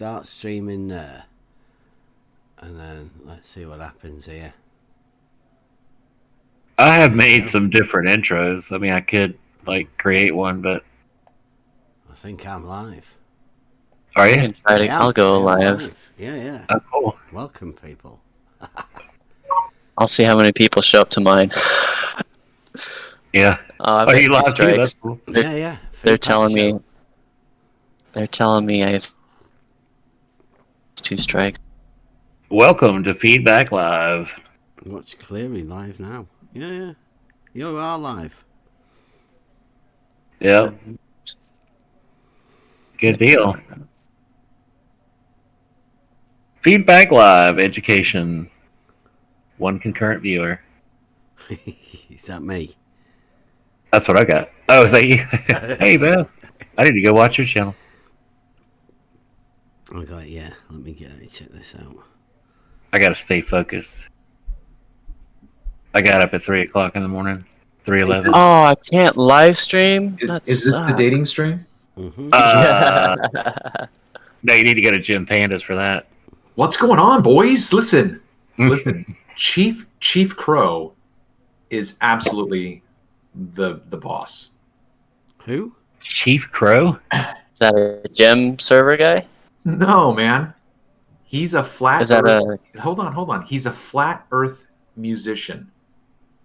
start streaming there. And then let's see what happens here. I have made some different intros. I mean, I could create one, but I think I'm live. are you? I'll go live. Yeah. Oh, cool. Welcome, people. I'll see how many people show up to mine. Yeah. Are you live too? That's cool. Yeah. They're telling me. They're telling me I have 2 strikes. Welcome to FE3DBack Live. Watch Cleary live now. Yeah. You are live. Yep. Good deal. FE3DBack Live education. 1 concurrent viewer. Is that me? That's what I got. Oh, is that you? Hey, Beth. I need to go watch your channel. I got yeah. Let me check this out. I gotta stay focused. I got up at 3 o'clock in the morning. 3:11. Oh, I can't live stream. Is this the dating stream? Mm-hmm. No, you need to go to Jim Pandas for that. What's going on, boys? Listen. Chief Crow is absolutely the boss. Who? Chief Crow? Is that a gem server guy? No, man. He's a flat. Is that Hold on. He's a flat Earth musician.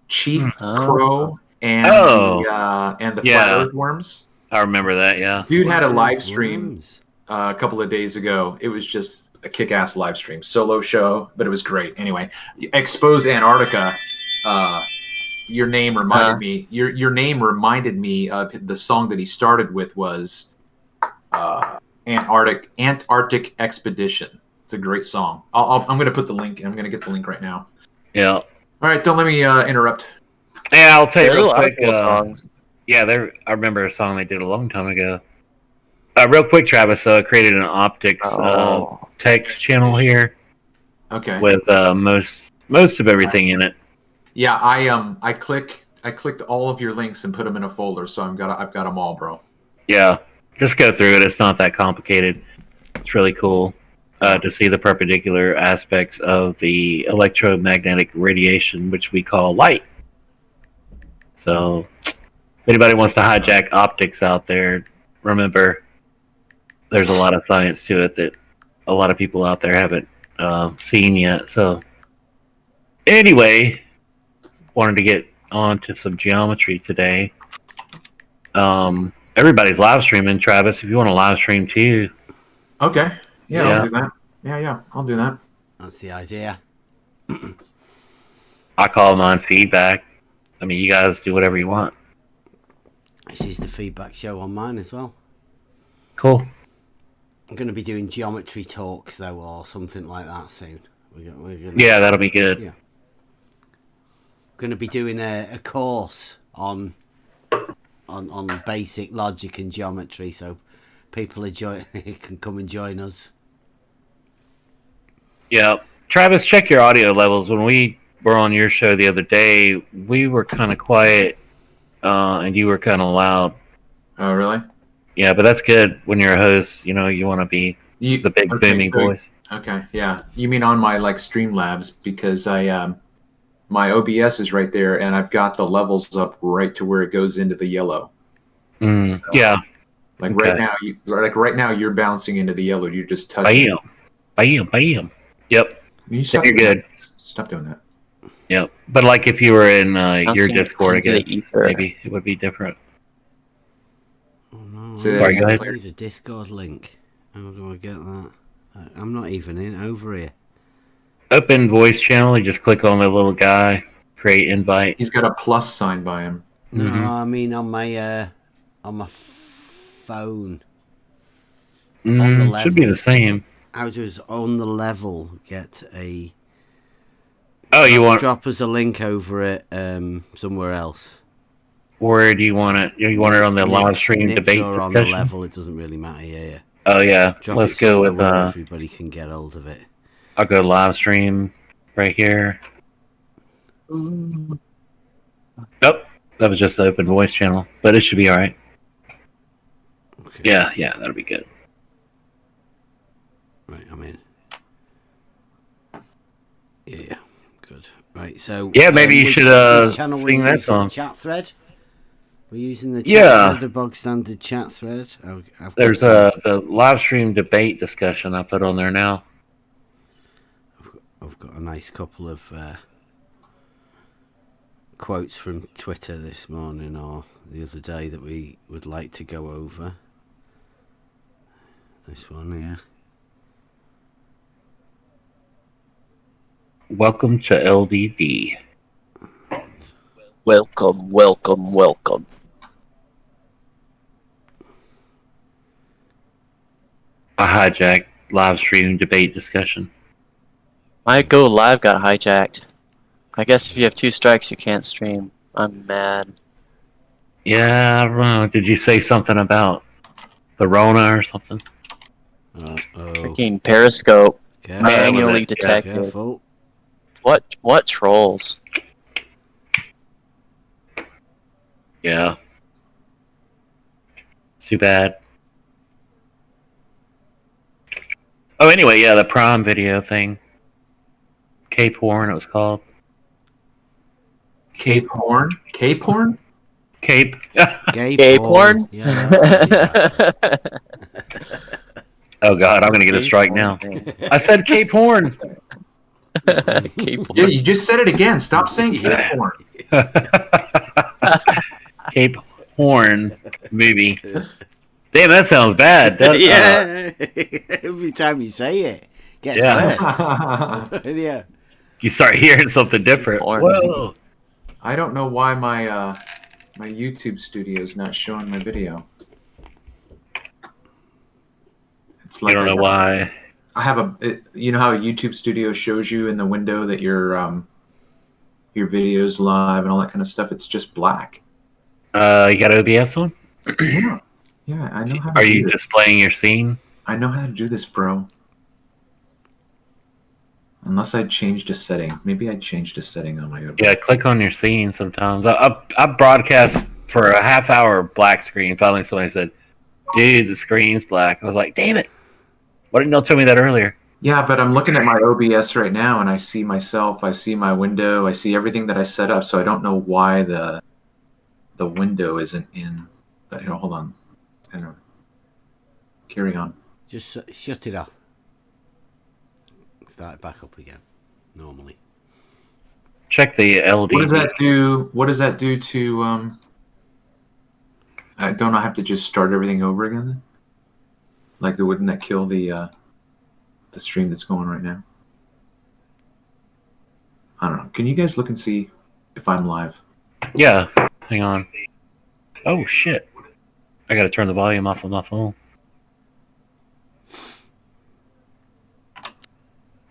Chief Oh. Crow and the Yeah. Flat Earthworms. I remember that, yeah. Dude had a live stream Worms. a couple of days ago. It was just a kick-ass live stream, solo show, but it was great. Anyway, Expose Antarctica. Your name reminded me. Your name reminded me of the song that he started with was Antarctic Expedition. It's a great song. I'm going to put the link. I'm going to get the link right now. Yeah. All right, don't let me interrupt. Yeah, I'll tell you There's a real lot of quick. cool songs. Yeah, I remember a song they did a long time ago. Real quick, Travis. So I created an optics text channel here Okay. with most of everything in it. Yeah, I clicked all of your links and put them in a folder, so I've got them all, bro. Yeah, just go through it. It's not that complicated. It's really cool to see the perpendicular aspects of the electromagnetic radiation, which we call light. So, if anybody wants to hijack optics out there, remember, there's a lot of science to it that a lot of people out there haven't seen yet. So, anyway, wanted to get on to some geometry today. Everybody's live streaming. Travis, if you want to live stream too. Okay. Yeah, Yeah. I'll do that. Yeah, I'll do that. That's the idea. I call mine feedback. I mean, you guys do whatever you want. This is the feedback show on mine as well. Cool. I'm going to be doing geometry talks though, or something like that soon. We're gonna, Yeah, that'll be good. Yeah. Going to be doing a course on basic logic and geometry, so people can come and join us. Yeah. Travis, check your audio levels. When we were on your show the other day, we were kind of quiet, and you were kind of loud. Oh, really? Yeah, but that's good when you're a host. You know, you want to be the big booming voice. Okay, yeah. You mean on my Streamlabs, because my OBS is right there, and I've got the levels up right to where it goes into the yellow. So, Yeah. Right now, you're bouncing into the yellow. You're just touching. Bam. Yep. You're good. Stop doing that. Yep. But like if you were in your Bouncing Discord, I into the guess ether. maybe it would be different. Oh no! Say that Sorry, again, go ahead. Claire. I need a Discord link. How do I get that? I'm not even over here. Open voice channel. You just click on the little guy, create invite. He's got a plus sign by him. No, Mhm. I mean on my phone. On the Should be level. the same. How does on the level get a? Oh, you want? Drop us a link over it somewhere else. Where do you want it? You want it on the live stream Nips debate or on the discussion? level, it doesn't really matter. Yeah. Oh yeah. Drop Let's it go somewhere with. where everybody can get hold of it. I'll go live stream right here. Nope, that was just the open voice channel, but it should be all right. Okay. Yeah, that'll be good. I'm in. Yeah, good. Right, so Yeah, maybe you should which channel sing we're that using? song. The chat thread. We're using the chat Yeah. thread, the bog standard chat thread. There's the live stream debate discussion I put on there now. I've got a nice couple of quotes from Twitter this morning or the other day that we would like to go over. This one here. Welcome to LDD. Welcome, welcome, welcome. A hijack live stream debate discussion. My Go Live got hijacked. I guess if you have 2 strikes, you can't stream. I'm mad. Yeah, I don't know. Did you say something about the Rona or something? Freaking Periscope manually Yeah, detected. Careful. What trolls? Yeah. Too bad. Oh, anyway, yeah, the prom video thing. K-porn, it was called. Cape Horn? Cape Horn? Cape. Gay porn? Yeah, that Oh, God, I'm going to get a strike now. I said K-porn. Gay porn. Yeah, you just said it again. Stop saying Cape Horn. Cape Horn movie. Damn, that sounds bad. yeah. Every time you say it, gets Yeah. worse. Yeah. You start hearing something different. Porn. Whoa. I don't know why my my YouTube studio is not showing my video. It's I don't know why. I have you know how a YouTube studio shows you in the window that your video's live and all that kind of stuff. It's just black. You got OBS on? Yeah, yeah. I know how. Are you displaying your scene? I know how to do this, bro. Unless I changed a setting. Maybe I changed a setting on my OBS. Yeah, click on your scene sometimes. I broadcast for a half hour black screen. Finally, somebody said, "Dude, the screen's black." I was like, "Damn it! Why didn't y'all tell me that earlier?" Yeah, but I'm looking at my OBS right now, and I see myself. I see my window. I see everything that I set up. So I don't know why the window isn't in. But you know, hold on. I don't know. Carry on. Just shut it off. Start it back up again. Normally. Check the LD. What does that do? What does that do to? I don't have to just start everything over again. Then? Like, wouldn't that kill the stream that's going right now? I don't know. Can you guys look and see if I'm live? Yeah. Hang on. Oh shit! I gotta turn the volume off on my phone.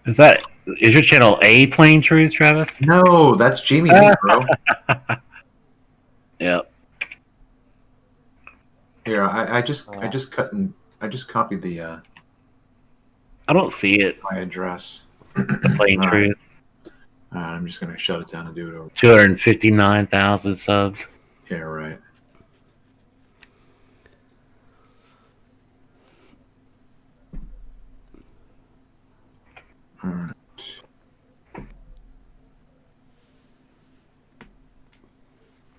Is your channel A Plain Truth, Travis? No, that's Jamie Lee, bro. Yeah. Here, I just copied the I don't see it. my address. Plain All right. Truth. I'm just gonna shut it down and do it over. 259,000 subs. Yeah, right. All right.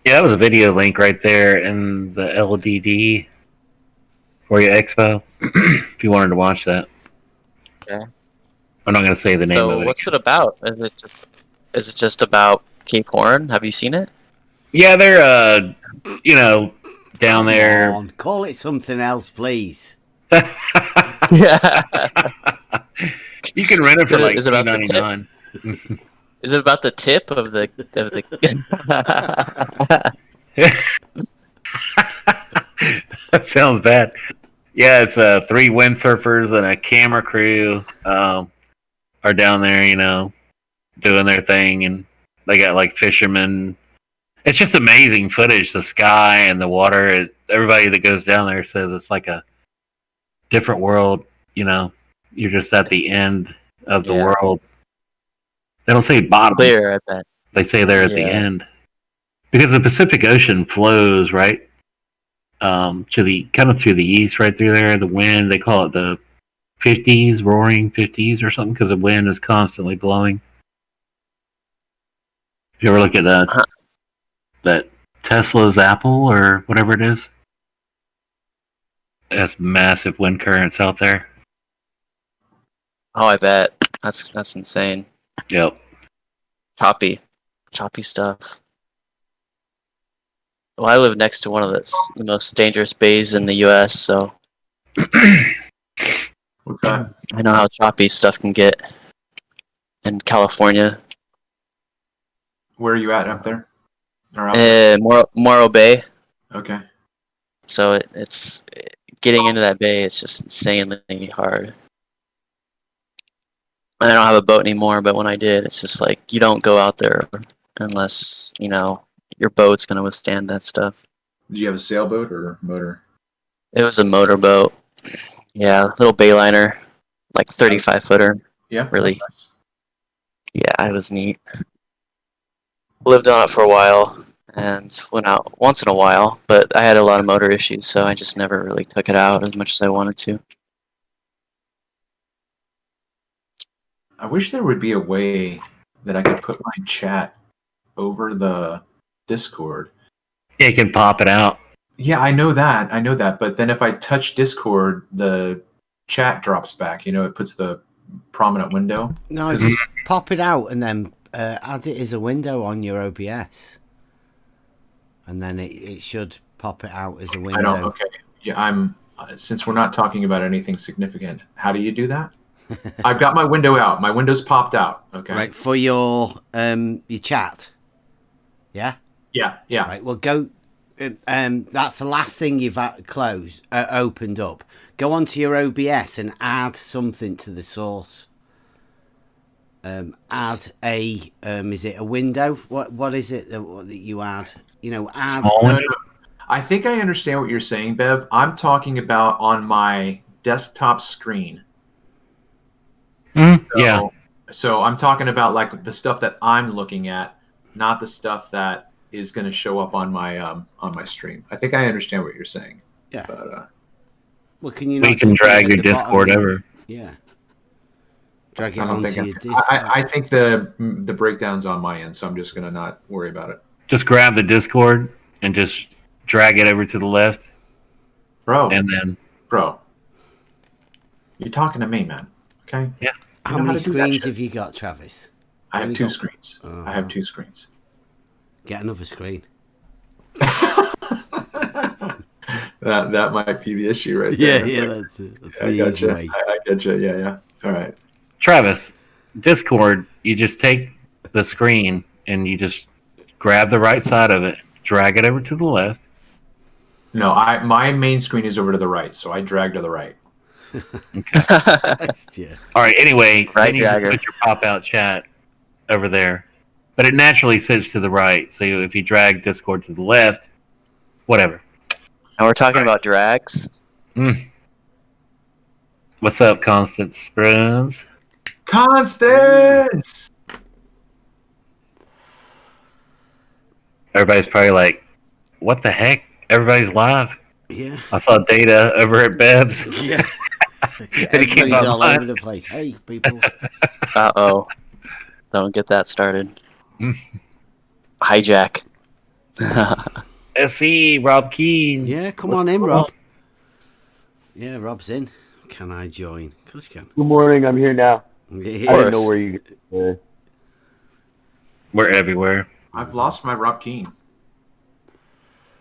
Yeah, that was a video link right there in the LDD for your expo. If you wanted to watch that. Okay. I'm not going to say the name of So it. what's it about? Is it just about Cape Horn? Have you seen it? Yeah, they're down there. Come on, call it something else, please. Yeah. You can rent it for like Is it about the $2.99. Is it about the tip of the That sounds bad. Yeah, it's 3 windsurfers and a camera crew are down there, doing their thing, and they got like fishermen. It's just amazing footage. The sky and the water. Everybody that goes down there says it's like a different world. You're just at the end of the world. They don't say bottom. clear? I bet. They say they're at the end because the Pacific Ocean flows to the east, right through there. The wind, they call it the 50s, roaring 50s or something, because the wind is constantly blowing. If you ever look at that Tesla's Apple or whatever it is, it has massive wind currents out there. Oh, I bet. That's insane. Yep. Choppy stuff. Well, I live next to one of the most dangerous bays in the U.S., so What's that? I know how choppy stuff can get in California. Where are you at up there? Or out there? Morro Bay. Okay. So it's getting into that bay. It's just insanely hard. I don't have a boat anymore, but when I did, it's just like you don't go out there unless your boat's gonna withstand that stuff. Did you have a sailboat or motor? It was a motorboat. Yeah, little bayliner, like 35-footer. Yeah. Really? That's Yeah, it was neat. Lived on it for a while and went out once in a while, but I had a lot of motor issues, so I just never really took it out as much as I wanted to. I wish there would be a way that I could put my chat over the Discord. Yeah, you can pop it out. Yeah, I know that. But then if I touch Discord, the chat drops back. It puts the prominent window. No, just pop it out and then add it as a window on your OBS. And then it should pop it out as a window. I don't. Okay. Yeah, since we're not talking about anything significant, how do you do that? I've got my window out. My window's popped out. Okay. Right, for your chat. Yeah? Yeah. Right, well, go... that's the last thing you've opened up. Go onto your OBS and add something to the source. Add a... is it a window? What is it that you add? Add... No. I think I understand what you're saying, Bev. I'm talking about on my desktop screen. Yeah. So I'm talking about like the stuff that I'm looking at, not the stuff that is going to show up on my stream. I think I understand what you're saying. Yeah. But well, can you? We can drag your Discord over. Yeah. Drag it I don't onto think your Discord. I think the breakdown's on my end, so I'm just going to not worry about it. Just grab the Discord and just drag it over to the left, Bro. and then you're talking to me, man. Okay. Yeah. How many screens have you got, Travis? I have two screens. I have two screens. Get another screen. That might be the issue right there. Yeah, that's it. That's I got you. I get you. Yeah. All right. Travis, Discord, you just take the screen and you just grab the right side of it, drag it over to the left. No, my main screen is over to the right, so I drag to the right. Yeah. All right. Anyway, Right then you dragger. put your pop-out chat over there, but it naturally sits to the right. So if you drag Discord to the left, whatever. And we're talking about drags. What's up, Constance Springs? Constance! Everybody's probably like, "What the heck? Everybody's live." Yeah. I saw Data over at Beb's. Yeah. Then he came Everybody's all online. over the place. Hey, people. Uh-oh. Don't get that started. Hijack. SE, Rob Keane. Yeah, come on in, Rob. Yeah, Rob's in. Can I join? Of course you can. Good morning. I'm here now. Yeah. I didn't know where you were. We're everywhere. I've lost my Rob Keane.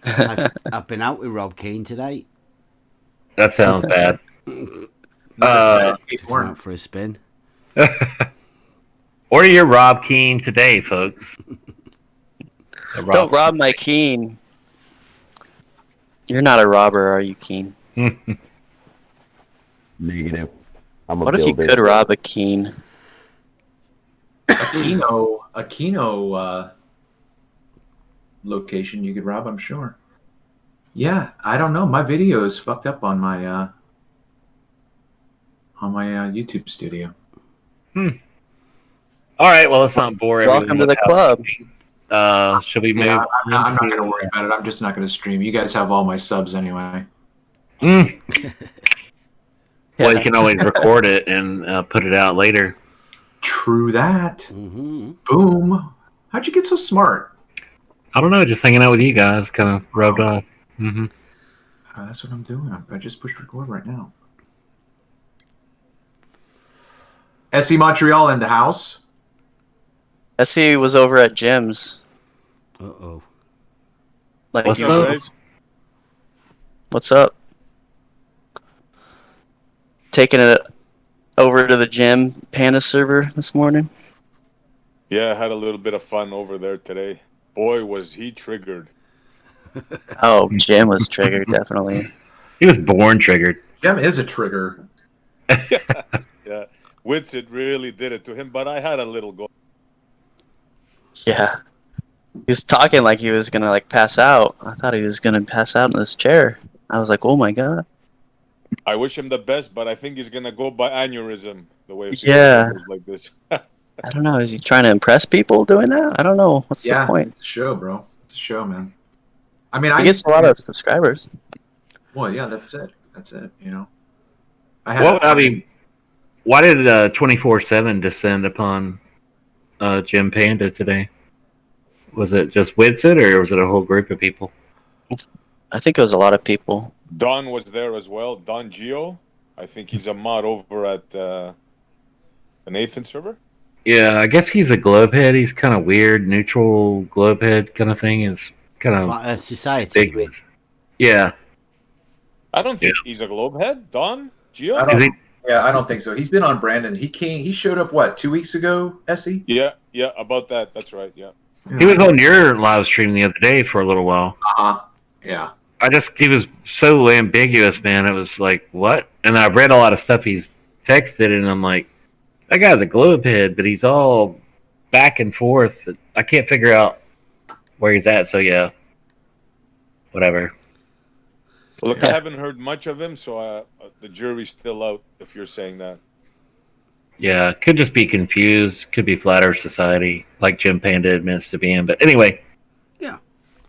I've been out with Rob Keane today. That sounds bad. Hey, Took him out for a spin. Order your Rob Keane today, folks. Don't rob my Keen. You're not a robber, are you, Keen? Negative. I'm a What if you builder. could rob a Keen? a Kino location you could rob, I'm sure. Yeah, I don't know. My video is fucked up on my YouTube studio. All right, well, let's not bore everyone. Welcome to the club. Should we move? Yeah, I'm not going to worry about it. I'm just not going to stream. You guys have all my subs anyway. Well, Yeah. you can always record it and put it out later. True that. Mm-hmm. Boom. How'd you get so smart? I don't know, just hanging out with you guys kind of rubbed off. Mm-hmm. That's what I'm doing. I just pushed record right now. SC Montreal in the house. SE was over at Jim's. Uh-oh. Like, What's usually. up? Guys? What's up? Taking it over to the gym Panda server this morning. Yeah, I had a little bit of fun over there today. Boy, was he triggered. Oh, Jim was triggered, definitely. He was born triggered. Gem is a trigger. Yeah, Witsit really did it to him, but I had a little go. Yeah. He was talking like he was gonna like pass out. I thought he was gonna pass out in this chair. I was like, oh my god. I wish him the best, but I think he's gonna go by aneurysm the way Yeah. goes like this. I don't know. Is he trying to impress people doing that? I don't know. What's the point? It's a show, bro. It's a show, man. I mean, He gets a lot of subscribers. Well, yeah, that's it. That's it. You know. Why did 24/7 descend upon Jim Panda today? Was it just Witsit, or was it a whole group of people? I think it was a lot of people. Don was there as well. Don Gio. I think he's a mod over at the Nathan server. Yeah, I guess he's a globehead. He's kind of weird, neutral globehead kind of thing. Is kind of Flat Earth Society. ridiculous. Yeah. I don't think he's a globehead. Don Gio. I don't- Is he- Yeah, I don't think so. He's been on Brandon. He showed up, what, 2 weeks ago, Essie? Yeah, about that. That's right. Yeah. He was on your live stream the other day for a little while. Uh-huh. Yeah. He was so ambiguous, man. It was like, what? And I read a lot of stuff he's texted, and I'm like, that guy's a globehead, but he's all back and forth. I can't figure out where he's at, so yeah. Whatever. Look, I haven't heard much of him, so the jury's still out. If you're saying that. Yeah, could just be confused. Could be Flat Earth Society, like Jim Panda admits to being. But anyway. Yeah.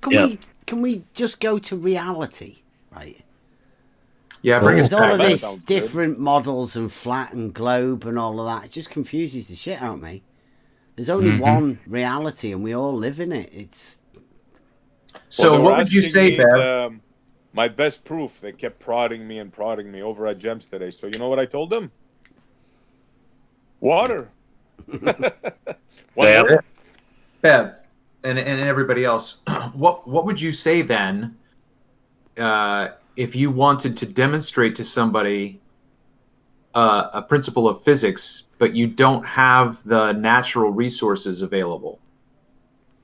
Yeah. Can we just go to reality, right? Yeah, bring us Because all back. of that this sounds good. different models and flat and globe and all of that, it just confuses the shit out of me. There's only one reality, and we all live in it. It's So Well, they what were would you asking say, me, Bev? my best proof. They kept prodding me over at Gems today. So you know what I told them? Water. One Yeah. word. Bev, and everybody else, what would you say then if you wanted to demonstrate to somebody a principle of physics, but you don't have the natural resources available?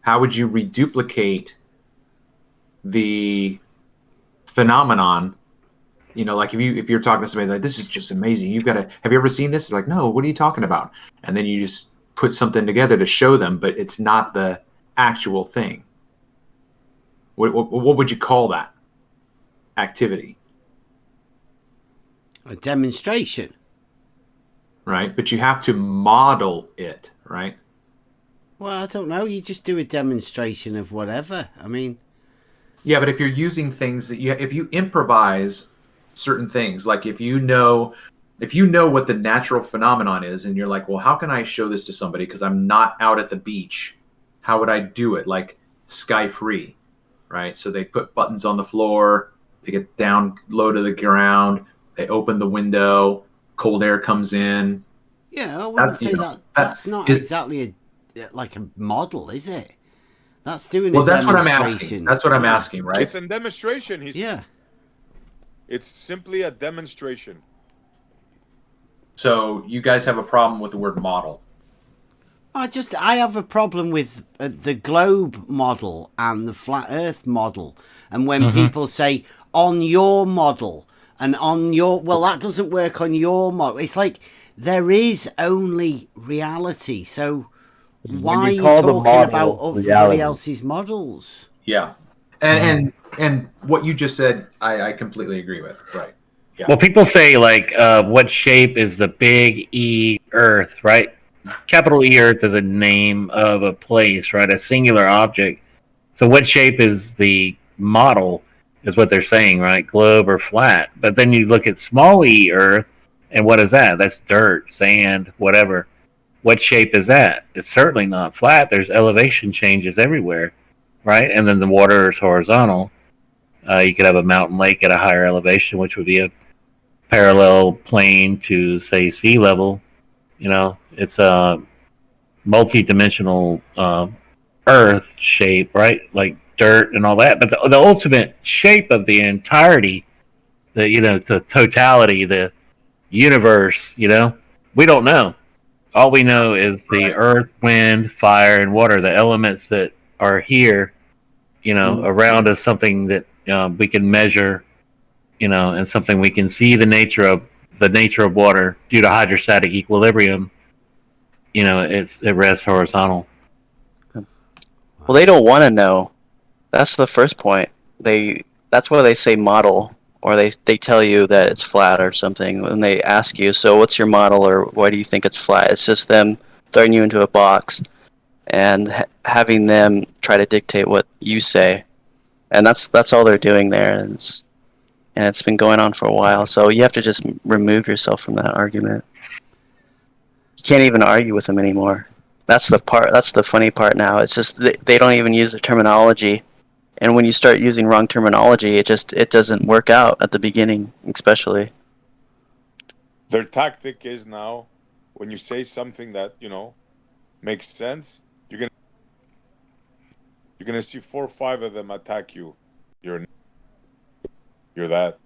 How would you reduplicate the phenomenon? You know, like if you're talking to somebody like, this is just amazing, you've got to, have you ever seen this? They're like, no, what are you talking about? And then you just put something together to show them, but it's not the actual thing. What would you call that activity? a demonstration. Right? But you have to model it, right? Well, I don't know. You just do a demonstration of whatever. I mean, Yeah, but if you're using things that if you improvise certain things, like if you know what the natural phenomenon is, and you're like, well, how can I show this to somebody because I'm not out at the beach? How would I do it? Like Sky Free, right? So they put buttons on the floor, they get down low to the ground, they open the window, cold air comes in. yeah, I wouldn't say that. That's not is- exactly like a model, is it? That's doing Well, a that's what I'm demonstration. asking. That's what I'm asking, right? It's a demonstration. Yeah. It's simply a demonstration. So you guys have a problem with the word model. I have a problem with the globe model and the flat earth model. And when people say on your model and on your, well, that doesn't work on your model. It's like there is only reality. So why are you call the talking model about everybody reality. else's models? Yeah. And what you just said, I completely agree with. Right. Yeah. Well, people say, like, what shape is the big E Earth, right? Capital E Earth is a name of a place, right? A singular object. So what shape is the model is what they're saying, right? Globe or flat. But then you look at small E Earth, And what is that? That's dirt, sand, whatever. What shape is that? It's certainly not flat. There's elevation changes everywhere, right? And then the water is horizontal. You could have a mountain lake at a higher elevation, which would be a parallel plane to, say, sea level. You know, it's a multi-dimensional Earth shape, right? Like dirt and all that. But the ultimate shape of the entirety, the totality, the universe, we don't know. All we know is the earth, wind, fire, and water, the elements that are here, around us, something that we can measure, and something we can see the nature of water due to hydrostatic equilibrium. It rests horizontal. Well, they don't want to know. That's the first point. That's why they say model, or they tell you that it's flat or something when they ask you, so what's your model, or why do you think it's flat? It's just them throwing you into a box and having them try to dictate what you say. And that's all they're doing there. And it's been going on for a while. So you have to just remove yourself from that argument. You can't even argue with them anymore. That's the funny part now. It's just they don't even use the terminology. And when you start using wrong terminology, it doesn't work out at the beginning, especially. Their tactic is now, when you say something that makes sense, you're gonna see 4 or 5 of them attack you. You're that.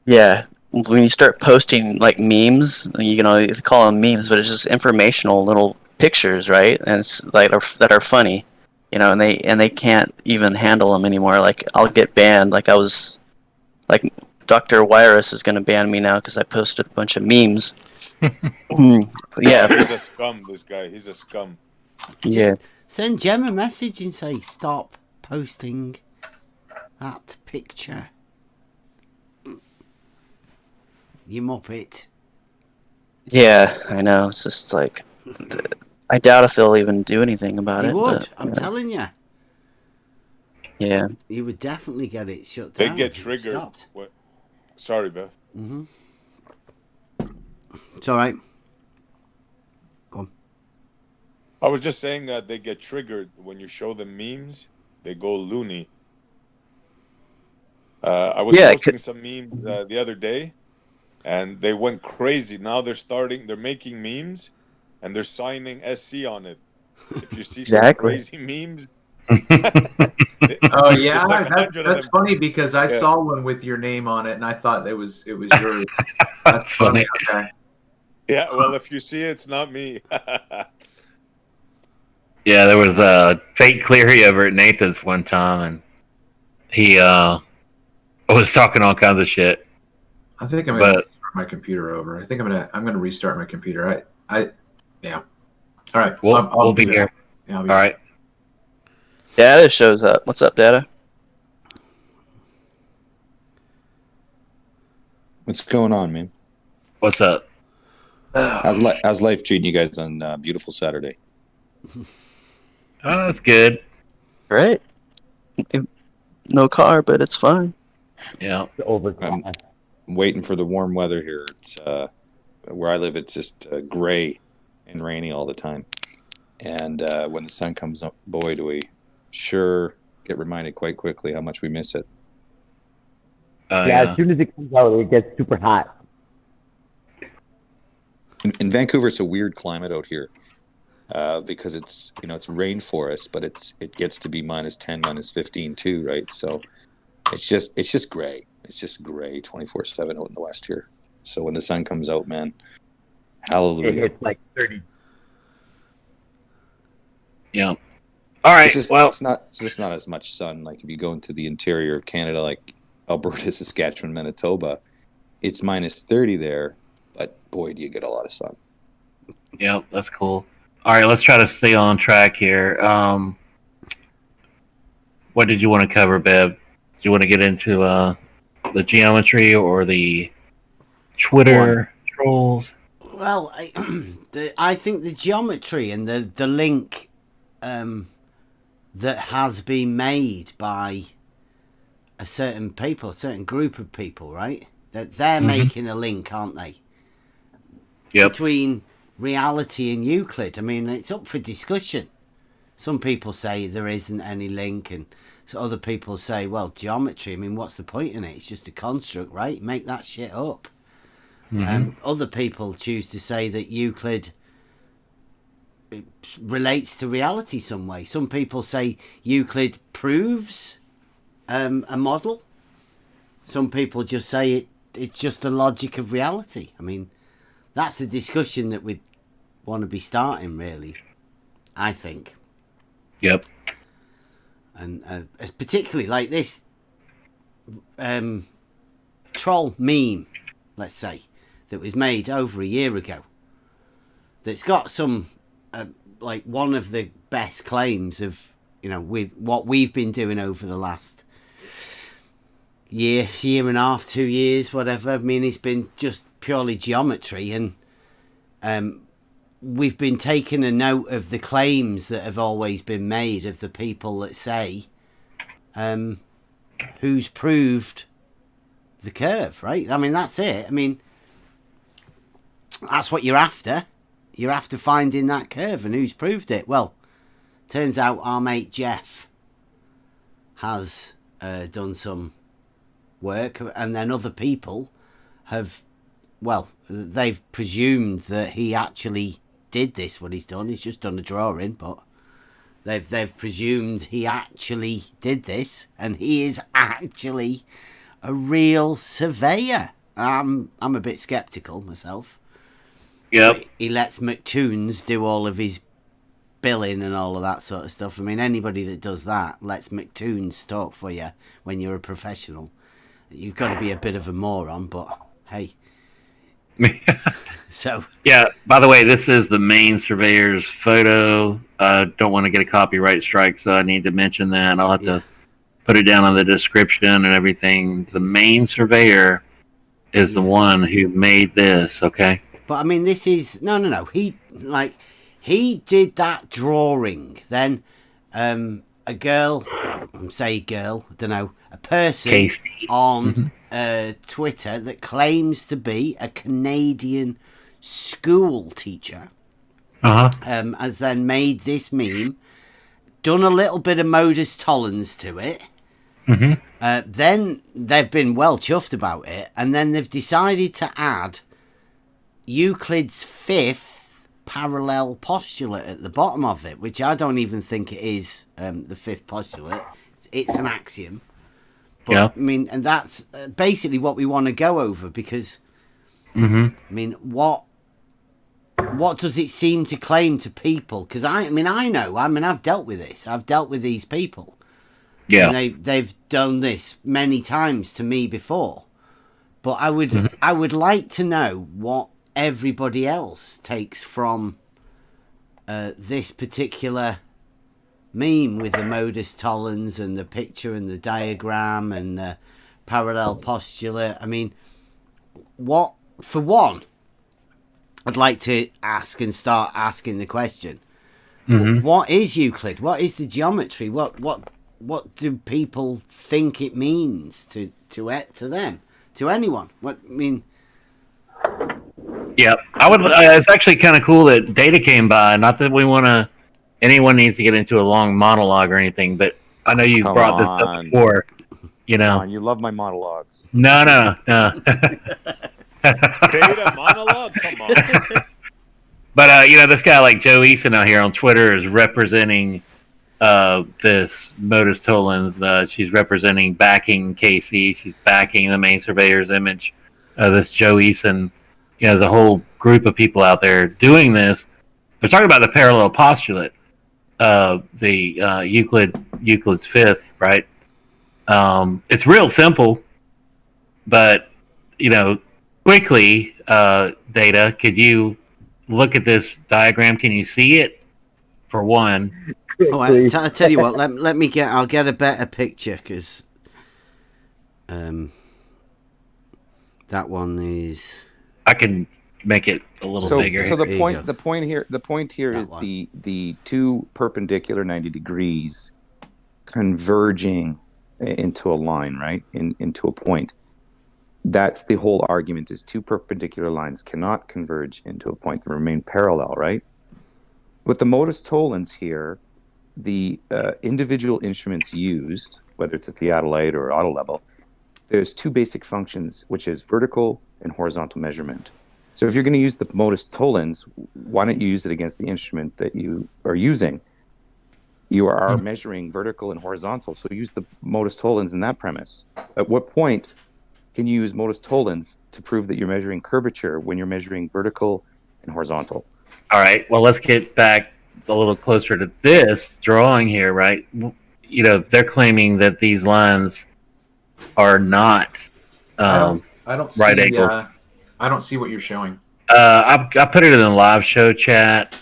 Yeah, when you start posting like memes, you call them memes, but it's just informational little pictures, right? And it's like that are funny. And they can't even handle them anymore. Like, I'll get banned. Like, Dr. Wirus is going to ban me now because I posted a bunch of memes. Yeah. He's a scum, this guy. He's a scum. Yeah. Send Jem a message and say, stop posting that picture. You muppet. Yeah, I know. It's just like, I doubt if they'll even do anything about it. He would. But, I'm telling you. Yeah. You would definitely get it shut down. They get triggered. What? Sorry, Bev. Mm-hmm. It's all right. Go on. I was just saying that they get triggered when you show them memes. They go loony. I was posting some memes the other day, and they went crazy. Now they're making memes, and they're signing SC on it. If you see some crazy memes. Oh yeah, that's funny because I saw one with your name on it, and I thought it was yours. That's funny. Okay. Yeah, well, if you see it, it's not me. Yeah, there was a fake Cleary over at Nathan's one time, and he was talking all kinds of shit. I think I'm gonna start my computer over. I think I'm gonna restart my computer. Yeah. All right, we'll be here. Yeah, all right. Data shows up. What's up, Data? What's going on, man? What's up? How's life treating you guys on beautiful Saturday? Oh, that's good. Great. No car, but it's fine. Yeah. I'm waiting for the warm weather here. It's where I live. It's just gray and rainy all the time. And when the sun comes up, boy, do we sure get reminded quite quickly how much we miss it. As soon as it comes out, it gets super hot. In Vancouver, it's a weird climate out here because it's it's rainforest, but it gets to be -10, -15 too, right? So it's just gray. It's just gray 24/7 out in the west here. So when the sun comes out, man, hallelujah! It's like 30. Yeah. All right. It's just not as much sun. Like if you go into the interior of Canada, like Alberta, Saskatchewan, Manitoba, it's -30 there, but boy, do you get a lot of sun. Yeah, that's cool. All right, let's try to stay on track here. What did you want to cover, Bev? Do you want to get into the geometry or the Twitter trolls? Well, I think the geometry and the link that has been made by a certain group of people, right? That they're making a link, aren't they? between reality and Euclid. I mean, it's up for discussion. Some people say there isn't any link, and so other people say, well, geometry, I mean, what's the point in it? It's just a construct, right? Make that shit up. Other people choose to say that Euclid relates to reality some way. Some people say Euclid proves a model. Some people just say it's just the logic of reality. I mean, that's the discussion that we'd want to be starting, really, I think. Yep. And particularly like this troll meme, let's say, that was made over a year ago, that's got some like one of the best claims of, you know, with what we've been doing over the last year and a half, 2 years, whatever. I mean, it's been just purely geometry, and we've been taking a note of the claims that have always been made of the people that say who's proved the curve, right? I mean, that's it. I mean, that's what you're after. You're after finding that curve and who's proved it. Well, turns out our mate Jeff has done some work, and then other people have, well, they've presumed that he actually did this. What he's done, he's just done a drawing, but they've presumed he actually did this, and he is actually a real surveyor. I'm a bit skeptical myself. Yep. He lets McToons do all of his billing and all of that sort of stuff. I mean, anybody that does that lets McToons talk for you when you're a professional. You've got to be a bit of a moron, but hey. So. Yeah, by the way, this is the main surveyor's photo. Don't want to get a copyright strike, so I need to mention that. I'll have to put it down in the description and everything. The main surveyor is the one who made this, okay? But I mean, this is no. He did that drawing. Then a girl, say girl, I don't know, a person Casey. On Twitter that claims to be a Canadian school teacher, has then made this meme, done a little bit of modus tollens to it. Then they've been well chuffed about it, and then they've decided to add Euclid's fifth parallel postulate at the bottom of it, which I don't even think it is the fifth postulate. It's an axiom. But, yeah. I mean, and that's basically what we want to go over, because I mean, what does it seem to claim to people? Because I mean, I've dealt with this. I've dealt with these people. Yeah. And they've done this many times to me before. But I would like to know what everybody else takes from this particular meme with the modus tollens and the picture and the diagram and the parallel postulate. I mean, what, for one, I'd like to ask and start asking the question, what is Euclid? What is the geometry? What do people think it means to them, to anyone? What, I mean... Yeah, it's actually kind of cool that Data came by. Not that anyone needs to get into a long monologue or anything, but I know you brought this up before. You know, come on, you love my monologues. No. Data monologue, come on. But this guy like Joe Eason out here on Twitter is representing this modus tollens. She's backing Casey. She's backing the main surveyor's image. This Joe Eason. There's a whole group of people out there doing this. They're talking about the parallel postulate, the Euclid's fifth, right? It's real simple, but quickly, Data, could you look at this diagram? Can you see it? For one. Oh, I'll tell you what. I'll get a better picture, because that one is. I can make it a little bigger. So the point here is the two perpendicular 90 degrees converging into a line, right? Into a point. That's the whole argument, is two perpendicular lines cannot converge into a point that remain parallel, right? With the modus tollens here, the individual instruments used, whether it's a theodolite or auto level, there's two basic functions, which is vertical and horizontal measurement. So if you're going to use the modus tollens, why don't you use it against the instrument that you are using? You are measuring vertical and horizontal, so use the modus tollens in that premise. At what point can you use modus tollens to prove that you're measuring curvature when you're measuring vertical and horizontal? All right, well, let's get back a little closer to this drawing here, right? You know, they're claiming that these lines are not I don't right see, angles. I don't see what you're showing. I put it in the live show chat.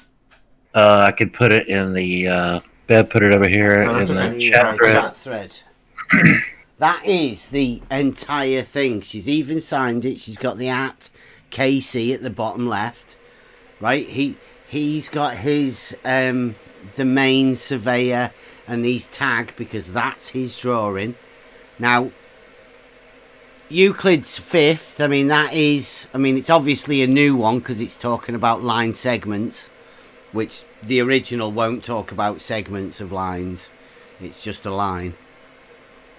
I could put it in the Bev put it over here in the chat thread. That is the entire thing. She's even signed it. She's got the @KC at the bottom left, right? He's got his the main surveyor and his tag because that's his drawing. Now, Euclid's fifth. I mean, it's obviously a new one because it's talking about line segments, which the original won't talk about segments of lines. It's just a line.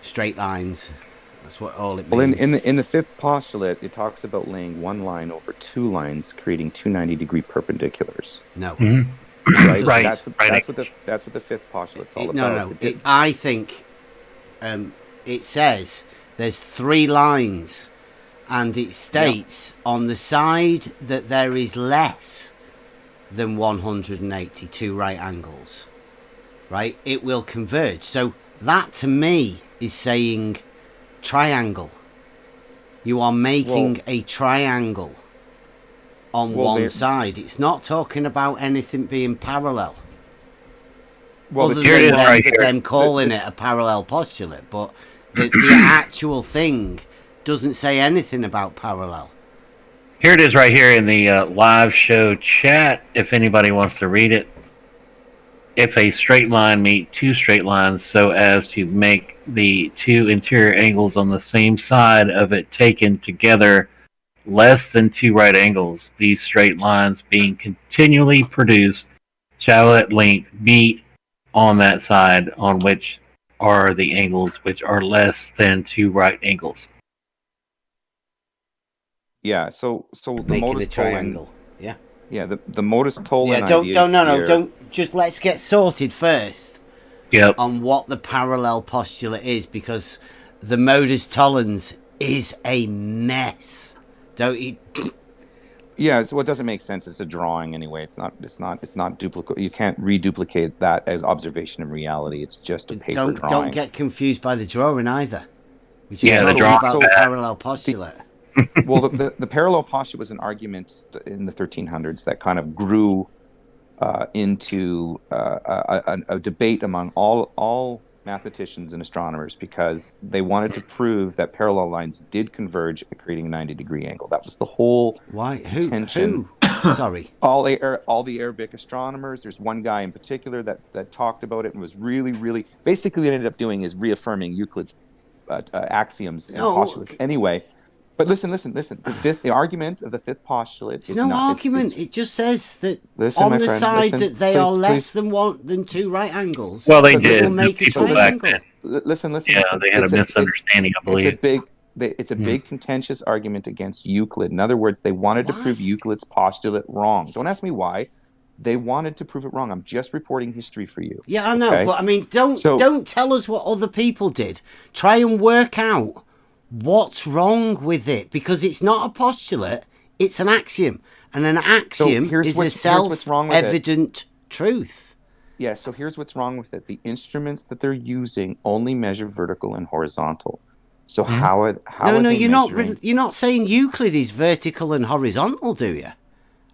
Straight lines. That's what all it means. Well, in the fifth postulate, it talks about laying one line over two lines, creating two 90-degree perpendiculars. No. Mm-hmm. Right. That's what the fifth postulate's all about. No. I think it says there's three lines, and it states on the side that there is less than 182 right angles. Right? It will converge. So that to me is saying triangle. You are making a triangle on one side. It's not talking about anything being parallel. Well, other than them calling it a parallel postulate, but the actual thing doesn't say anything about parallel. Here it is right here in the live show chat, if anybody wants to read it. If a straight line meet two straight lines so as to make the two interior angles on the same side of it taken together less than two right angles, these straight lines being continually produced shall at length meet on that side on which are the angles which are less than two right angles. Yeah, so the making modus a triangle. Yeah. Yeah, the modus tollens. Yeah, don't. Just let's get sorted first. Yep. On what the parallel postulate is, because the modus tollens is a mess. Don't you? Yeah, so it doesn't make sense. It's a drawing anyway. It's not duplicate. You can't reduplicate that as observation in reality. It's just a paper drawing. Don't get confused by the drawing either. The drawing about the parallel postulate. Well, the parallel postulate was an argument in the 1300s that kind of grew into a debate among all mathematicians and astronomers, because they wanted to prove that parallel lines did converge, creating a 90-degree angle. That was the whole intention. Who? Sorry. All the Arabic astronomers. There's one guy in particular that talked about it and was really basically what it ended up doing is reaffirming Euclid's axioms and postulates. Anyway. But listen. The argument of the fifth postulate is no argument. It just says that on the side that they are less than two right angles. Well, they did. Will make a triangle. Listen. Yeah, they had a misunderstanding, I believe. It's a big contentious argument against Euclid. In other words, they wanted to prove Euclid's postulate wrong. Don't ask me why. They wanted to prove it wrong. I'm just reporting history for you. Yeah, I know. But I mean, don't tell us what other people did. Try and work out what's wrong with it, because it's not a postulate, it's an axiom, and an axiom is a self-evident truth. Yeah, so here's what's wrong with it. The instruments that they're using only measure vertical and horizontal. So how are they you're not saying Euclid is vertical and horizontal, do you?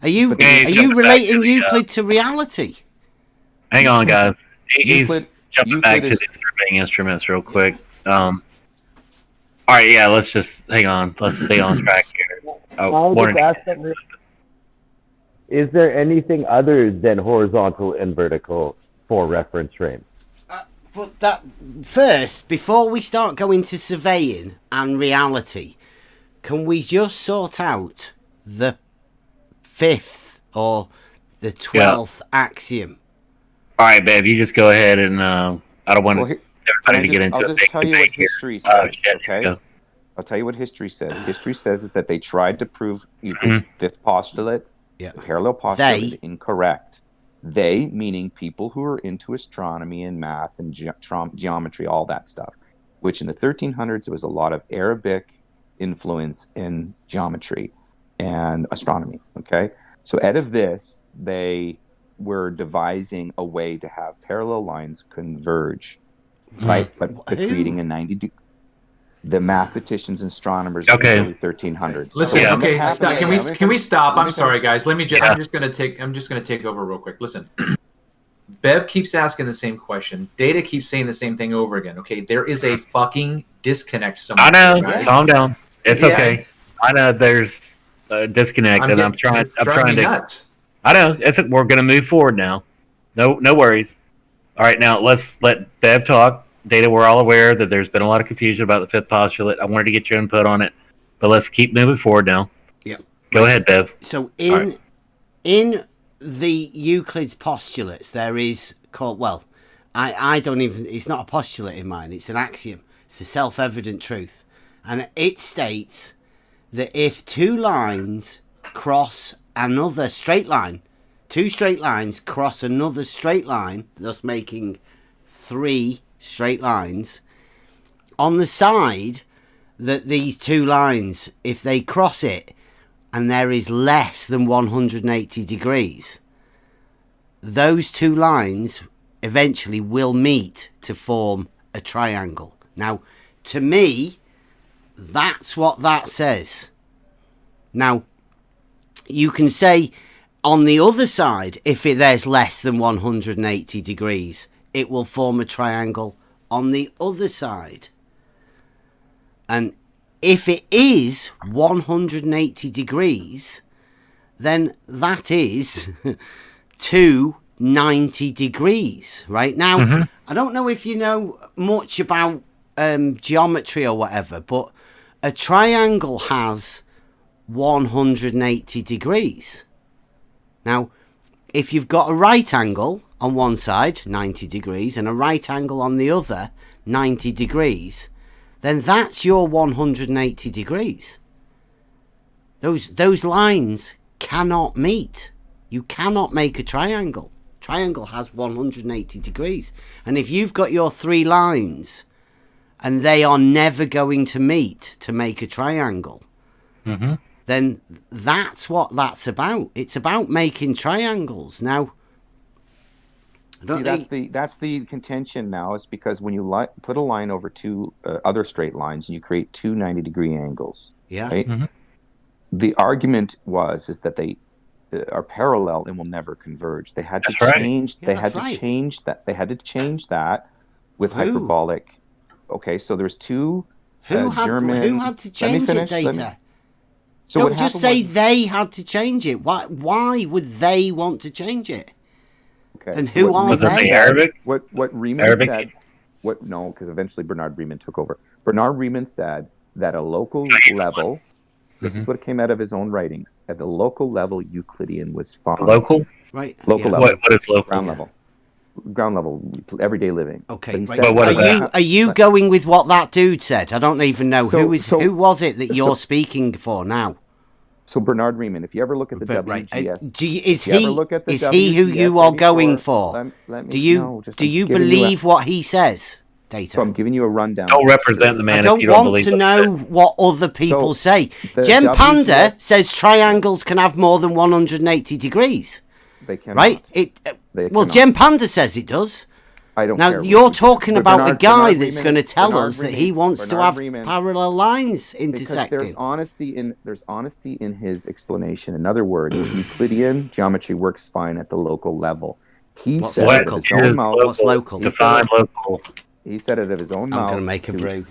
Are you relating Euclid to reality? Hang on, guys. He's jumping back to the surveying instruments real quick. All right, yeah, let's just hang on. Let's stay on track here. Is there anything other than horizontal and vertical for reference frame? But that first, before we start going to surveying and reality, can we just sort out the 5th or the 12th axiom? All right, babe, you just go ahead and I don't want everybody to get into I'll a just big tell you debate what here. history says, Shit, here we okay? go. I'll tell you what history says. History says is that they tried to prove Euclid's fifth postulate, the parallel postulate, is incorrect. They, meaning people who are into astronomy and math and geometry, all that stuff, which in the 1300s, there was a lot of Arabic influence in geometry and astronomy, okay? So out of this, they were devising a way to have parallel lines converge, right? But creating a 90 the mathematicians and astronomers of the early 1300s. Listen, So okay, stop. Can we stop? I'm sorry, guys. Let me. I'm just gonna take over real quick. Listen, Bev keeps asking the same question. Data keeps saying the same thing over again. Okay, there is a fucking disconnect somewhere. I know. Calm down. It's okay. I know there's a disconnect, and I'm trying to. Nuts. I know. We're gonna move forward now. No worries. All right, now let's let Bev talk. Data, we're all aware that there's been a lot of confusion about the 5th postulate. I wanted to get your input on it, but let's keep moving forward now. Yeah. Go ahead, Bev. So in the Euclid's postulates, there is called, well, I don't even, it's not a postulate in mine, it's an axiom. It's a self-evident truth. And it states that if two lines cross another straight line, two straight lines cross another straight line, thus making 3 straight lines, on the side that these two lines, if they cross it and there is less than 180 degrees, those two lines eventually will meet to form a triangle. Now, to me, that's what that says. Now, you can say on the other side, if there's less than 180 degrees, it will form a triangle on the other side. And if it is 180 degrees, then that is 290 degrees, right? Now, I don't know if you know much about geometry or whatever, but a triangle has 180 degrees. Now, if you've got a right angle on one side, 90 degrees, and a right angle on the other, 90 degrees, then that's your 180 degrees. Those lines cannot meet. You cannot make a triangle. Triangle has 180 degrees. And if you've got your 3 lines and they are never going to meet to make a triangle, then that's what that's about. It's about making triangles. Now, that's the contention now, is because when you put a line over 2 other straight lines, you create 2 90-degree angles. Yeah. Right? The argument is that they are parallel and will never converge. They had to change. They had to change that. They had to change that with hyperbolic. Okay, so there's 2 German. Who had to change it, Data? So don't just say they had to change it. Why would they want to change it? Okay. And who are they? Arabic? What Riemann said? No, because eventually Bernard Riemann took over. Bernard Riemann said that a local level. This is what came out of his own writings. At the local level, Euclidean was fine. Local? Right. Local level. What is local? Ground level. Ground level, everyday living. Okay. Are you going with what that dude said? I don't even know. Who was it that you're speaking for now? So Bernard Riemann, if you ever look at the WGS, is he who you are going for? Do you believe what he says, Data? So I'm giving you a rundown. Don't represent the man. I don't want to know what other people say. Jem Panda says triangles can have more than 180 degrees. They cannot. Right? Jem Panda says it does. I don't now, care. you're talking about a guy that's going to tell us that he wants to have parallel lines intersecting. There's honesty in his explanation. In other words, Euclidean geometry works fine at the local level. What's local? What's local? Define local. He said it of his own mouth. I'm going to make a brew.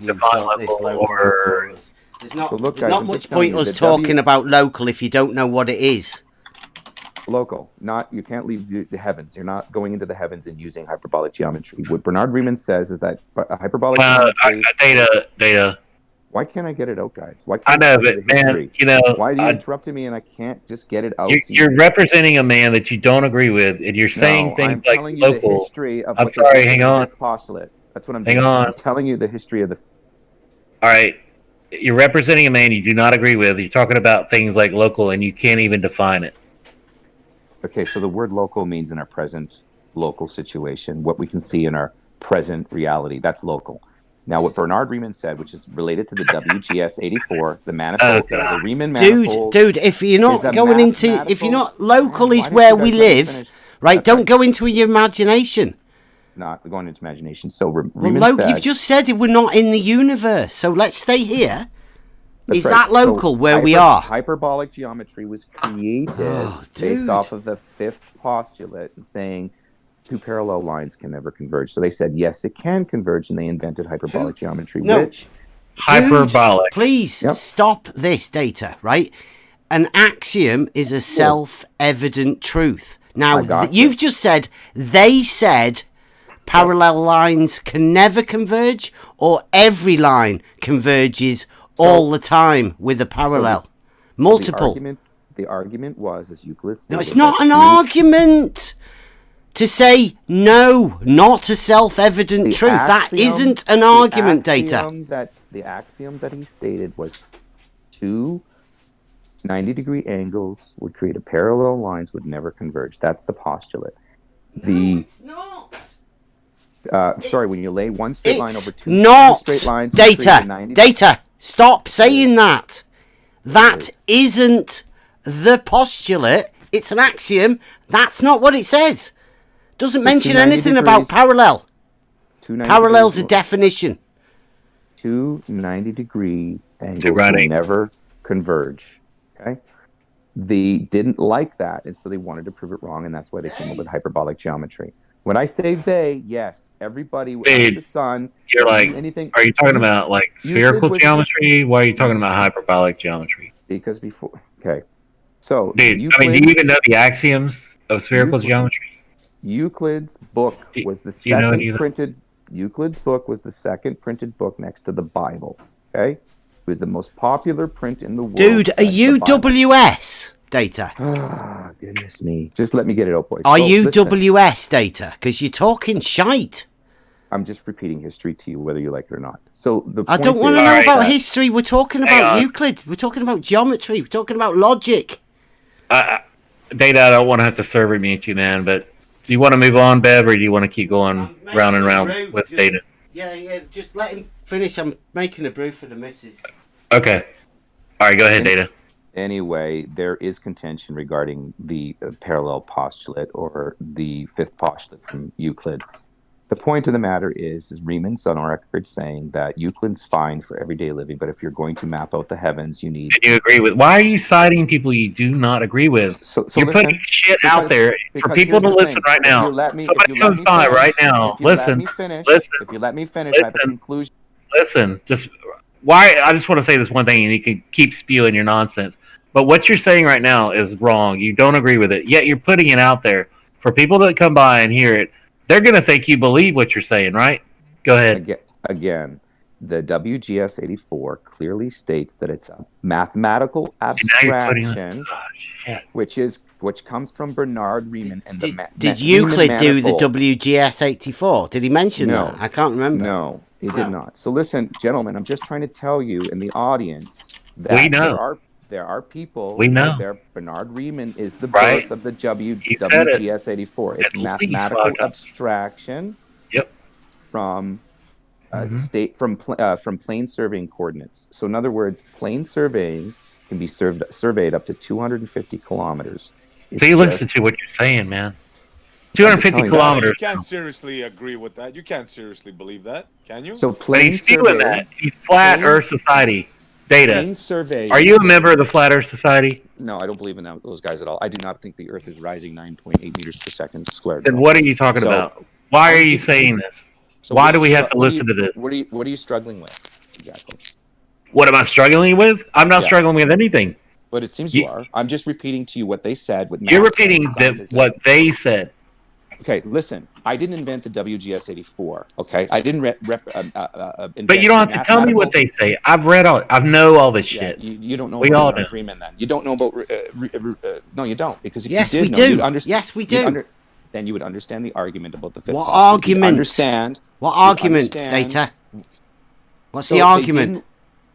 There's not much point us talking about local if you don't know what it is. Local, you can't leave the heavens. You're not going into the heavens and using hyperbolic geometry. What Bernard Riemann says is that hyperbolic geometry. Data. Why can't I get it out, guys? Why I can't know, tell you but the man, history? you know, Why are you interrupting me and I can't just get it out? you're representing a man that you don't agree with, and you're saying No, things I'm like telling you local. the history of I'm what sorry, they did hang with on. the fifth postulate. That's what I'm Hang doing. on. I'm telling you the history of the. All right, you're representing a man you do not agree with. You're talking about things like local, and you can't even define it. Okay, so the word local means in our present local situation, what we can see in our present reality. That's local. Now, what Bernard Riemann said, which is related to the WGS 84, the manifold, the Riemann manifold. Dude, if you're not going into, if you're not, local Man, is where we live, right? That's Don't right. go into your imagination. Not going into imagination. So Well, Riemann said, you've just said we're not in the universe, so let's stay here. that's Is right. that local So where we are? Hyperbolic geometry was created based dude. off of the fifth postulate, saying two parallel lines can never converge. So they said, yes, it can converge, and they invented hyperbolic geometry, No. which... Hyperbolic. Please stop this data, right? An axiom is a self-evident truth. Now, you've just said, they said parallel lines can never converge, or every line converges all the time with a parallel. Multiple. The argument was, as Euclid stated... No, it's not an argument to say, no, not a self-evident truth. That isn't an argument, data. The axiom that he stated was two 90-degree angles would create a parallel lines would never converge. That's the postulate. No, it's not. Sorry, when you lay one straight line over two straight lines... Data, stop saying that. That isn't the postulate. It's an axiom. That's not what it says. Doesn't mention anything about parallel. Parallel's a definition. Two 90-degree angles will never converge. Okay? They didn't like that, and so they wanted to prove it wrong, and that's why they came up with hyperbolic geometry. When I say they, yes, everybody under the sun... You're like, are you talking about like spherical geometry? Why are you talking about hyperbolic geometry? Because before... Okay. So, dude, I mean, do you even know the axioms of spherical geometry? Euclid's book was the second printed... Euclid's book was the second printed book next to the Bible. Okay? It was the most popular print in the world. Dude, are you WS data? Ah, goodness me. Just let me get it out, boys. Are you WS data? Because you're talking shite. I'm just repeating history to you, whether you like it or not. So I don't want to know about history. We're talking about Euclid. We're talking about geometry. We're talking about logic. Data, I don't want to have to server meet you, man, but do you want to move on, Bev, or do you want to keep going round and round with data? Yeah, just let him finish. I'm making a brew for the missus. Okay. All right, go ahead, Data. Anyway, there is contention regarding the parallel postulate or the fifth postulate from Euclid. The point of the matter is Riemann's on record saying that Euclid's fine for everyday living, but if you're going to map out the heavens, you need... And you agree with... Why are you citing people you do not agree with? So you're putting shit out there for people to listen right now. Somebody comes by right now. Listen. If you let me finish, I have a conclusion. Listen, I just want to say this one thing, and you can keep spewing your nonsense. But what you're saying right now is wrong. You don't agree with it. Yet you're putting it out there for people to come by and hear it. They're going to think you believe what you're saying, right? Go ahead. Again, the WGS 84 clearly states that it's a mathematical abstraction, which comes from Bernard Riemann. And did Euclid do the WGS 84? Did he mention that? I can't remember. No, he did not. So listen, gentlemen, I'm just trying to tell you in the audience that we know. There are people. We know. Bernard Riemann is the birth of the WGS 84. It's mathematical abstraction. Yep. From from plane surveying coordinates. So in other words, plane surveying can be surveyed up to 250 kilometers. So you listen to what you're saying, man. 250 kilometers. You can't seriously agree with that. You can't seriously believe that, can you? So plane he's spewing that. He's Flat Earth Society. Data. Survey. Are you a member of the Flat Earth Society? No, I don't believe in those guys at all. I do not think the Earth is rising 9.8 meters per second squared. Then what are you talking about? Why are you saying this? So why do we have to listen to this? What are you struggling with exactly? What am I struggling with? I'm not struggling with anything. But it seems you are. I'm just repeating to you what they said. You're repeating what they said. Okay, listen. I didn't invent the WGS84. Okay, I didn't But you don't have to tell me what they say. I know all this shit. You don't know We about all Bernard know. Riemann then. You don't know about no, you don't, because if Yes, you we did know, do. you'd understand. Yes, we do. Then you would understand the argument about the fifth What postulate. argument? You'd understand. What you'd argument, understand- Data? What's So the argument?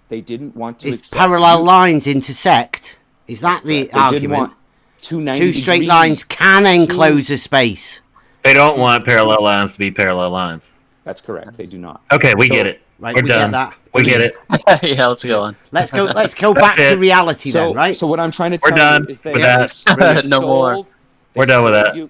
They didn't want to Is accept parallel you- lines intersect? Is that the They didn't argument? want two Two straight lines can enclose a space. They don't want parallel lines to be parallel lines. That's correct. They do not. Okay, we So- get it. Right, We're we done. get that. We get it. Yeah, let's go on. Let's go back to it. reality then, right? So what I'm trying to We're tell done you is that with that. No more. We're done with that.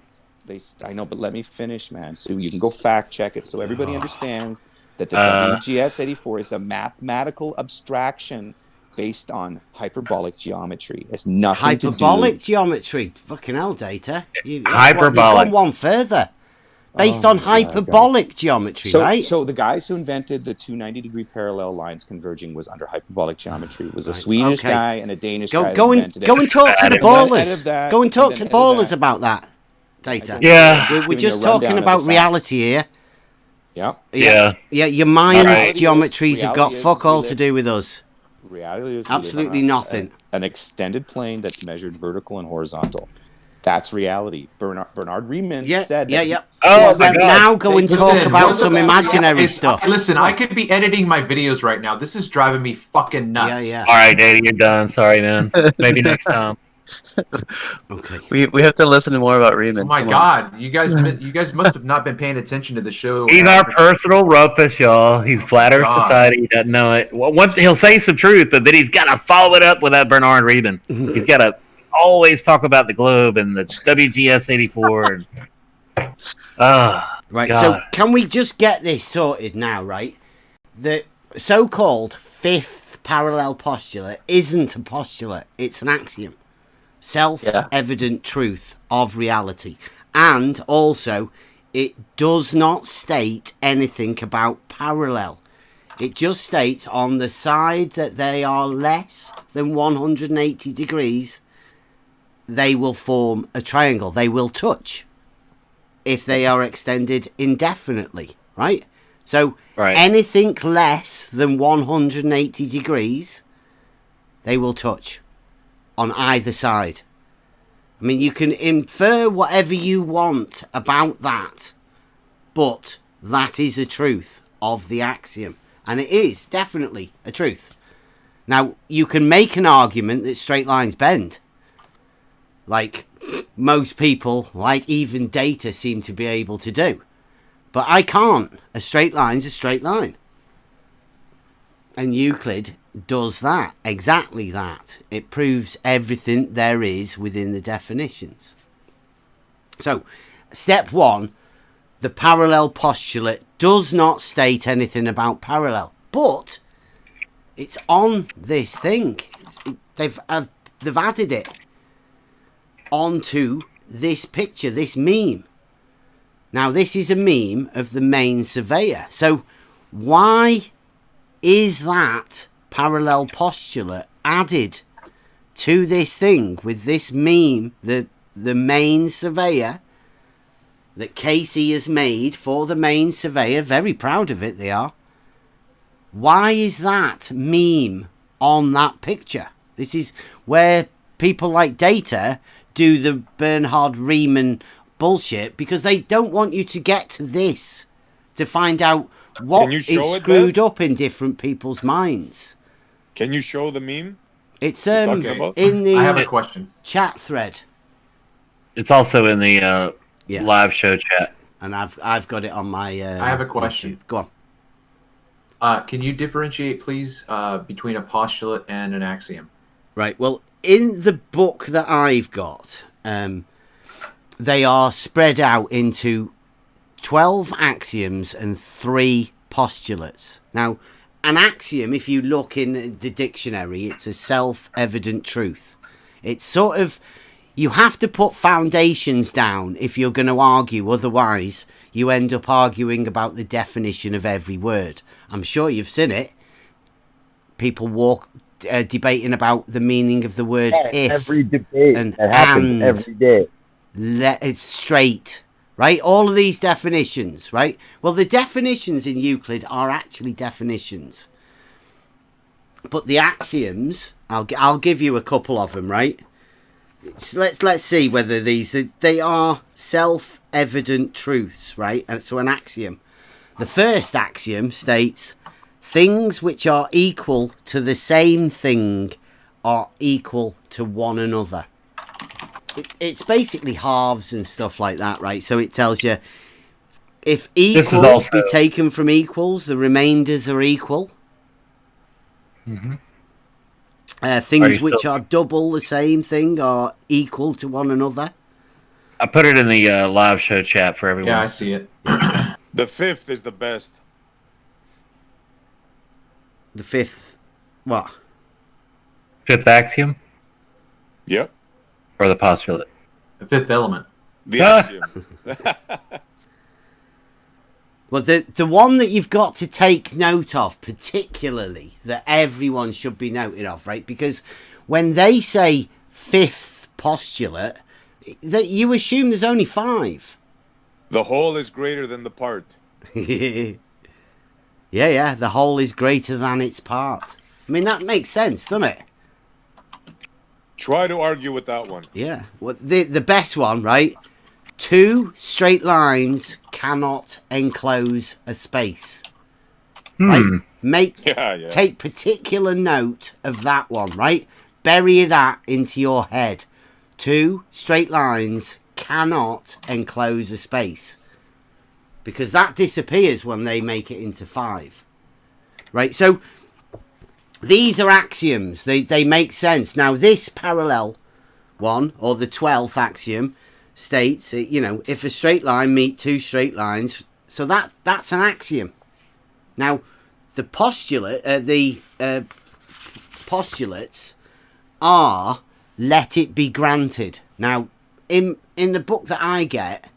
I know, but let me finish, man. So you can go fact check it, so everybody understands that the Uh. WGS84 is a mathematical abstraction based on hyperbolic geometry. It's nothing Hyperbolic to do. geometry. Fucking hell, Data. Hyperbolic. You've gone one further. Based on my God, hyperbolic geometry, right? So the guys who invented the 290-degree parallel lines converging was under hyperbolic geometry. It was a Swedish okay. guy and a Danish Go guy. go that and invented go it. and talk to the And then ahead ballers. of that- Go and talk and to then the ahead of ballers that- about that, Data. Yeah. We're Giving just you a rundown talking of about the facts. reality here. Yeah. Yeah. Yeah, your Mayans Alright. geometries have got Reality is fuck we all live- to do with us. Reality is we live on Absolutely nothing. An extended plane that's measured vertical and horizontal. That's reality. Bernard Riemann Yeah, said yeah, that. yeah. Oh, my Now- God. now go and talk Listen, about what some the- imaginary it's- stuff. Listen, I could be editing my videos right now. This is driving me fucking nuts. Yeah, All right, Daddy, you're done. Sorry, man. Maybe next time. Okay. We have to listen more about Oh Riemann. my Come on. God, you guys must have not been paying attention to the show. He's our personal roughest, y'all. He's Flat Earth God. Society. He doesn't know it. Well, once he'll say some truth, but then he's got to follow it up with that Bernard Riemann. He's got to always talk about the globe and the WGS84. Right, God. so can we just get this sorted now, right? The so-called fifth parallel postulate isn't a postulate, it's an axiom. Self-evident truth of reality. And also, it does not state anything about parallel. It just states on the side that they are less than 180 degrees, they will form a triangle. They will touch if they are extended indefinitely, right? So Right. anything less than 180 degrees, they will touch on either side. I mean, you can infer whatever you want about that, but that is a truth of the axiom. And it is definitely a truth. Now, you can make an argument that straight lines bend. Like most people, like even Data, seem to be able to do. But I can't. A straight line's a straight line. And Euclid does that. Exactly that. It proves everything there is within the definitions. So, step one, the parallel postulate does not state anything about parallel. But it's on this thing. They've added it onto this picture, this meme. Now, this is a meme of the main surveyor. So, why is that parallel postulate added to this thing with this meme, the main surveyor that Casey has made for the main surveyor? Very proud of it, they are. Why is that meme on that picture? This is where people like Data do the Bernhard Riemann bullshit, because they don't want you to get to this to find out what Can you is show it, screwed Ben? up in different people's minds. Can you show the meme? It's talking about? in I have a the question. chat thread, It's also in the Yeah. live show chat. and I've got it on my. I have a question. YouTube. Go on. Can you differentiate, please, between a postulate and an axiom? Right. Well, in the book that I've got, they are spread out into 12 axioms and 3 postulates. Now, an axiom, if you look in the dictionary, it's a self-evident truth. It's sort of, you have to put foundations down if you're going to argue. Otherwise, you end up arguing about the definition of every word. I'm sure you've seen it. People debating about the meaning of the word if. Every debate and that happens and. every day. It's straight, right? All of these definitions, right? Well, the definitions in Euclid are actually definitions. But the axioms, I'll give you a couple of them, right? Let's see whether they are self-evident truths, right? And so an axiom. The first axiom states, things which are equal to the same thing are equal to one another. It's basically halves and stuff like that, right? So it tells you if equals be taken from equals, the remainders are equal. Mm-hmm. Things which are double the same thing are equal to one another. I put it in the live show chat for everyone. Yeah, I see it. The fifth is the best. The fifth, what? Fifth axiom Yep. or the postulate? The fifth element. The axiom. Well, the one that you've got to take note of, particularly, that everyone should be noting of, right? Because when they say fifth postulate, that you assume there's only 5. The whole is greater than the part. Yeah, the whole is greater than its part. I mean, that makes sense, doesn't it? Try to argue with that one. Yeah. Well, the best one, right? 2 straight lines cannot enclose a space. Right? Take particular note of that one, right? Bury that into your head. 2 straight lines cannot enclose a space. Because that disappears when they make it into 5. Right? So these are axioms. They make sense. Now this parallel one, or the 12th axiom, states, if a straight line meet 2 straight lines, so that's an axiom. Now, the postulates are let it be granted. Now, in the book that I get,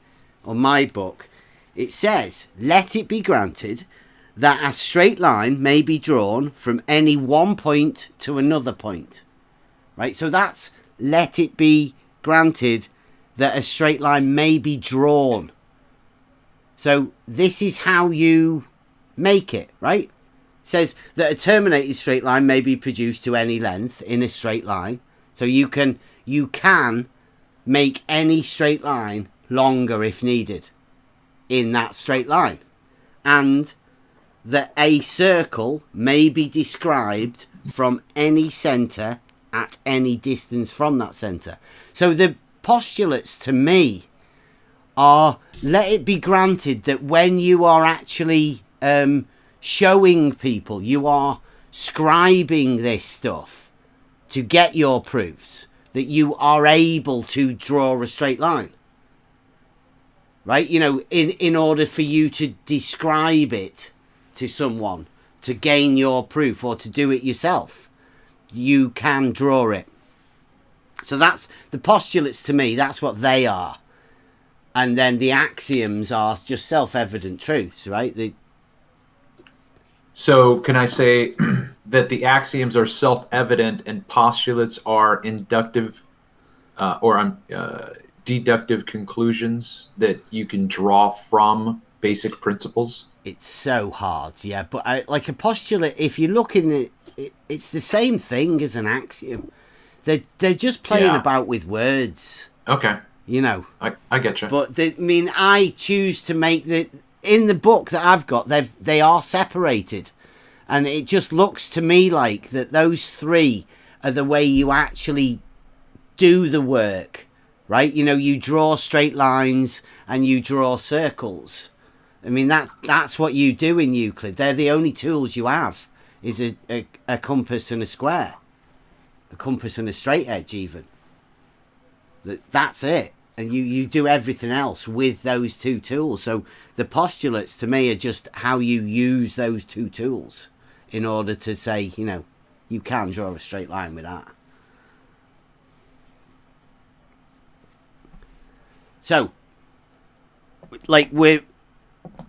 or my book, it says, let it be granted that a straight line may be drawn from any one point to another point. Right? So that's let it be granted that a straight line may be drawn. So this is how you make it, right? It says that a terminated straight line may be produced to any length in a straight line. So you can make any straight line longer if needed in that straight line. And that a circle may be described from any centre at any distance from that centre. So the postulates to me are let it be granted that when you are actually showing people, you are scribing this stuff to get your proofs, that you are able to draw a straight line, right? In order for you to describe it to someone to gain your proof, or to do it yourself, you can draw it. So that's the postulates to me. That's what they are. And then the axioms are just self-evident truths, right? So can I say that the axioms are self-evident and postulates are inductive deductive conclusions that you can draw from basic principles? It's so hard, yeah. But like a postulate, if you look in it, it's the same thing as an axiom. They're just playing about with words. Okay. I get you. But I choose to make in the book that I've got, they are separated, and it just looks to me like that those 3 are the way you actually do the work, right? You draw straight lines and you draw circles. I mean, that's what you do in Euclid. They're the only tools you have, is a compass and a square. A compass and a straight edge, even. That's it. And you do everything else with those 2 tools. So the postulates, to me, are just how you use those 2 tools in order to say, you can draw a straight line with that. So, like,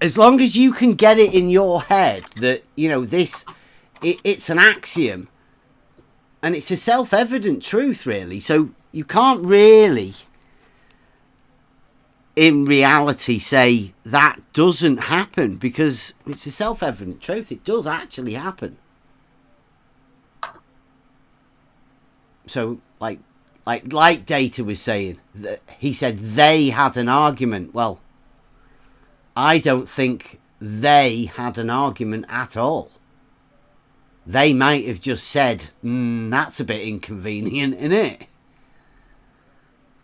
as long as you can get it in your head that, it's an axiom, and it's a self-evident truth, really. So you can't really in reality say that doesn't happen, because it's a self-evident truth. It does actually happen. So, like Data was saying, he said they had an argument. Well, I don't think they had an argument at all. They might have just said, that's a bit inconvenient, isn't it?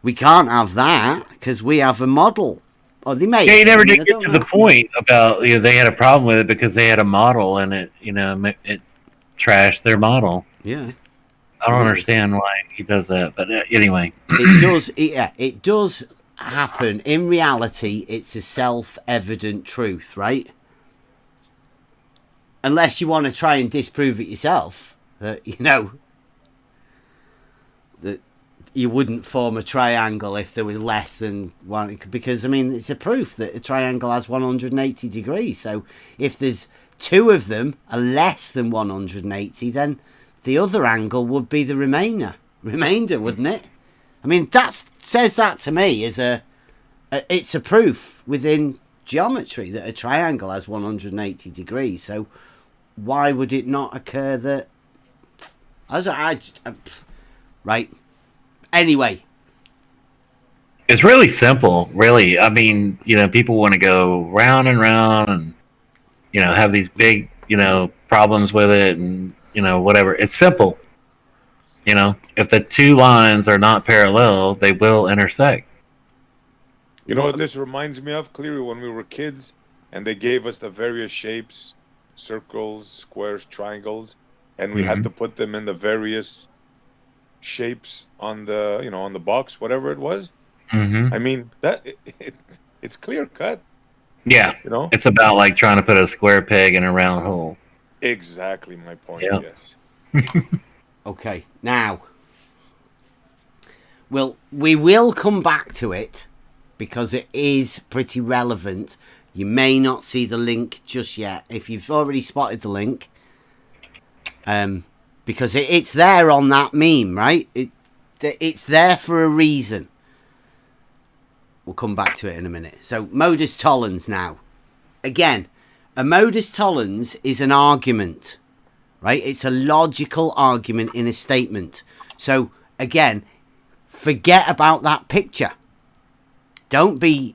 We can't have that because we have a model. Or they may. Yeah, you never did get to the point about they had a problem with it because they had a model and it it trashed their model. Yeah. I don't understand why he does that, but anyway, it does. It does happen. In reality, it's a self-evident truth, right? Unless you want to try and disprove it yourself, that that you wouldn't form a triangle if there was less than one. Because I mean, it's a proof that a triangle has 180 degrees. So if there's two of them are less than 180, then the other angle would be the remainder, wouldn't it? I mean, that says that to me as it's a proof within geometry that a triangle has 180 degrees. So why would it not occur that? Right. Anyway, it's really simple. Really, I mean, people want to go round and round, and have these big, problems with it, and whatever. It's simple. If the two lines are not parallel, they will intersect. You know what this reminds me of, Cleary, when we were kids and they gave us the various shapes, circles, squares, triangles, and we had to put them in the various shapes on the, on the box, whatever it was. I mean, it's clear cut. Yeah. It's about like trying to put a square peg in a round hole. Exactly my point. Yep. Yes. Okay, now we will come back to it because it is pretty relevant. You may not see the link just yet if you've already spotted the link, because it's there on that meme, right? It's there for a reason. We'll come back to it in a minute. So modus tollens now. Again, a modus tollens is an argument. Right? It's a logical argument in a statement. So, again, forget about that picture. Don't be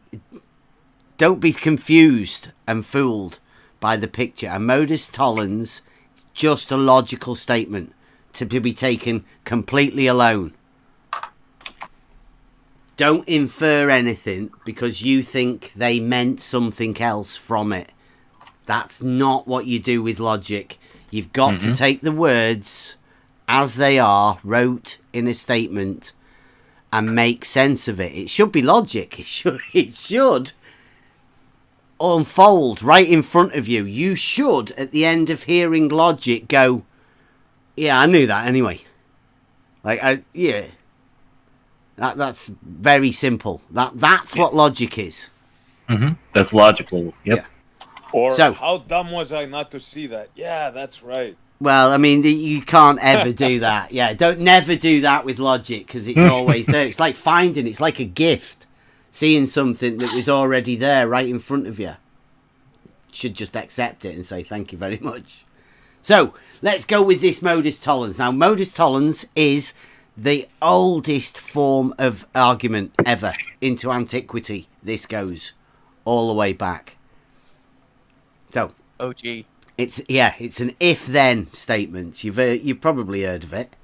confused and fooled by the picture. A modus tollens is just a logical statement to be taken completely alone. Don't infer anything because you think they meant something else from it. That's not what you do with logic. You've got to take the words as they are, wrote in a statement, and make sense of it. It should be logic. It should unfold right in front of you. You should, at the end of hearing logic, go, yeah, I knew that anyway. Yeah. That's very simple. That's what logic is. That's logical. Yep. Yeah. Or how dumb was I not to see that? Yeah, that's right. Well, I mean, you can't ever do that. Yeah, never do that with logic because it's always there. It's like finding, it's like a gift. Seeing something that was already there right in front of you. Should just accept it and say thank you very much. So, let's go with this modus tollens. Now, modus tollens is the oldest form of argument ever into antiquity. This goes all the way back. So, OG. It's an if-then statement. You've probably heard of it.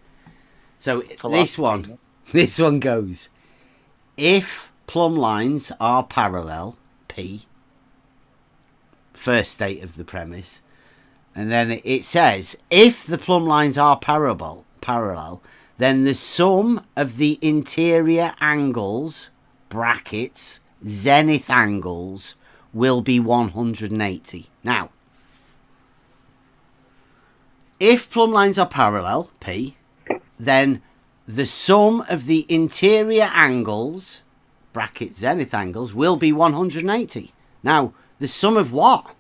So this one goes: if plumb lines are parallel, P. First state of the premise, and then it says if the plumb lines are parallel, then the sum of the interior angles (brackets zenith angles) will be 180. Now, if plumb lines are parallel, P, then the sum of the interior angles, bracket zenith angles, will be 180. Now, the sum of what?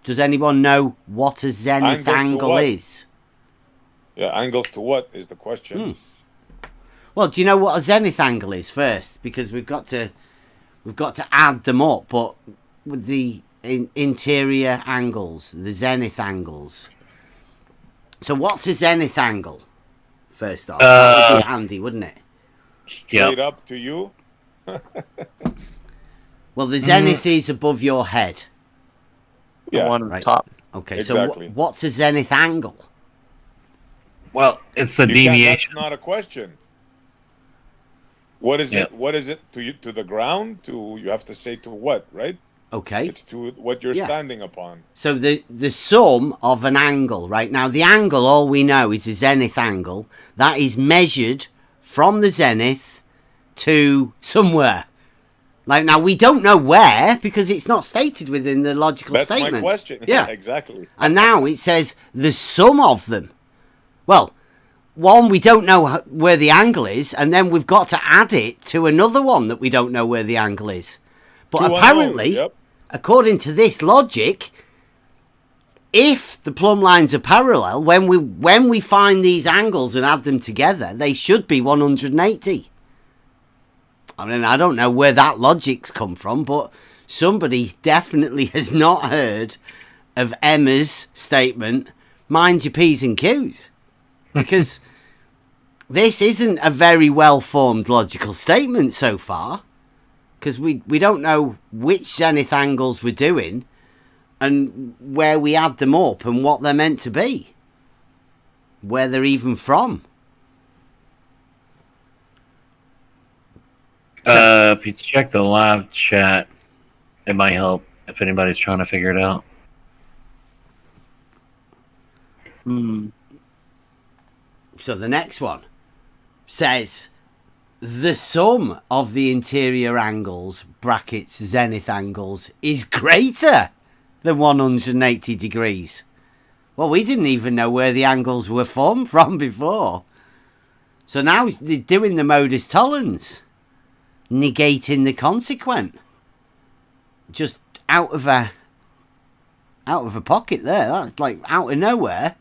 Does anyone know what a zenith angle is? Yeah, angles to what is the question. Well, do you know what a zenith angle is first? Because we've got to add them up, but with the interior angles, the zenith angles. So what's a zenith angle? First off, that would be handy, wouldn't it? Straight up to you. Well, the zenith is above your head. The one on top. Okay, Exactly. so what's a zenith angle? Well, it's the You can't- deviation. That's not a question. What is it? What is it to you? To the ground? To you have to say to what? Right? Okay. It's to what you're standing upon. So the sum of an angle, right? Now, the angle, all we know is the zenith angle. That is measured from the zenith to somewhere. Like, now, we don't know where because it's not stated within the logical That's statement. my question. Yeah. Exactly. And now it says the sum of them. Well, one, we don't know where the angle is, and then we've got to add it to another one that we don't know where the angle is. But Two apparently, unknowns, according to this logic, if the plumb lines are parallel, when we find these angles and add them together, they should be 180. I mean, I don't know where that logic's come from, but somebody definitely has not heard of Emma's statement, mind your P's and Q's. Because this isn't a very well-formed logical statement so far. Because we don't know which zenith angles we're doing and where we add them up and what they're meant to be. Where they're even from. If you check the live chat, it might help if anybody's trying to figure it out. So the next one says the sum of the interior angles, brackets zenith angles, is greater than 180 degrees. Well, we didn't even know where the angles were formed from before. So now they're doing the modus tollens, negating the consequent. Just out of a pocket there. That's like out of nowhere.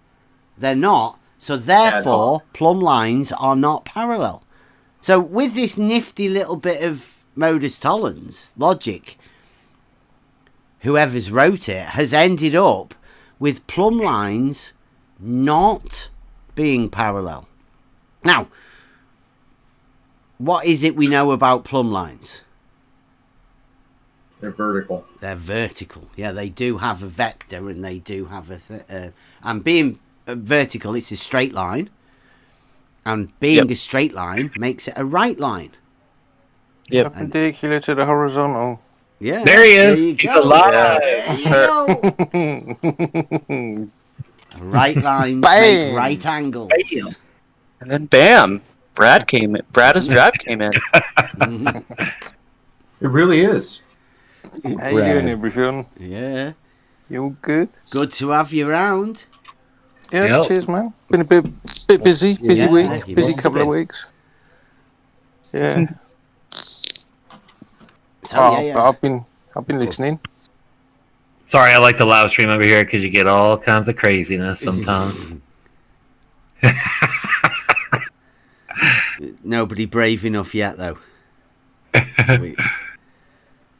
They're not. So therefore, plumb lines are not parallel. So with this nifty little bit of modus tollens logic, whoever's wrote it has ended up with plumb lines not being parallel. Now, what is it we know about plumb lines? They're vertical. They're vertical. Yeah, they do have a vector and they do have a... and being vertical, it's a straight line. And being a straight line makes it a right line. Yep. Perpendicular to the horizontal. Yeah. There he is. There you He's go. alive. There you go. Right lines make right angles. Bam. And then bam, Brad came in. Brad's drab came in. It really is. How you doing, everyone? Yeah. You all good? Good to have you around. Yeah, Yep. cheers, man. Been a bit busy Yeah, week, you busy must couple have of been. weeks. Yeah. So, I've been listening. Sorry, I like the live stream over here because you get all kinds of craziness sometimes. Nobody brave enough yet, though.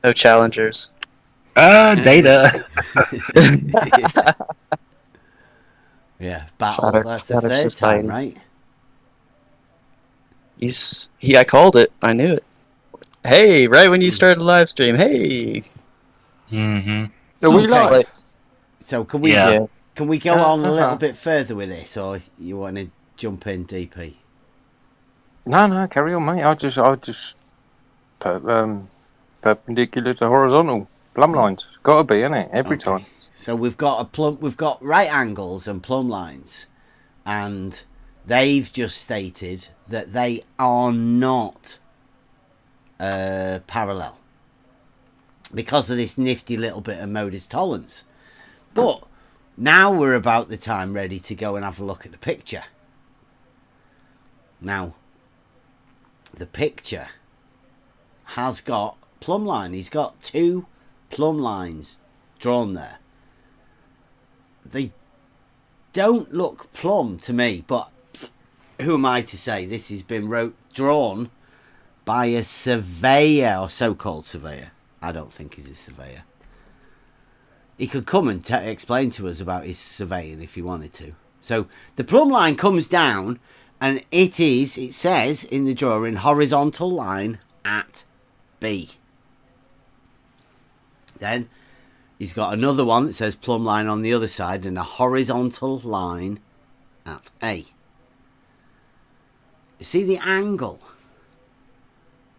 No challengers. Data. Yeah, battle. Flatter- That's the flatter third society. time, right? I called it. I knew it. Hey, right when you started the live stream. Hey. Mm-hmm. Are we Okay. live? So can we Yeah. can we go on a little bit further with this, or you want to jump in, DP? No, carry on, mate. I just perpendicular to horizontal plumb lines. Got to be, innit? Every time. So we've got right angles and plumb lines, and they've just stated that they are not parallel because of this nifty little bit of modus tollens. But now we're about the time ready to go and have a look at the picture. Now, the picture has got plumb line. He's got two plumb lines drawn there. They don't look plumb to me, but who am I to say? This has been drawn by a surveyor, or so-called surveyor. I don't think he's a surveyor. He could come and explain to us about his surveying if he wanted to. So the plumb line comes down, and it says in the drawing, horizontal line at B. Then he's got another one that says plumb line on the other side and a horizontal line at A. You see the angle?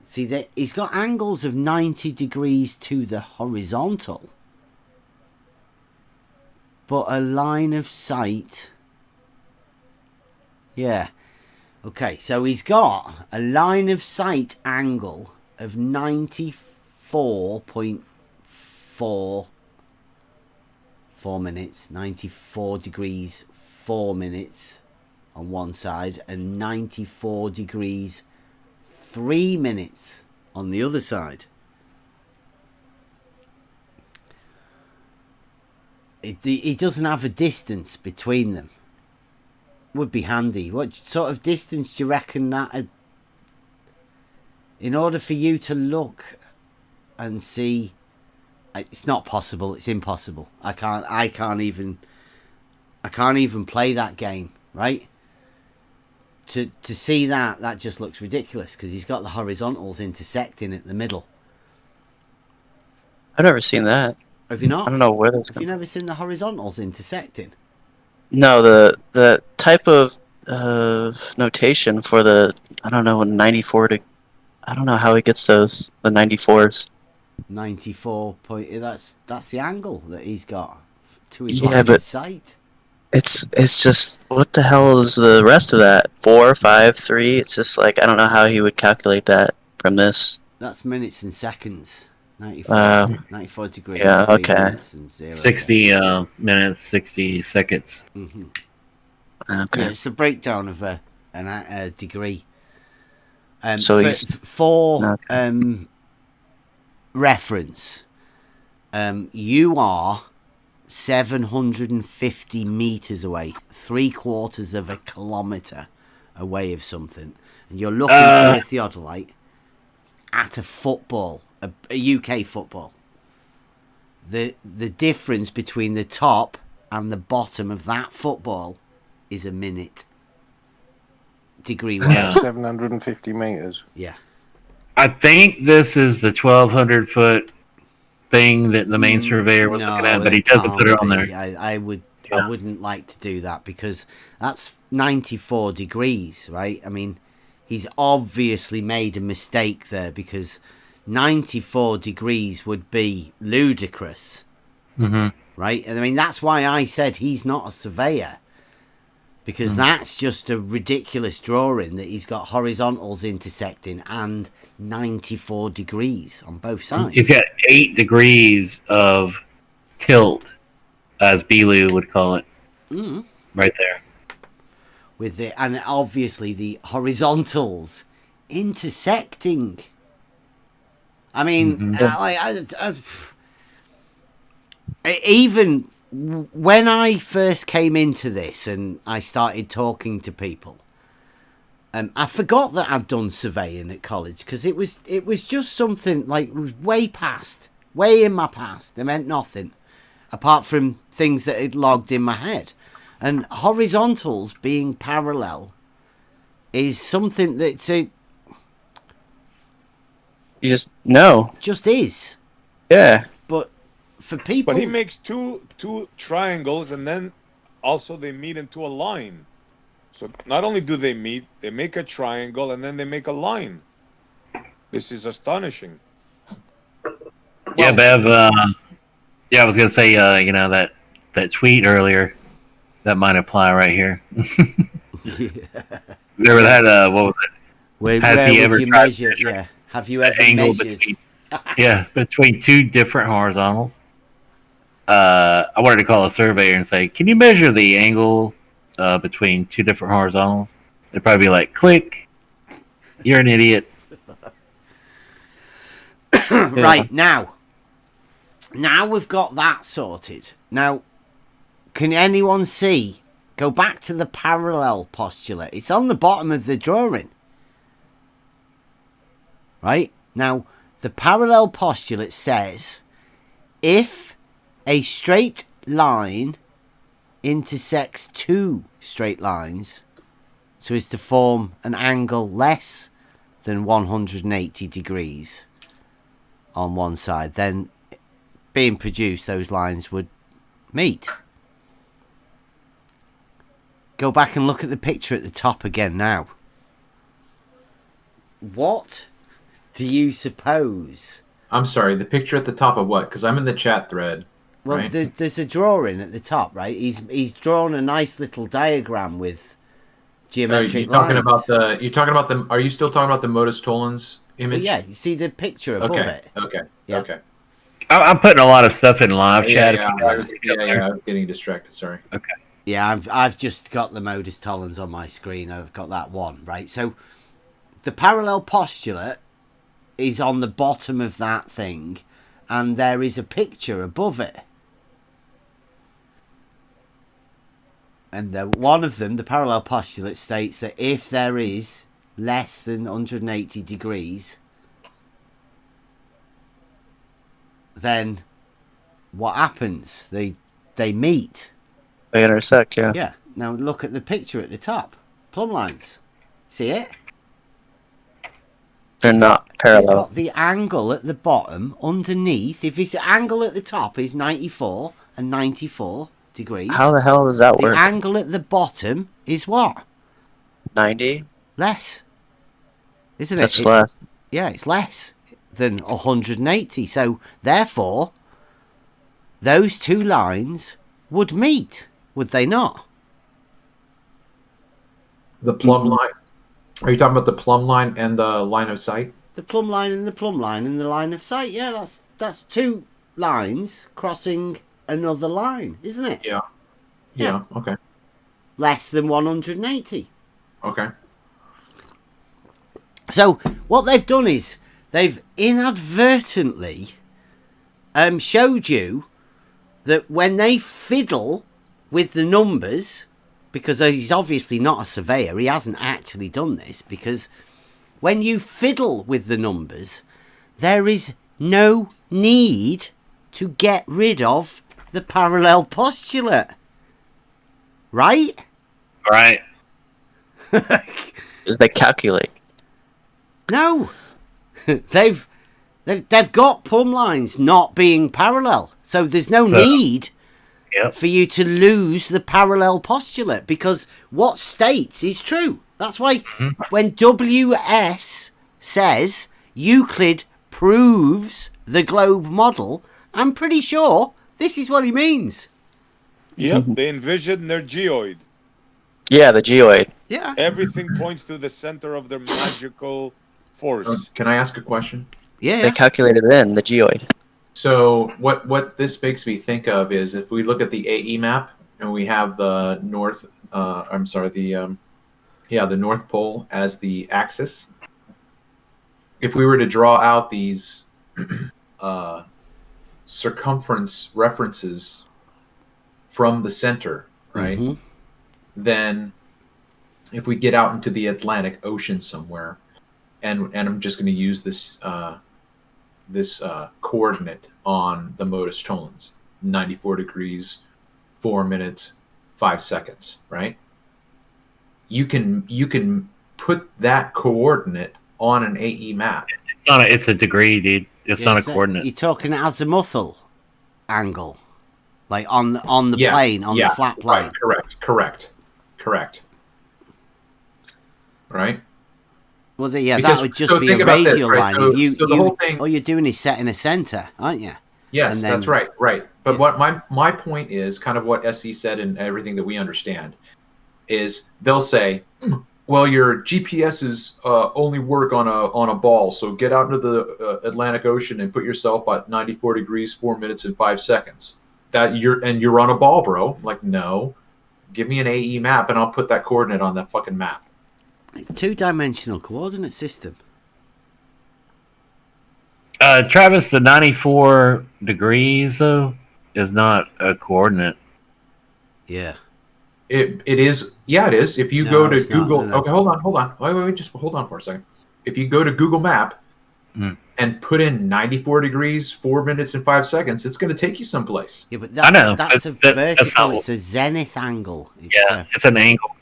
See that he's got angles of 90 degrees to the horizontal, but a line of sight. Yeah. Okay, so he's got a line of sight angle of 94.4 minutes, 94 degrees 4 minutes on one side, and 94 degrees 3 minutes on the other side. It doesn't have a distance between them. Would be handy. What sort of distance do you reckon that? In order for you to look and see, it's not possible. It's impossible. I can't even play that game, right? To see that just looks ridiculous because he's got the horizontals intersecting at the middle. I've never seen that. Have you not? I don't know where that's. Have you never seen the horizontals intersecting? No, the type of notation for the, I don't know, 94 to, I don't know how he gets those, the 94s. 94 point. That's the angle that he's got to his Yeah, line but of sight. It's just, what the hell is the rest of that? 4, 5, 3? It's just like, I don't know how he would calculate that from this. That's minutes and seconds. 94 degrees. Yeah, 3 okay. minutes and 0 60 seconds. minutes, 60 seconds. Mm-hmm. Okay. Yeah, it's a breakdown of a degree. So he's for okay. Reference, you are 750 meters away, 3/4 of a kilometer away of something, and you're looking for a theodolite at a football, a UK football. The difference between the top and the bottom of that football is a minute. Degree wise. Yeah. 750 meters. Yeah. I think this is the 1,200 foot thing that the main surveyor was looking at, but he doesn't put it on there. I wouldn't like to do that because that's 94 degrees, right? I mean, he's obviously made a mistake there because 94 degrees would be ludicrous, right? And I mean, that's why I said he's not a surveyor. Because that's just a ridiculous drawing that he's got horizontals intersecting and 94 degrees on both sides. He's got 8 degrees of tilt, as Belu would call it, right there. And obviously the horizontals intersecting. I mean, even when I first came into this and I started talking to people, I forgot that I'd done surveying at college because it was just something like way in my past. It meant nothing apart from things that had logged in my head. And horizontals being parallel is something that's You just know. just is. Yeah. But for people, But he makes two triangles, and then also they meet into a line. So not only do they meet, they make a triangle, and then they make a line. This is astonishing. Yeah, Bev. I was gonna say, that tweet earlier, that might apply right here. Remember that? What was it? where he ever would you tried measure? to measure Yeah, have you ever angle measured? between two different horizontals. I wanted to call a surveyor and say, "Can you measure the angle between two different horizontals?" They'd probably be like, "Click, you're an idiot." Right, now we've got that sorted. Now, can anyone see? Go back to the parallel postulate. It's on the bottom of the drawing. Right? Now, the parallel postulate says if a straight line intersects two straight lines so as to form an angle less than 180 degrees on one side, then being produced, those lines would meet. Go back and look at the picture at the top again now. What do you suppose? I'm sorry, the picture at the top of what? Because I'm in the chat thread. Well, right? there's a drawing at the top, right? He's drawn a nice little diagram with geometric lines. You're talking about the. Are you still talking about the Modus Tollens image? Well, yeah, you see the picture above it. Okay. Yeah. Okay. I'm putting a lot of stuff in live chat. Yeah, I was getting distracted. Sorry. Okay. Yeah, I've just got the Modus Tollens on my screen. I've got that one, right? So the parallel postulate is on the bottom of that thing, and there is a picture above it. And one of them, the parallel postulate, states that if there is less than 180 degrees, then what happens? They meet. They intersect, yeah. Yeah. Now look at the picture at the top. Plumb lines. See it? They're not It's parallel. got the angle at the bottom underneath. If its angle at the top is 94 and 94 degrees. How the hell does that work? The angle at the bottom is what? 90? Less. Isn't it? That's less. Yeah, it's less than 180. So, therefore, those two lines would meet, would they not? The plumb line. Are you talking about the plumb line and the line of sight? The plumb line and the plumb line and the line of sight. Yeah, that's two lines crossing another line, isn't it? Yeah. Yeah. Okay. Less than 180. Okay. So what they've done is they've inadvertently showed you that when they fiddle with the numbers, because he's obviously not a surveyor, he hasn't actually done this, because when you fiddle with the numbers, there is no need to get rid of the parallel postulate. Right? Right. Is they calculate. No. They've got plumb lines not being parallel. So there's no need for you to lose the parallel postulate, because what states is true. That's why when WS says Euclid proves the globe model, I'm pretty sure this is what he means. Yep, they envision their geoid. Yeah, the geoid. Yeah. Everything points to the center of their magical force. Can I ask a question? Yeah. They calculated it in the geoid. So what this makes me think of is if we look at the AE map and we have the north, the North Pole as the axis. If we were to draw out these circumference references from the center, right? Mm-hmm. Then if we get out into the Atlantic Ocean somewhere, and I'm just going to use this coordinate on the Modus Tollens, 94 degrees, 4 minutes, 5 seconds, right? You can put that coordinate on an AE map. It's a degree, dude. It's not a coordinate. You're talking azimuthal angle, like on the plane, on the flat plane. Right, correct. Right. Well, that would just be a radial line. All you're doing is setting a center, aren't you? Yes, that's right. But what my point is, kind of what SE said and everything that we understand, is they'll say, well, your GPSs only work on a ball, so get out into the Atlantic Ocean and put yourself at 94 degrees, 4 minutes, and 5 seconds. You're on a ball, bro. Like, no, give me an AE map and I'll put that coordinate on that fucking map. It's two-dimensional coordinate system. Travis, the 94 degrees though is not a coordinate. Yeah. It is. Yeah, it is. If you No, go to it's not, Google. no. Okay, hold on. Wait, just hold on for a second. If you go to Google Map and put in 94 degrees, 4 minutes and 5 seconds, it's going to take you someplace. Yeah, but I know. that's a That's vertical. not- It's a zenith angle. It's an angle.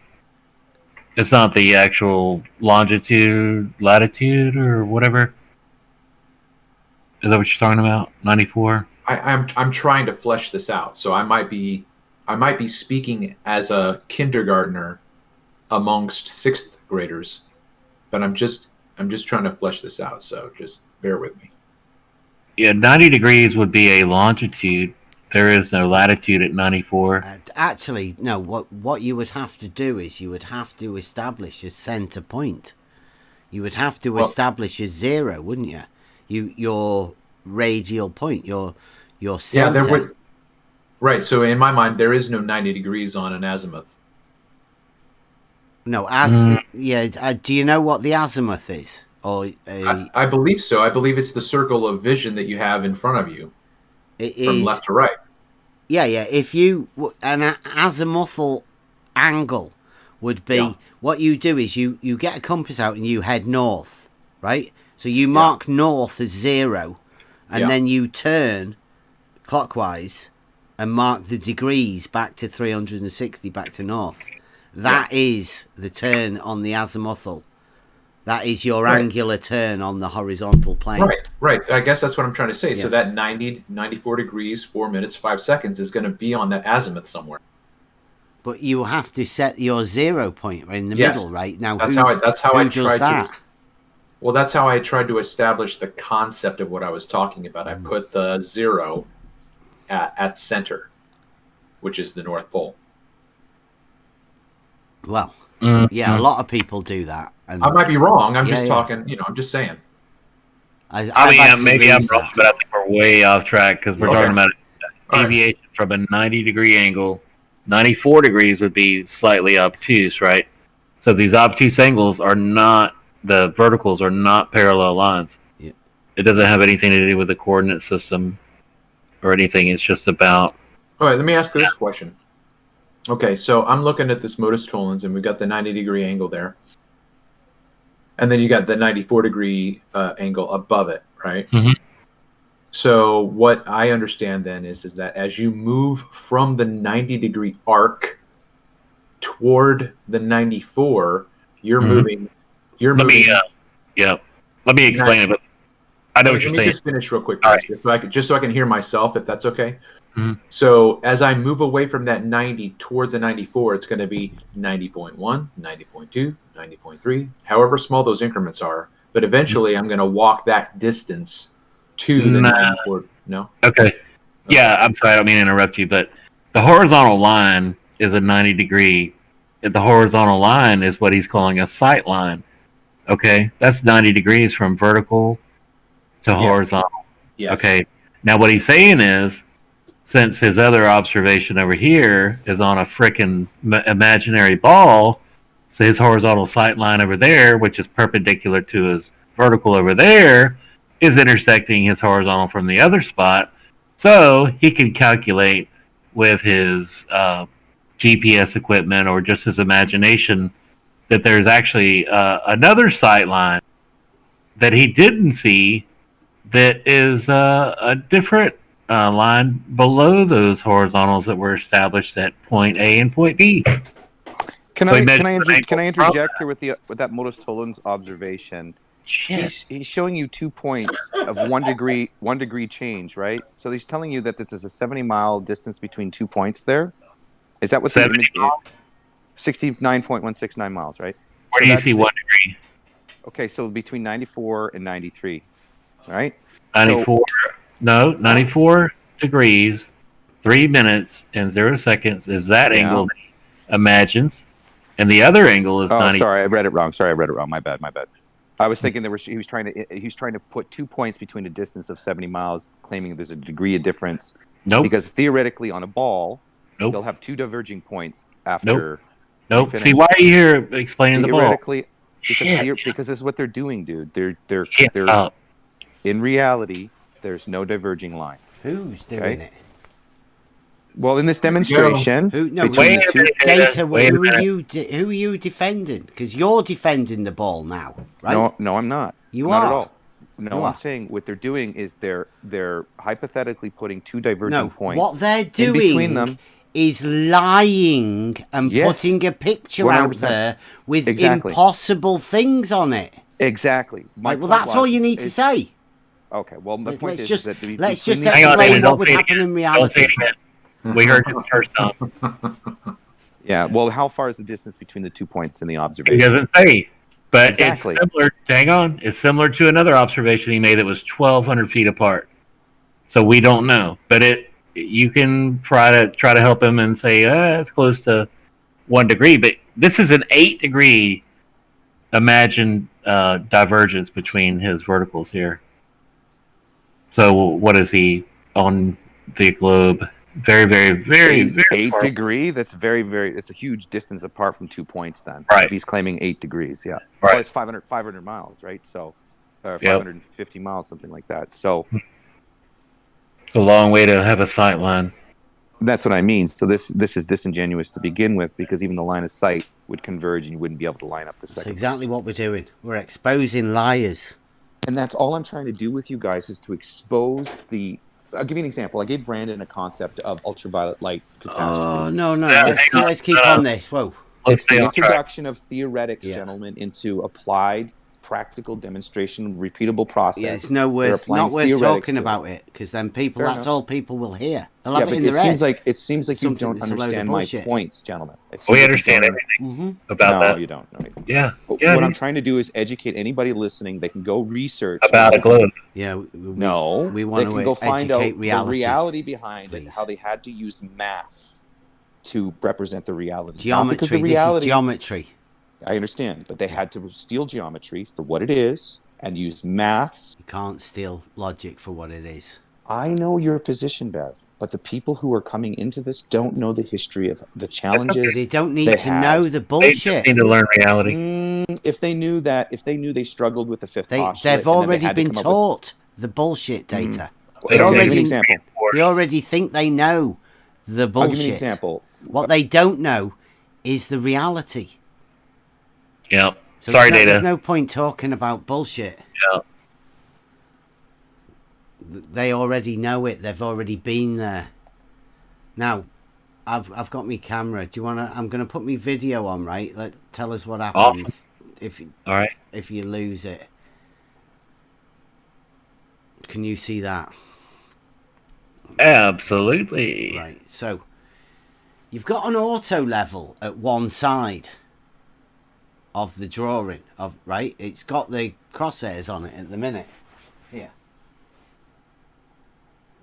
It's not the actual longitude, latitude, or whatever. Is that what you're talking about? 94. I'm trying to flesh this out, so I might be speaking as a kindergartner amongst sixth graders, but I'm just trying to flesh this out. So just bear with me. Yeah, 90 degrees would be a longitude. There is no latitude at 94. Actually, no. What you would have to do is you would have to establish a center point. You would have to establish a zero, wouldn't you? Your radial point, your center. Yeah, there would. Right. So in my mind, there is no 90 degrees on an azimuth. No, do you know what the azimuth is? Or I believe so. I believe it's the circle of vision that you have in front of you, from left to right. Yeah. If an azimuthal angle would be what you do is you get a compass out and you head north, right? So you mark north as 0, and then you turn clockwise and mark the degrees back to 360 back to north. That is the turn on the azimuthal. That is your angular turn on the horizontal plane. Right. I guess that's what I'm trying to say. Yeah. So that 94 degrees, 4 minutes, 5 seconds is going to be on that azimuth somewhere. But you have to set your 0 point in the middle, right? Now, that's how I tried to establish the concept of what I was talking about. I put the 0 at center, which is the North Pole. Well, a lot of people do that. And I might be wrong. I'm just talking. I'm just saying. Maybe I'm wrong, but I think we're way off track because we're talking about a deviation from a 90-degree angle. 94 degrees would be slightly obtuse, right? So these obtuse angles are not, the verticals are not parallel lines. Yeah. It doesn't have anything to do with the coordinate system or anything. It's just about... All right, let me ask this question. Okay, so I'm looking at this modus tollens, and we've got the 90-degree angle there. And then you got the 94-degree angle above it, right? Mm-hmm. So what I understand then is that as you move from the 90-degree arc toward the 94, you're moving. Let me explain it. But I know what you're saying. Let me just finish real quick, guys, just so I can hear myself, if that's okay. Mm-hmm. So as I move away from that 90 toward the 94, it's going to be 90.1, 90.2, 90.3, however small those increments are. But eventually, I'm going to walk that distance to the 94. No? Okay. Yeah, I'm sorry. I don't mean to interrupt you, but the horizontal line is a 90 degree. The horizontal line is what he's calling a sight line. Okay? That's 90 degrees from vertical to horizontal. Yes. Okay. Now, what he's saying is, since his other observation over here is on a frickin' imaginary ball, so his horizontal sight line over there, which is perpendicular to his vertical over there, is intersecting his horizontal from the other spot. So he can calculate with his GPS equipment or just his imagination that there's actually another sight line that he didn't see that is a different line below those horizontals that were established at point A and point B. Can I interject here with that modus tollens observation? He's showing you 2 points of 1 degree change, right? So he's telling you that this is a 70-mile distance between 2 points there. Is that what the image is? 69.169 miles, right? Where do you see 1 degree? Okay, so between 94 and 93, right? 94 degrees, 3 minutes and 0 seconds is that angle that he imagines, and the other angle is 90. Sorry, I read it wrong. My bad. I was thinking he was trying to put 2 points between a distance of 70 miles, claiming there's a degree of difference. Nope. Because theoretically, on a ball, they'll have 2 diverging points after. Nope. See, why are you here explaining the ball? Theoretically, because this is what they're doing, dude. They're in reality, there's no diverging lines. Who's doing it? Well, in this There we go. demonstration, Who? No, between Wait the a two, minute. Data. Wait a Who are minute. you? Who are you defending? Because you're defending the ball now, right? no, I'm not. You Not are. at all. No, You I'm are. saying what they're doing is they're hypothetically putting two diverging No, points. what they're in between doing them. is lying and Yes. putting a picture out 100%. there with Exactly. impossible things on it. Exactly. My Like, well, point that's all was- you need to is- say. Okay. Well, the point Let's is just that let's between just these- Hang on, explain David, what don't would say it happen in Don't say reality. it again. We heard it the first time. Yeah. Well, how far is the distance between the 2 points in the He observation? doesn't say. But Exactly. it's similar. Hang on. It's similar to another observation he made that was 1,200 feet apart. So we don't know. But you can try to help him and say it's close to 1 degree. But this is an 8-degree imagined divergence between his verticals here. So what is he on the globe? Very, very, very, very 8 far. degree. That's very, very. It's a huge distance apart from 2 points. Then, Right. If he's claiming 8 degrees, yeah. Right. Well, it's 500 miles, right? So, 550 miles, something like that. So It's a long way to have a sight line. that's what I mean. So this is disingenuous to begin with, because even the line of sight would converge, and you wouldn't be able to line up the That's second. exactly what we're doing. We're exposing liars. And that's all I'm trying to do with you guys, is to expose the. I'll give you an example. I gave Brandon a concept of ultraviolet light catastrophe. Oh no! Yeah, Let's keep on this. Whoa. Let's It's the stay on track. introduction of theoretics, Yeah. gentlemen, into applied, practical demonstration, repeatable process. Yeah, it's They're not worth applying theoretics talking to it. about it, because then people. Fair That's enough. all people will hear. They'll Yeah, have but it in it their seems head. like you Something don't that's a load of understand my bullshit. points, gentlemen. It seems We like you understand don't- everything Mm-hmm. about No, that. you don't. No, you don't. Yeah. But Yeah, what dude. I'm trying to do is educate anybody listening. They can go research About a globe. Yeah. No, we they want can to go find out educate reality. the reality behind it. Please. How they had to use math to represent the reality. Not because Geometry. the This reality. is geometry. I understand, but they had to steal geometry for what it is and use maths. You can't steal logic for what it is. I know your position, Bev, but the people who are coming into this don't know the history of the challenges. They don't need They to had- know the They bullshit. just need to learn reality. If they knew they struggled with the fifth postulate, They've and then already had to been come up taught the bullshit data. with- They Okay, I'll give you an already, example. they already think they know the I'll bullshit. give you an example. What they don't know is the reality. Yeah. So Sorry, there's Data. no point talking about bullshit. Yeah. They already know it. They've already been there. Now, I've got my camera. Do you wanna? I'm gonna put my video on. Right. Tell us what happens All right. if you lose it. Can you see that? Absolutely. Right. So you've got an auto level at one side of the drawing of right. It's got the crosshairs on it at the minute. Here.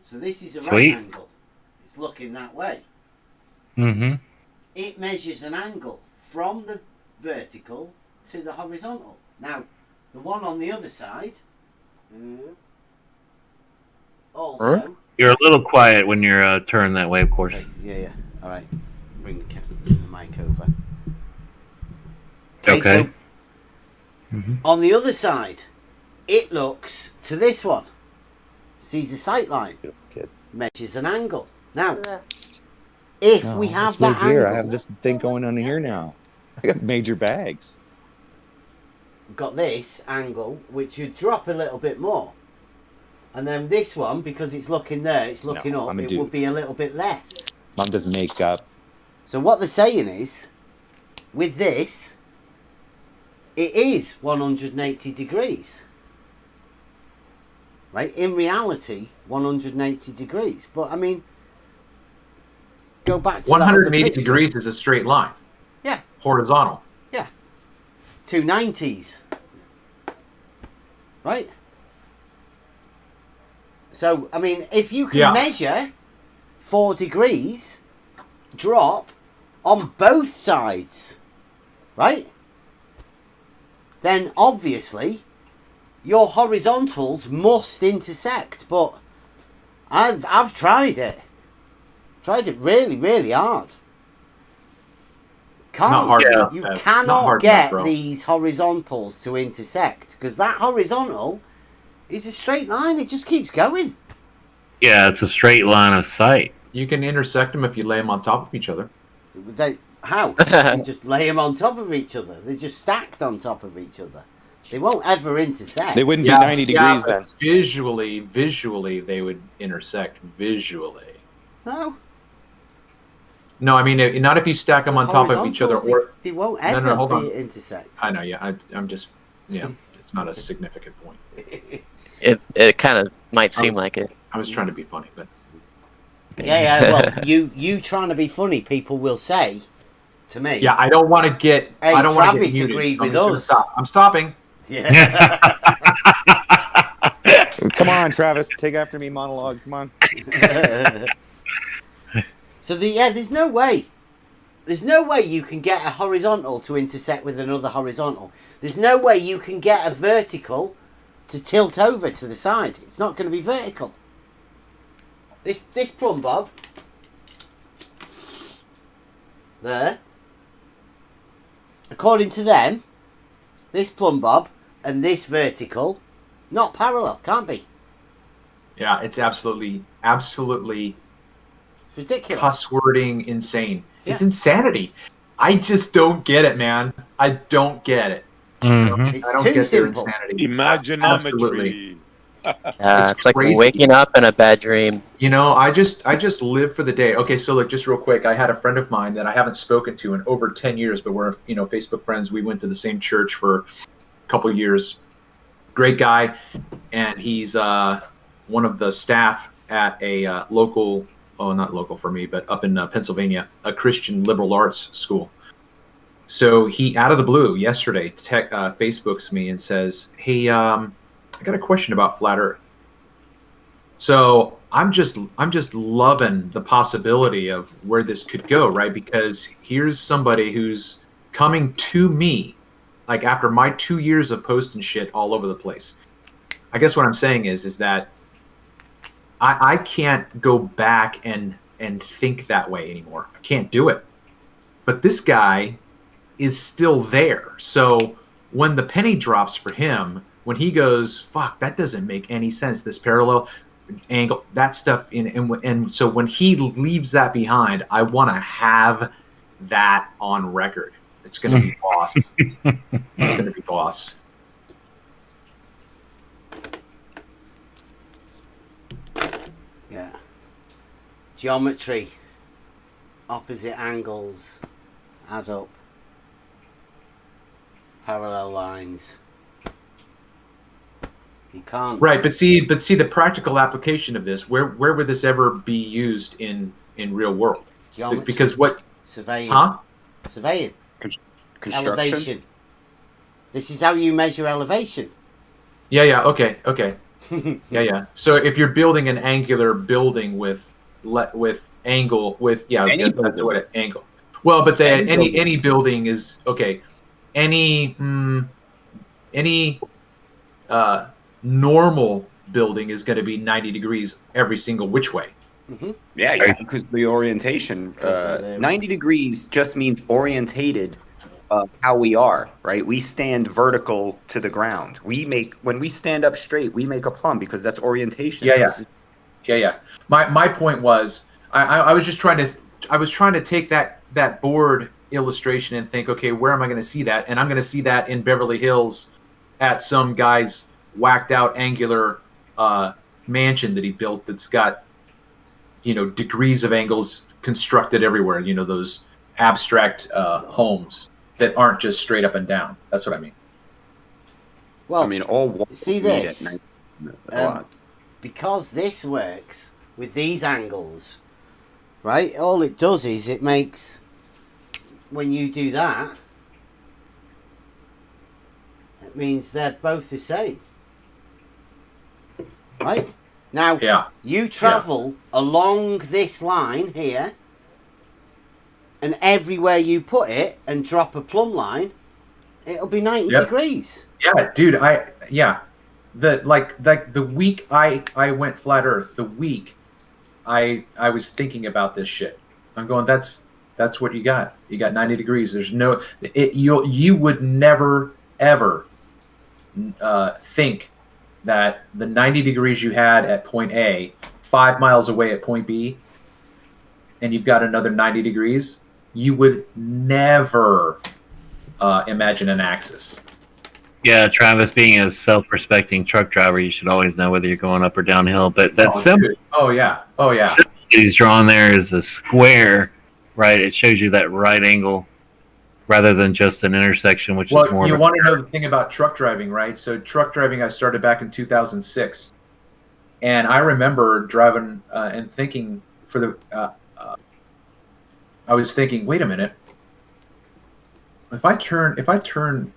So this is a Sweet. right angle. It's looking that way. Mm-hmm. It measures an angle from the vertical to the horizontal. Now, the one on the other side also. You're a little quiet when you're turned that way, of course. Okay, yeah. All right. Bring the mic over. Okay. So on the other side, it looks to this one. Sees a sight line. Kid. Measures an angle. Now, if we have It's not that here. angle, I have this thing going on here now. I got major bags. we've got this angle, which would drop a little bit more. And then this one, because it's looking there, it's looking No, up, I'm a it dude. would be a little bit less. Mom does makeup. So what they're saying is, with this, it is 180 degrees. Right? In reality, 180 degrees. But, I mean, go back to 180 that other picture. degrees is a straight line. Yeah. Horizontal. Yeah. 290s. Right? So, I mean, if you can Yeah. measure 4 degrees drop on both sides, right? Then obviously your horizontals must intersect. But I've tried it. Tried it really, really hard. Can't, Not hard enough, you Bev. Not cannot hard get enough, bro. these horizontals to intersect, because that horizontal is a straight line. It just keeps going. Yeah, it's a straight line of sight. You can intersect them if you lay them on top of each other. How? You just lay them on top of each other. They're just stacked on top of each other. They won't ever intersect. They wouldn't be 90 degrees but then. Visually, they would intersect visually. No. No, I mean, not if you stack them on top of each other. Or they won't ever hold on. intersect. I know, yeah. I'm just, yeah, it's not a significant point. It kind of might seem like it. I was trying to be funny, but... Yeah, well, you trying to be funny, people will say to me. Yeah, I don't want to get... Hey, I don't Travis want to get agreed muted, with us. I'm stopping. Yeah. Come on, Travis, take after me monologue. Come on. So there's no way. There's no way you can get a horizontal to intersect with another horizontal. There's no way you can get a vertical to tilt over to the side. It's not going to be vertical. This plumb bob there, according to them, this plumb bob and this vertical, not parallel, can't be. Yeah, it's absolutely Ridiculous. cuss wording insane. Yeah. It's insanity. I just don't get it, man. I don't get it. It's I don't too get their simple. insanity. Imaginometry. It's like crazy. waking up in a bad dream. You know, I just live for the day. Okay, so look, just real quick, I had a friend of mine that I haven't spoken to in over 10 years, but we're, Facebook friends. We went to the same church for a couple years. Great guy, and he's one of the staff at a local, not local for me, but up in Pennsylvania, a Christian liberal arts school. So he, out of the blue, yesterday, Facebooks me and says, "Hey, I got a question about flat Earth." So I'm just loving the possibility of where this could go, right? Because here's somebody who's coming to me, like after my 2 years of posting shit all over the place. I guess what I'm saying is that I can't go back and think that way anymore. I can't do it. But this guy is still there. So when the penny drops for him, when he goes, fuck, that doesn't make any sense, this parallel angle, that stuff, and so when he leaves that behind, I want to have that on record. It's going to be boss. It's going to be boss. Yeah. Geometry. Opposite angles add up. Parallel lines. You can't. Right, but see the practical application of this. Where would this ever be used in real world? Geometry. Because what? Surveying. Huh? Surveying. Construction. Elevation. This is how you measure elevation. Yeah. Okay. Yeah. So if you're building an angular building with angle with Any that's what it angle. Well, but any building is okay. Any normal building is going to be 90 degrees every single which way. Mm-hmm. Yeah, because the orientation, 90 degrees just means orientated how we are, right? We stand vertical to the ground. When we stand up straight, we make a plumb because that's orientation. Yeah. My point was, I was just trying to take that board illustration and think, okay, where am I going to see that? And I'm going to see that in Beverly Hills at some guy's whacked out angular mansion that he built that's got degrees of angles constructed everywhere, those abstract homes that aren't just straight up and down. That's what I mean. Well, I mean, all walls see meet this at 90 a lot. because this works with these angles, right? All it does is it makes, when you do that, it means they're both the same, right? Now, you travel along this line here, and everywhere you put it and drop a plumb line, it'll be 90 degrees. Yeah, dude. The week I went flat Earth, the week I was thinking about this shit. I'm going, that's what you got. You got 90 degrees. There's no, you would never ever think that the 90 degrees you had at point A, 5 miles away at point B, and you've got another 90 degrees, you would never imagine an axis. Yeah, Travis, being a self-respecting truck driver, you should always know whether you're going up or downhill. But that symbol he's drawn there is a square, right? It shows you that right angle rather than just an intersection, which is more. You want to know the thing about truck driving, right? So truck driving, I started back in 2006, and I remember driving and thinking I was thinking, wait a minute, if I turn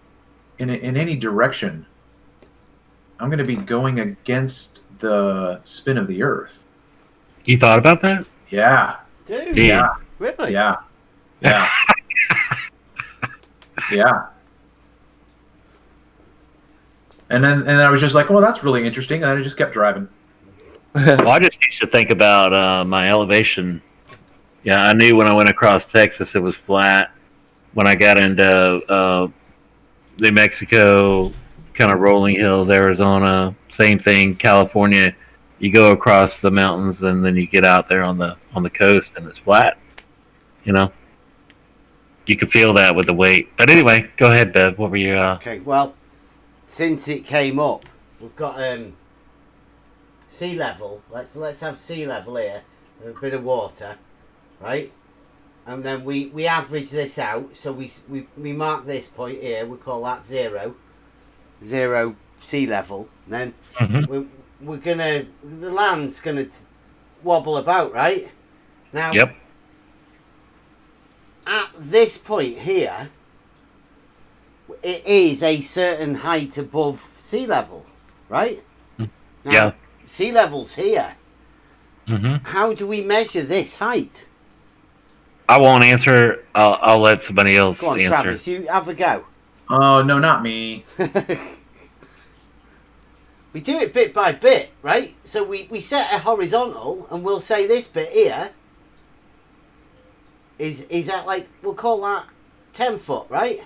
in any direction, I'm going to be going against the spin of the Earth. You thought about that? Yeah. Dude. Yeah. Really? Yeah. Yeah. Yeah. And then I was just like, well, that's really interesting. And I just kept driving. Well, I just used to think about my elevation. Yeah, I knew when I went across Texas it was flat. When I got into New Mexico, kind of rolling hills, Arizona, same thing. California, you go across the mountains and then you get out there on the coast and it's flat. You know, you can feel that with the weight. But anyway, go ahead, Bev. What were you? Okay, well, since it came up, we've got sea level. Let's have sea level here, a bit of water, right? And then we average this out. So we mark this point here. We call that zero sea level. And then we're gonna, the land's gonna wobble about, right? Now, yep. At this point here, it is a certain height above sea level, right? Now, yeah. Sea level's here. Mm-hmm. How do we measure this height? I won't answer. I'll let somebody else Go on, answer. Travis, you have a go. Oh, no, not me. We do it bit by bit, right? So we set a horizontal and we'll say this bit here is at, like, we'll call that 10 foot, right?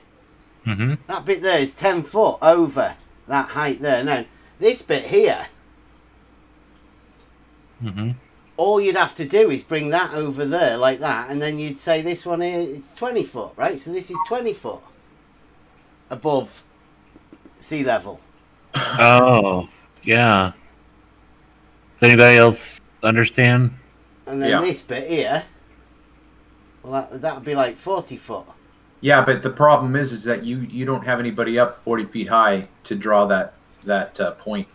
Mm-hmm. That bit there is 10 foot over that height there. Now, this bit here, all you'd have to do is bring that over there like that, and then you'd say this one here, it's 20 foot, right? So this is 20 foot above sea level. Oh, yeah. Does anybody else understand? And then this bit here, well, that would be like 40 foot. Yeah, but the problem is that you don't have anybody up 40 feet high to draw that point.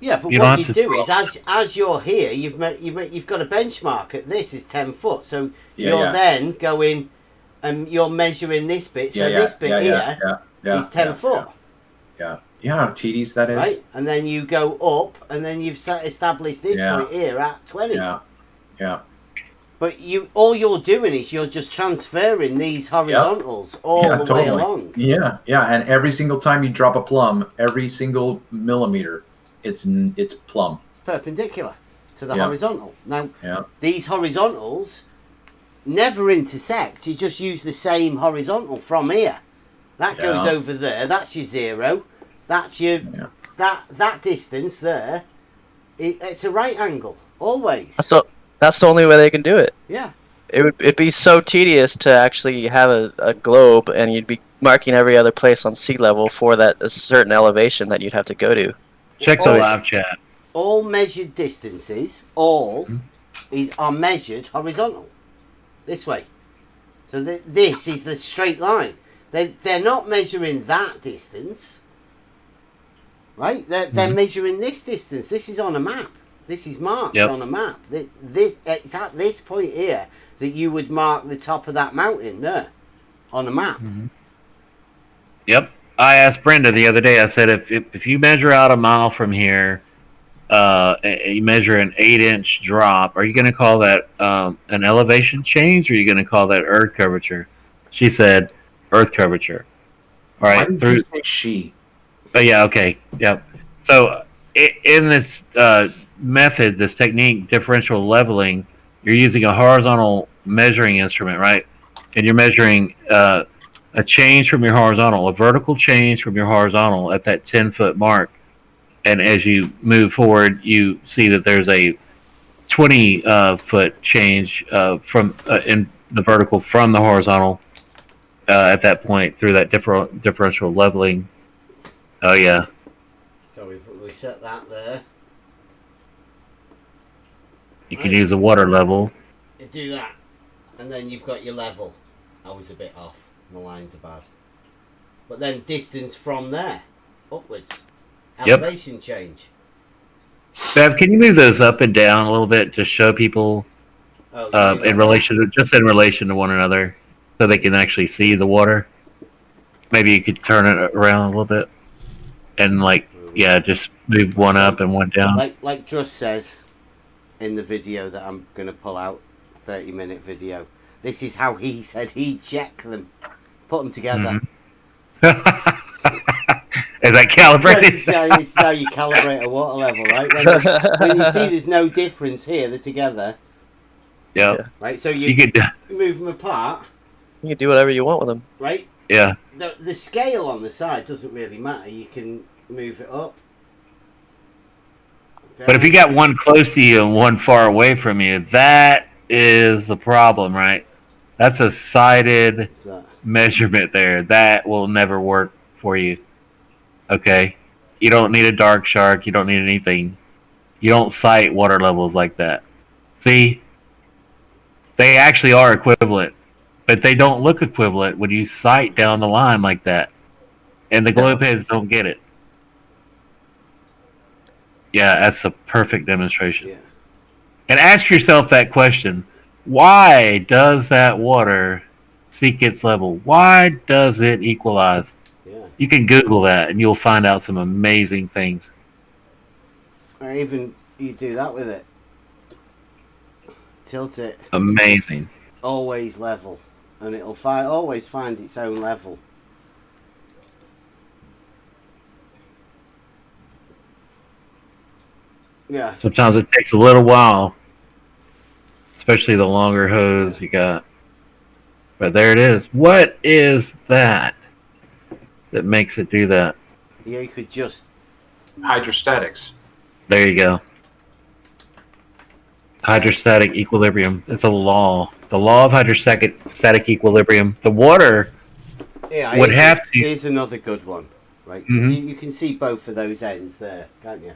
Yeah, but what you do is, as you're here, you've got a benchmark at this is 10 foot. So you're then going and you're measuring this bit. So this bit here is 10 foot. Yeah. Yeah, TDs, that is. Right? And then you go up, and then you've established this point here at 20. Yeah. Yeah. But all you're doing is you're just transferring these horizontals all the way along. Yeah, yeah. And every single time you drop a plumb, every single millimeter, it's plumb. It's perpendicular to the horizontal. Now, these horizontals never intersect. You just use the same horizontal from here. That goes over there. That's your zero. That's your that distance there. It's a right angle always. So that's the only way they can do it. Yeah. It'd be so tedious to actually have a globe, and you'd be marking every other place on sea level for that a certain elevation that you'd have to go to. Check the live chat. All measured distances, are measured horizontal. This way. So this is the straight line. They're not measuring that distance. Right? They're measuring this distance. This is on a map. This is marked on a map. It's at this point here that you would mark the top of that mountain there on a map. Mm-hmm. Yep. I asked Brenda the other day, I said, if you measure out a mile from here, you measure an 8-inch drop, are you going to call that an elevation change, or are you going to call that earth curvature? She said earth curvature. All right. Why did you say she? Oh, yeah, okay. Yep. So in this method, this technique, differential leveling, you're using a horizontal measuring instrument, right? And you're measuring a change from your horizontal, a vertical change from your horizontal at that 10-foot mark. And as you move forward, you see that there's a 20 foot change from in the vertical from the horizontal at that point through that differential leveling. Oh yeah. So we set that there. You can use a water level. You do that, and then you've got your level. I was a bit off. My lines are bad. But then distance from there upwards. Elevation change. Bev, can you move those up and down a little bit to show people in relation to one another, so they can actually see the water? Maybe you could turn it around a little bit, and just move one up and one down. Like Druss says in the video that I'm going to pull out, 30-minute video. This is how he said he'd check them, put them together. Is that calibrated? This is how you calibrate a water level, right? When you see there's no difference here, they're together. Yeah. Right, so you could move them apart. You can do whatever you want with them. Right? Yeah. The scale on the side doesn't really matter. You can move it up. Down. But if you got one close to you and one far away from you, that is the problem, right? That's a sighted measurement there. That will never work for you. Okay? You don't need a dark shark. You don't need anything. You don't sight water levels like that. See? They actually are equivalent. But they don't look equivalent when you sight down the line like that. And the globe heads don't get it. Yeah, that's a perfect demonstration. Yeah. And ask yourself that question. Why does that water seek its level? Why does it equalize? Yeah. You can Google that and you'll find out some amazing things. Or even you do that with it. Tilt it. Amazing. Always level. And it'll always find its own level. Yeah. Sometimes it takes a little while. Especially the longer hose you got. But there it is. What is that makes it do that? Yeah, you could just... Hydrostatics. There you go. Hydrostatic equilibrium. It's a law. The law of hydrostatic equilibrium. The water would have to... Here's another good one. Right? Mm-hmm. You can see both of those ends there, can't you?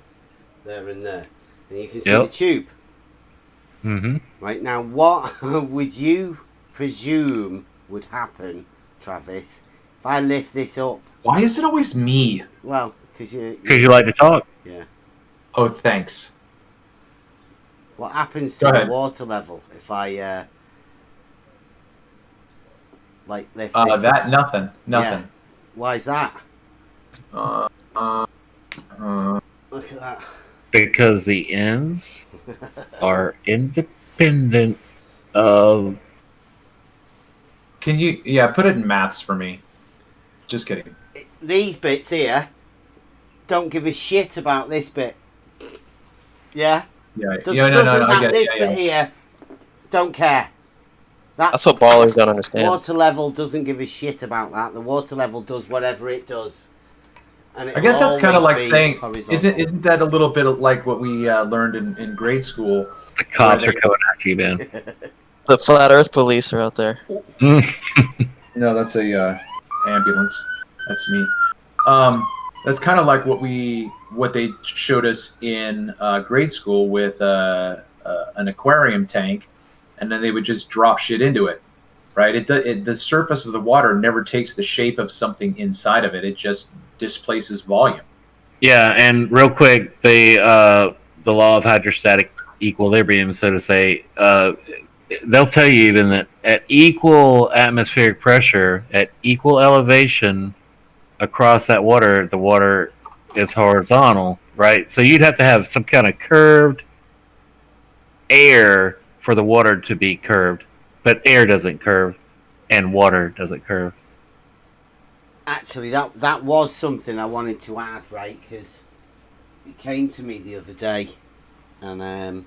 There and there. And you can see the tube. Mm-hmm. Right, now what would you presume would happen, Travis, if I lift this up? Why is it always me? Well, because you like to talk. Yeah. Oh, thanks. What happens to the water level if I lift this that nothing. Yeah. Why is that? Look at that. Because the ends are independent of... Can you, put it in maths for me. Just kidding. These bits here don't give a shit about this bit. Yeah? Yeah, Doesn't matter. This bit here, don't care. That's what ballers don't understand. Water level doesn't give a shit about that. The water level does whatever it does. And I guess that's kind of like saying, isn't that a little bit like what we learned in grade school? The cops are coming after you, man. The flat Earth police are out there. No, that's a ambulance. That's me. That's kind of like what they showed us in grade school with an aquarium tank, and then they would just drop shit into it, right? The surface of the water never takes the shape of something inside of it. It just displaces volume. Yeah, and real quick, the law of hydrostatic equilibrium, so to say, they'll tell you even that at equal atmospheric pressure, at equal elevation across that water, the water is horizontal, right? So you'd have to have some kind of curved air for the water to be curved, but air doesn't curve and water doesn't curve. Actually, that was something I wanted to add, right? Because it came to me the other day, and that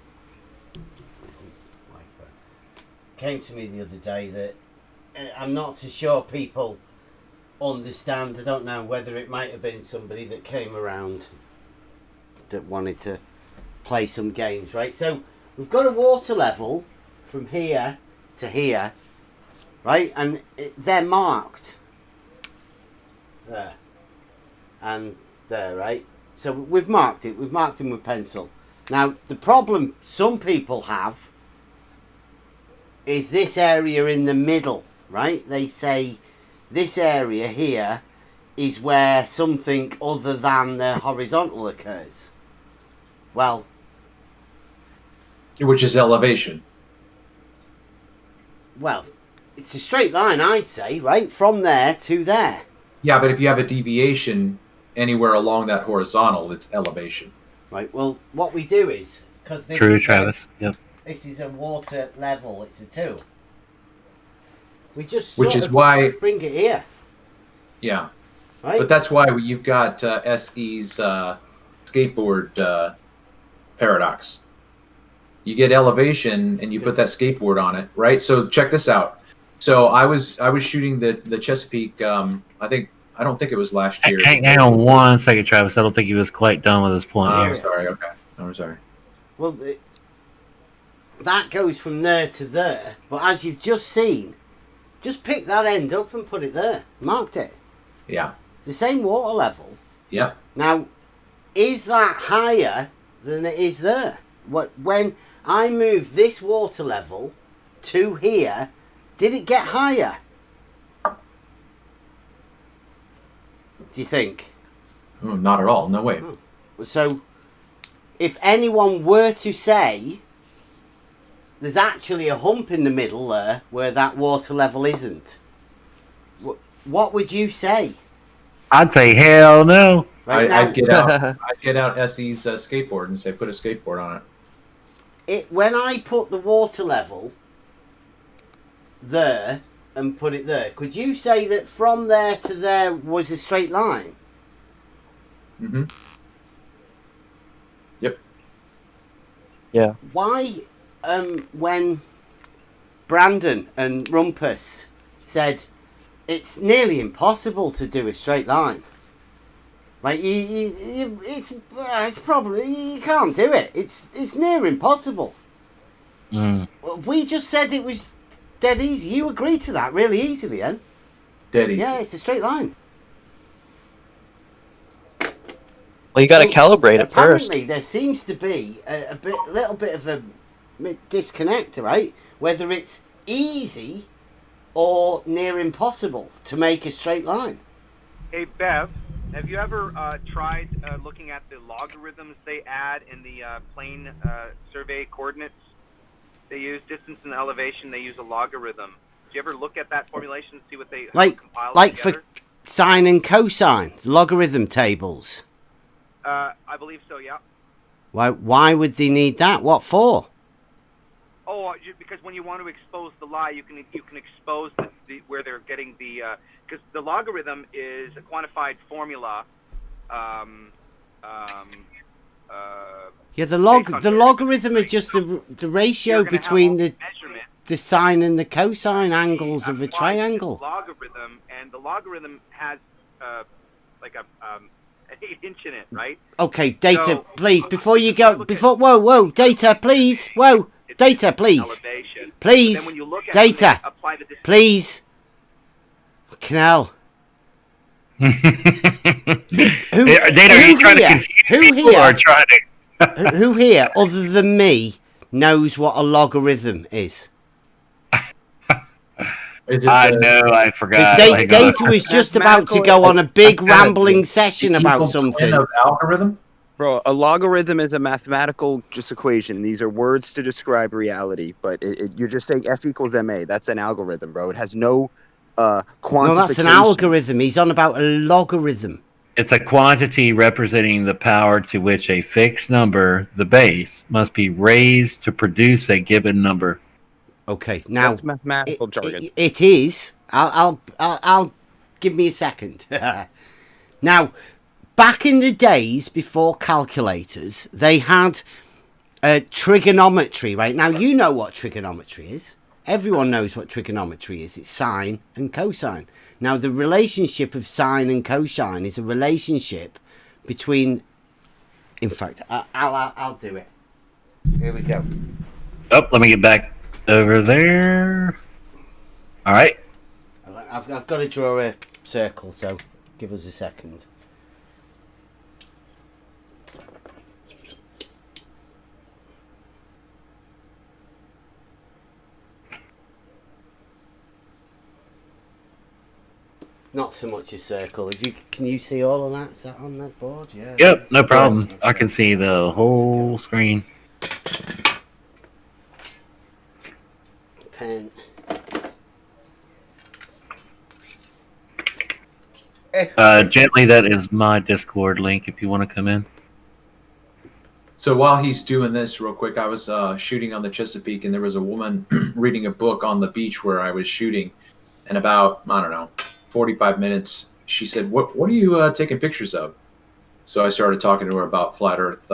I'm not so sure people understand. I don't know whether it might have been somebody that came around that wanted to play some games, right? So we've got a water level from here to here, right? And they're marked there and there, right? So we've marked it. We've marked them with pencil. Now, the problem some people have is this area in the middle, right? They say this area here is where something other than the horizontal occurs. Well, Which is elevation. well, it's a straight line, I'd say, right? From there to there. Yeah, but if you have a deviation anywhere along that horizontal, it's elevation. Right, well, what we do is, because this, True, Travis. Yep. this is a water level, it's a 2. We just Which sort is of why- bring it here, Yeah. right? But that's why you've got SE's skateboard paradox. You get elevation and you put that skateboard on it, right? So check this out. So I was shooting the Chesapeake. I don't think it was last year. Hang on 1 second, Travis. I don't think he was quite done with his point. Oh, Yeah. I'm sorry. Okay, I'm sorry. Well, that goes from there to there. But as you've just seen, just pick that end up and put it there. Marked it. Yeah. It's the same water level. Yep. Now, is that higher than it is there? When I moved this water level to here, did it get higher? Do you think? Oh, not at all. No way. So, if anyone were to say there's actually a hump in the middle there where that water level isn't, what would you say? I'd say hell no. Right now, I'd get out SE's skateboard and say put a skateboard on it. when I put the water level there and put it there, could you say that from there to there was a straight line? Mm-hmm. Yep. Yeah. Why, when Brandon and Rumpus said it's nearly impossible to do a straight line, like it's probably you can't do it. It's near impossible. We just said it was dead easy. You agree to that really easily, then? Dead easy. Yeah, it's a straight line. Well, you got to calibrate it first. Apparently, there seems to be a little bit of a disconnect, right? Whether it's easy or near impossible to make a straight line. Hey, Bev, have you ever tried looking at the logarithms they add in the plane survey coordinates? They use distance and elevation. They use a logarithm. Do you ever look at that formulation and see what they compile for together? sine and cosine logarithm tables? I believe so. Yeah. Why would they need that? What for? Oh, because when you want to expose the lie, you can expose where they're getting the because the logarithm is a quantified formula. Yeah, the logarithm is just the ratio between the sine and the cosine angles of a triangle. Logarithm, and the logarithm has like a 8-inch in it, right? Okay, Data, please, before you go, whoa, Data, please, Data, please, Elevation. please, Then when you look at Data, apply the distance. please. Fucking hell. Who here, other than me, knows what a logarithm is? I forgot. Data was just about to go on a big rambling session about something. Algorithm? Bro, a logarithm is a mathematical just equation. These are words to describe reality, but you're just saying F equals MA. That's an algorithm, bro. It has no quantification. No, that's an algorithm. He's on about a logarithm. It's a quantity representing the power to which a fixed number, the base, must be raised to produce a given number. Okay, now that's mathematical jargon. It is. I'll give me a second. Now, back in the days before calculators, they had trigonometry. Right now, you know what trigonometry is. Everyone knows what trigonometry is. It's sine and cosine. Now, the relationship of sine and cosine is a relationship between. In fact, I'll do it. Here we go. Oh, let me get back over there. All right. I've got to draw a circle, so give us a second. Not so much a circle. Can you see all of that? Is that on that board? Yeah. Yep, no problem. I can see the whole screen. Pen. Gently, that is my Discord link if you want to come in. So while he's doing this, real quick, I was shooting on the Chesapeake, and there was a woman reading a book on the beach where I was shooting. And about, I don't know, 45 minutes, she said, "What are you taking pictures of?" So I started talking to her about flat Earth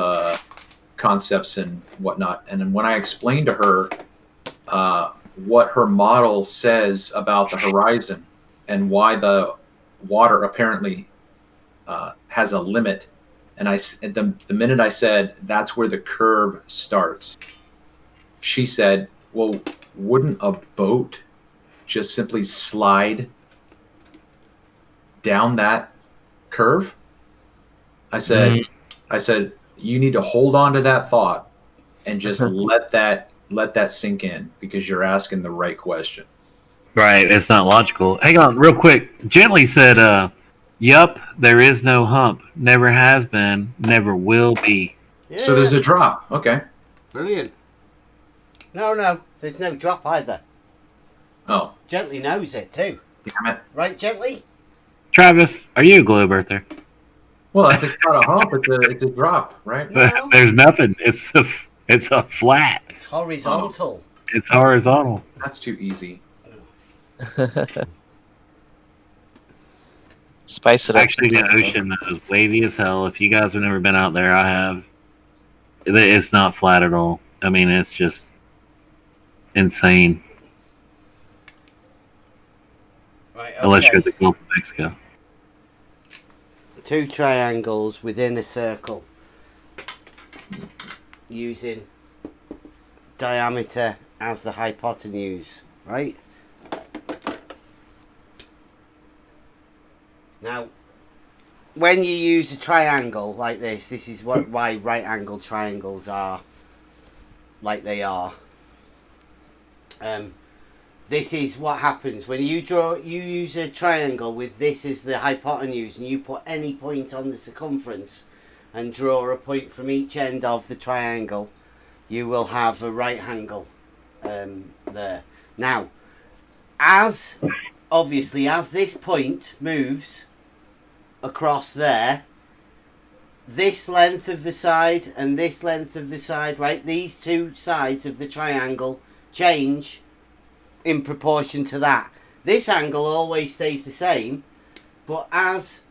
concepts and whatnot. And then when I explained to her what her model says about the horizon and why the water apparently has a limit, and the minute I said that's where the curve starts, she said, "Well, wouldn't a boat just simply slide down that curve?" I said, "You need to hold on to that thought and just let that sink in, because you're asking the right question." Right, it's not logical. Hang on, real quick. Gently said, "Yup, there is no hump. Never has been. Never will be." Yeah. So there's a drop. Okay. Brilliant. No, there's no drop either. Oh. Gently knows it too. Damn it. Right, Gently? Travis, are you a globe earther? Well, if it's got a hump, it's a drop, right? No. There's nothing. It's a flat. It's horizontal. It's horizontal. That's too easy. Spice it up. Actually, the ocean is wavy as hell. If you guys have never been out there, I have. It's not flat at all. I mean, it's just insane. Right, okay. Unless you're at the Gulf of Mexico. Two triangles within a circle using diameter as the hypotenuse, right? Now, when you use a triangle like this is why right angle triangles are like they are. This is what happens when you use a triangle with this as the hypotenuse, and you put any point on the circumference and draw a point from each end of the triangle, you will have a right angle there. Now, as this point moves across there, this length of the side and this length of the side, right, these two sides of the triangle change in proportion to that. This angle always stays the same, but as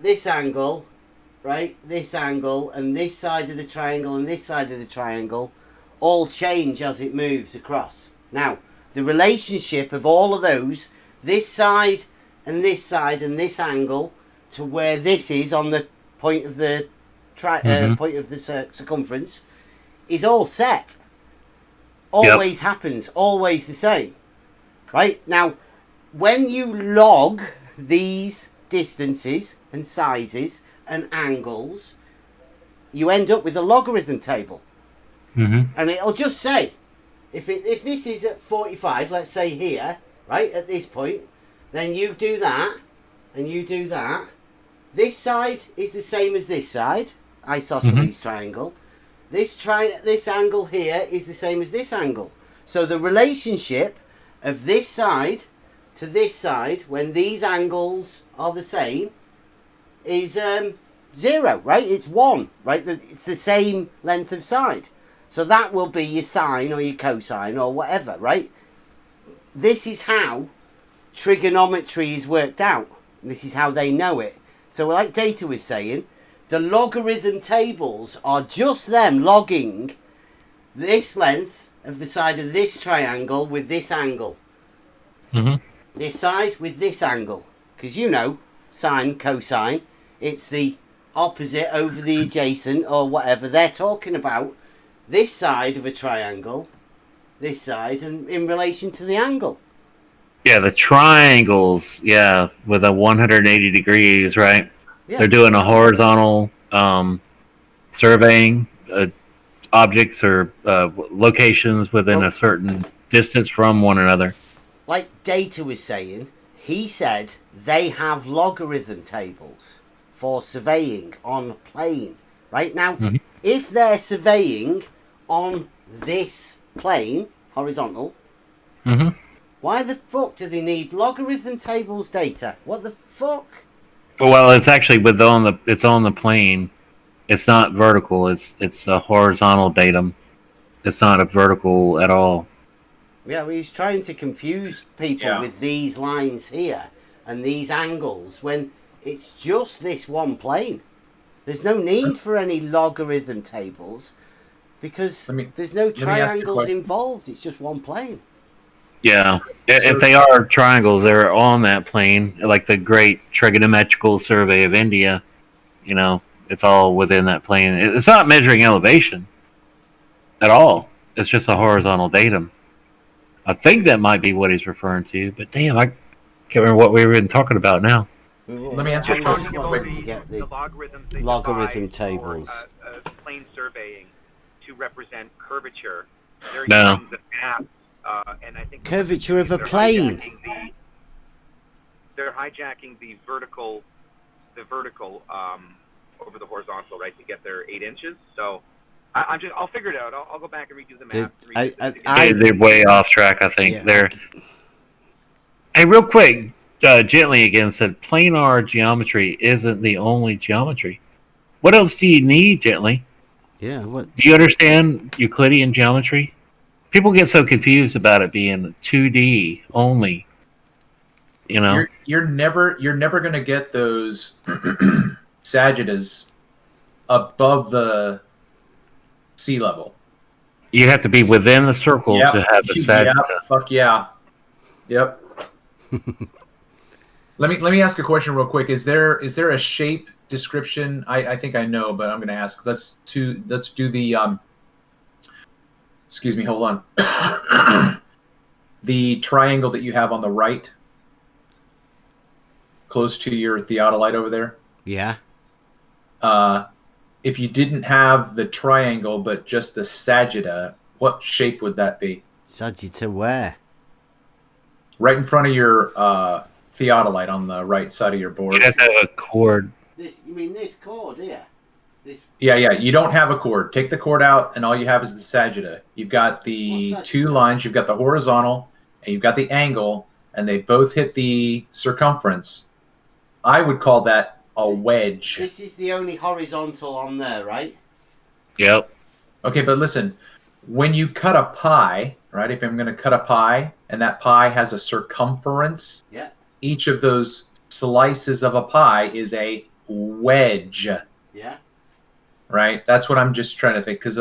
this angle, right, this angle and this side of the triangle and this side of the triangle all change as it moves across. Now, the relationship of all of those, this side and this side and this angle, to where this is on the point of the point of the circumference, is all set. Always happens, always the same. Right? Now, when you log these distances and sizes and angles, you end up with a logarithm table. And it'll just say, if this is at 45, let's say here, right, at this point, then you do that, and you do that. This side is the same as this side, isosceles triangle. This angle here is the same as this angle. So the relationship of this side to this side, when these angles are the same, is 0, right? It's 1, right? It's the same length of side. So that will be your sine or your cosine or whatever, right? This is how trigonometry is worked out. This is how they know it. So like Data was saying, the logarithm tables are just them logging this length of the side of this triangle with this angle. This side with this angle. Because you know, sine, cosine, it's the opposite over the adjacent or whatever. They're talking about this side of a triangle, this side, and in relation to the angle. Yeah, the triangles, yeah, with a 180 degrees, right? Yeah. They're doing a horizontal surveying objects or locations within a certain distance from one another. Like Data was saying, he said they have logarithm tables for surveying on a plane. Right now, if they're surveying on this plane, horizontal, why the fuck do they need logarithm tables data? What the fuck? Well, it's actually it's on the plane. It's not vertical. It's a horizontal datum. It's not a vertical at all. Yeah, well, he's trying to confuse people with these lines here and these angles when it's just this one plane. There's no need for any logarithm tables because there's no triangles involved. It's just one plane. Yeah, if they are triangles, they're on that plane, like the Great Trigonometrical Survey of India. You know, it's all within that plane. It's not measuring elevation at all. It's just a horizontal datum. I think that might be what he's referring to, but damn, I can't remember what we were even talking about now. Let me answer your question. To get the logarithm tables. Plane surveying to represent curvature. They're No. using the map, and I think Curvature of a plane. They're hijacking the vertical over the horizontal, right, to get their 8 inches. So I'll figure it out. I'll go back and redo the map. They're way off track, I think. Yeah. They're. Hey, real quick, Gently again said planar geometry isn't the only geometry. What else do you need, Gently? Yeah, what? Do you understand Euclidean geometry? People get so confused about it being 2D only. You know, you're never going to get those sagittas above the sea level. you have to be within the circle to have the sagitta. Yep. Fuck yeah. Yep. Let me ask a question real quick. Is there a shape description? I think I know, but I'm going to ask. Let's do the excuse me, hold on. The triangle that you have on the right, close to your theodolite over there. Yeah. If you didn't have the triangle but just the sagitta, what shape would that be? Sagitta where? Right in front of your theodolite on the right side of your board. You have to have a chord. You mean this chord here? Yeah. You don't have a chord. Take the chord out, and all you have is the sagitta. You've got the two lines. You've got the horizontal, and you've got the angle, and they both hit the circumference. I would call that a wedge. This is the only horizontal on there, right? Yep. Okay, but listen, when you cut a pie, right? If I'm going to cut a pie, and that pie has a circumference, each of those slices of a pie is a wedge. Yeah. Right. That's what I'm just trying to think, because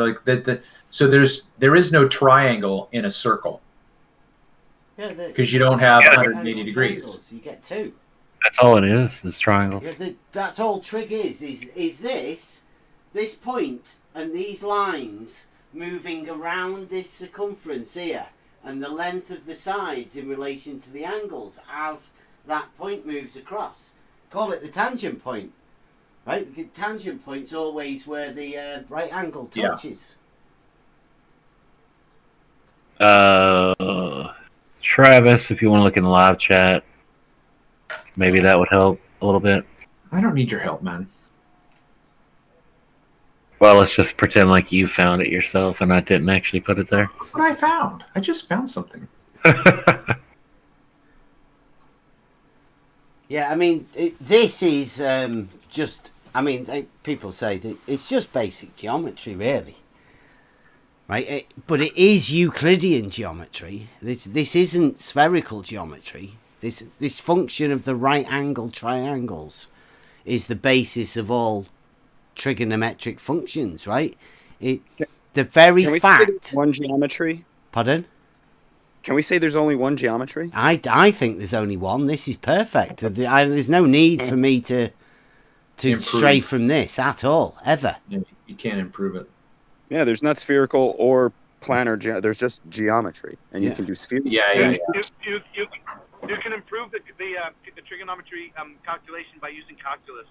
so there is no triangle in a circle. Yeah. Because you don't have 180 degrees. You get two. That's all it is triangle. Yeah, that's all trig is this point and these lines moving around this circumference here and the length of the sides in relation to the angles as that point moves across. Call it the tangent point, right? Because tangent point's always where the right angle touches. Travis, if you want to look in the live chat, maybe that would help a little bit. I don't need your help, man. Well, let's just pretend like you found it yourself and I didn't actually put it there. What I found? I just found something. Yeah, I mean, this is just... I mean, people say that it's just basic geometry, really. Right? But it is Euclidean geometry. This isn't spherical geometry. This function of the right angle triangles is the basis of all trigonometric functions, right? The very Can we fact... say there's one geometry? Pardon? Can we say there's only one geometry? I think there's only one. This is perfect. There's no need for me to stray from this at all, ever. You can't improve it. Yeah, there's not spherical or planar. There's just geometry, and you Yeah. can do spherical. You can improve the trigonometry calculation by using calculus.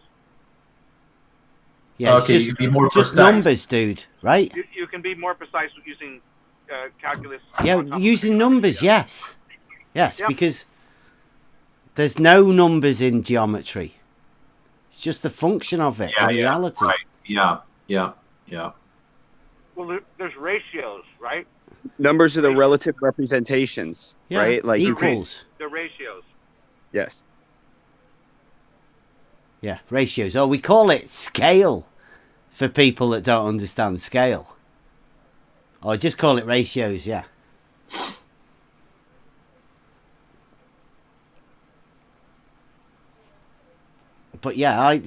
Yeah, it's Okay, just, you can be more just precise. numbers, dude, right? You can be more precise using calculus. Yeah, on top of using numbers, trigonometry, yes. Yes, Yep. because there's no numbers in geometry. It's just the function of it in reality. Right. Yeah. Well, there's ratios, right? Numbers are the relative representations, Yeah, right? Like equals. The ratios. Yes. Yeah, ratios. Oh, we call it scale for people that don't understand scale. Or just call it ratios, yeah. But yeah,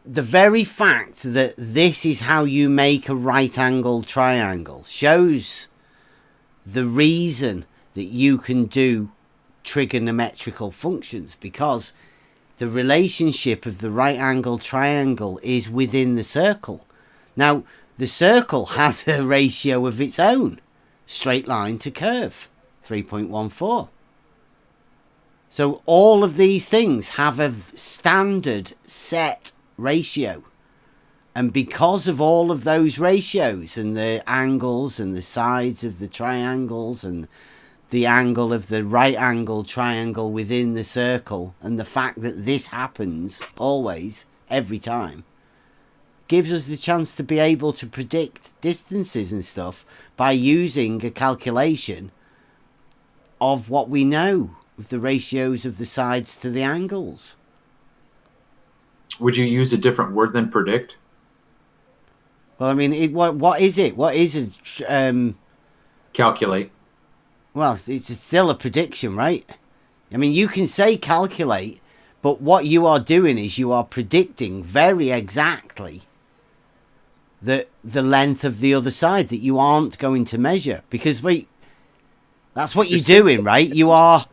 the very fact that this is how you make a right-angled triangle shows the reason that you can do trigonometrical functions, because the relationship of the right-angled triangle is within the circle. Now, the circle has a ratio of its own, straight line to curve, 3.14. So all of these things have a standard set ratio. And because of all of those ratios and the angles and the sides of the triangles and the angle of the right angle triangle within the circle, and the fact that this happens always, every time, gives us the chance to be able to predict distances and stuff by using a calculation of what we know of the ratios of the sides to the angles. Would you use a different word than predict? Well, I mean, what is it? What is it? Calculate. Well, it's still a prediction, right? I mean, you can say calculate, but what you are doing is you are predicting very exactly the length of the other side that you aren't going to measure. Because that's what you're doing, right? You aren't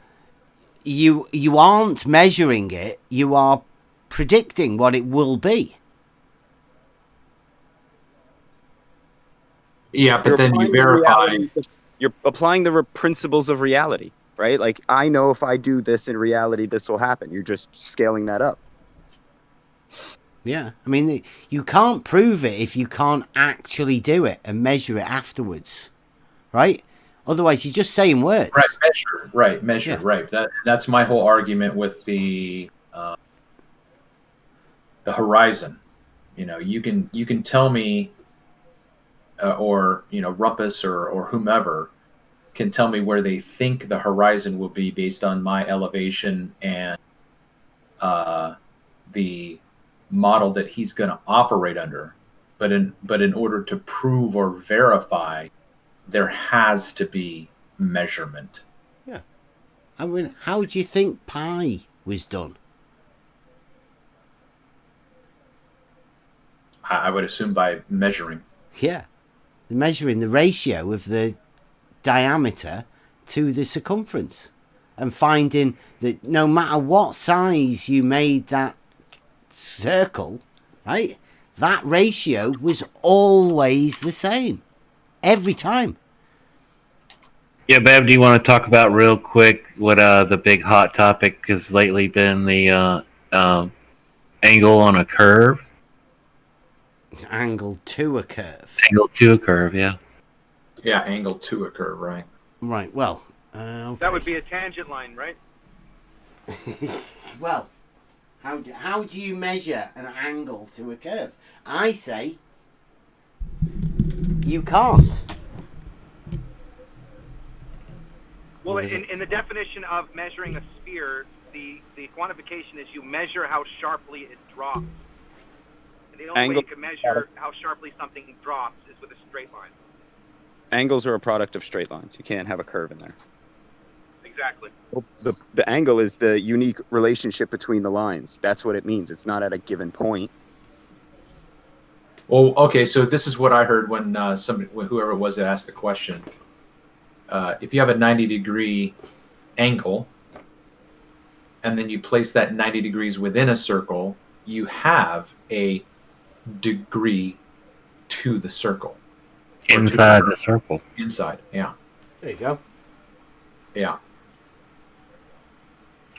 measuring it. You are predicting what it will be. Yeah, but then you verify. You're applying the principles of reality, right? Like, I know if I do this in reality, this will happen. You're just scaling that up. Yeah, I mean, you can't prove it if you can't actually do it and measure it afterwards, right? Otherwise, you're just saying words. Right, measure. Right. That's my whole argument with the horizon. You know, you can tell me, or Rumpus or whomever can tell me where they think the horizon will be based on my elevation and the model that he's going to operate under. But in order to prove or verify, there has to be measurement. Yeah. I mean, how do you think pi was done? I would assume by measuring. Yeah. Measuring the ratio of the diameter to the circumference and finding that no matter what size you made that circle, right, that ratio was always the same every time. Yeah, Bev, do you want to talk about real quick what the big hot topic has lately been, the angle on a curve? Angle to a curve. Angle to a curve, yeah. Yeah, angle to a curve, right. Right, well, okay. That would be a tangent line, right? Well, how do you measure an angle to a curve? I say you can't. Well, in the definition of measuring a sphere, the quantification is you measure how sharply it drops. And the only way you can measure how sharply something drops is with a straight line. Angles are a product of straight lines. You can't have a curve in there. Exactly. The angle is the unique relationship between the lines. That's what it means. It's not at a given point. Well, okay, so this is what I heard when whoever it was that asked the question. If you have a 90-degree angle, and then you place that 90 degrees within a circle, you have a degree to the circle. Inside the circle. Inside, yeah. There you go. Yeah.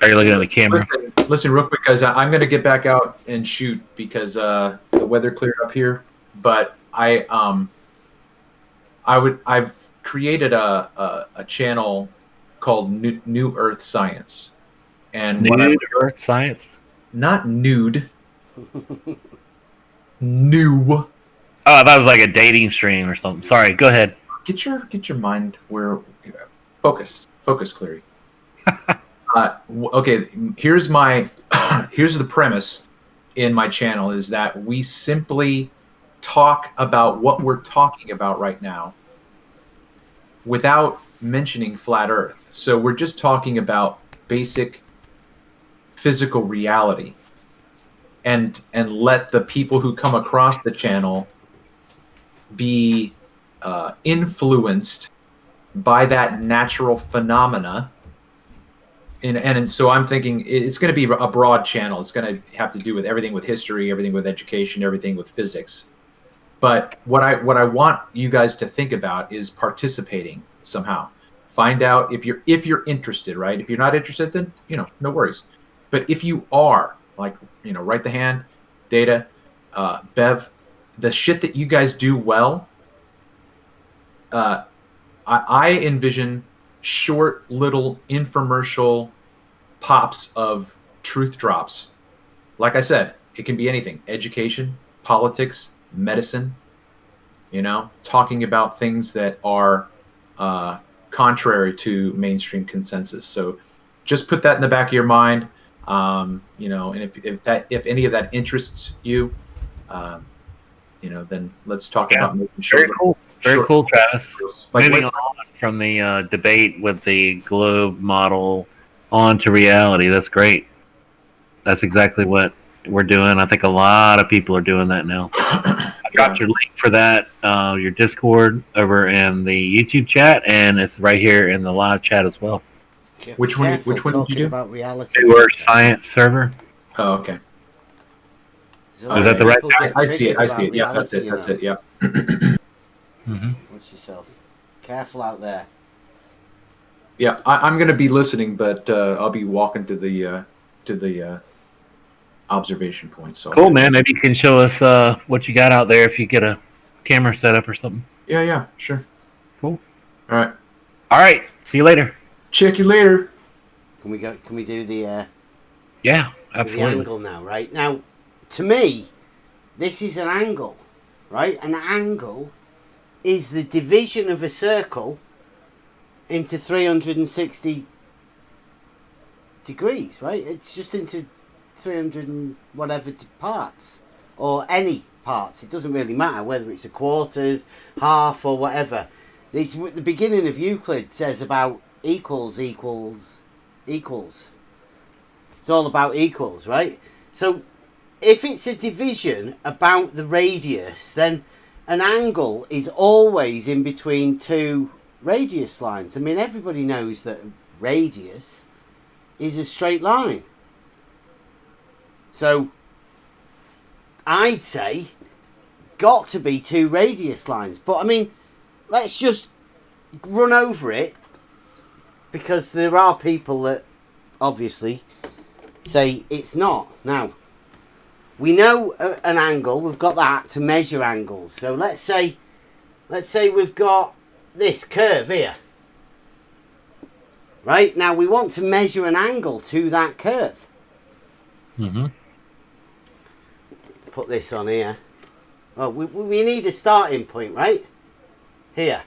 Are you looking at the camera? Listen real quick, because I'm going to get back out and shoot because the weather cleared up here. But I've created a channel called New Earth Science, and Earth Science, not nude, new. Oh, I thought it was like a dating stream or something. Sorry, go ahead. Get your mind where focus, Cleary. Okay, here's the premise in my channel is that we simply talk about what we're talking about right now without mentioning flat Earth. So we're just talking about basic physical reality, and let the people who come across the channel be influenced by that natural phenomena. And so I'm thinking it's going to be a broad channel. It's going to have to do with everything with history, everything with education, everything with physics. But what I want you guys to think about is participating somehow. Find out if you're interested, right? If you're not interested, then no worries. But if you are, like, Write the Hand, Data, Bev, the shit that you guys do well, I envision short little infomercial pops of truth drops. Like I said, it can be anything: education, politics, medicine, talking about things that are contrary to mainstream consensus. So just put that in the back of your mind. And if any of that interests you, then let's talk about making sure. Very cool, Travis. Like, moving on from the debate with the globe model on to reality. That's great. That's exactly what we're doing. I think a lot of people are doing that now. I got your link for that, your Discord over in the YouTube chat, and it's right here in the live chat as well. Which one did you do? About reality. New Earth Science server. Oh, okay. Is that the right? I see it. Yeah, that's it. Yeah. Watch yourself. Careful out there. Yeah, I'm going to be listening, but I'll be walking to the observation point. So cool, man. Maybe you can show us what you got out there if you get a camera set up or something. Yeah, sure. Cool. All right. See you later. Check you later. Can we do the yeah, absolutely. the angle now, right? Now, to me, this is an angle, right? An angle is the division of a circle into 360 degrees, right? It's just into 300 and whatever parts, or any parts. It doesn't really matter whether it's a quarter, half, or whatever. It's the beginning of Euclid says about equals. It's all about equals, right? So if it's a division about the radius, then an angle is always in between two radius lines. I mean, everybody knows that radius is a straight line. So I'd say got to be two radius lines. But I mean, let's just run over it, because there are people that obviously say it's not. Now, we know an angle, we've got that to measure angles. So let's say we've got this curve here. Right? Now we want to measure an angle to that curve. Put this on here. Oh, we need a starting point, right? Here.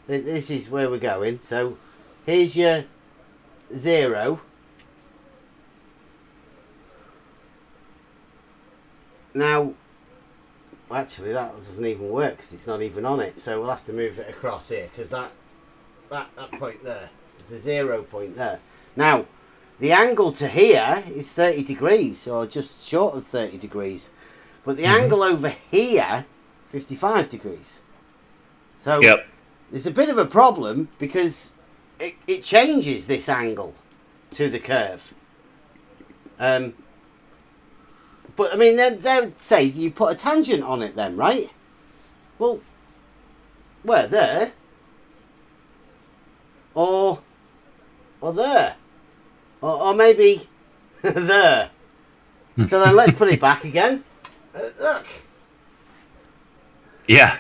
This is where we're going. So here's your 0. Now, actually, that doesn't even work because it's not even on it. So we'll have to move it across here, because that point there, there's a 0 point there. Now, the angle to here is 30 degrees, or just short of 30 degrees. But the angle over here, 55 degrees. So there's a bit of a problem, because it changes this angle to the curve. But I mean, they would say you put a tangent on it then, right? Well, where? There? Or there? Or maybe there. So then let's put it back again. Look. Yeah.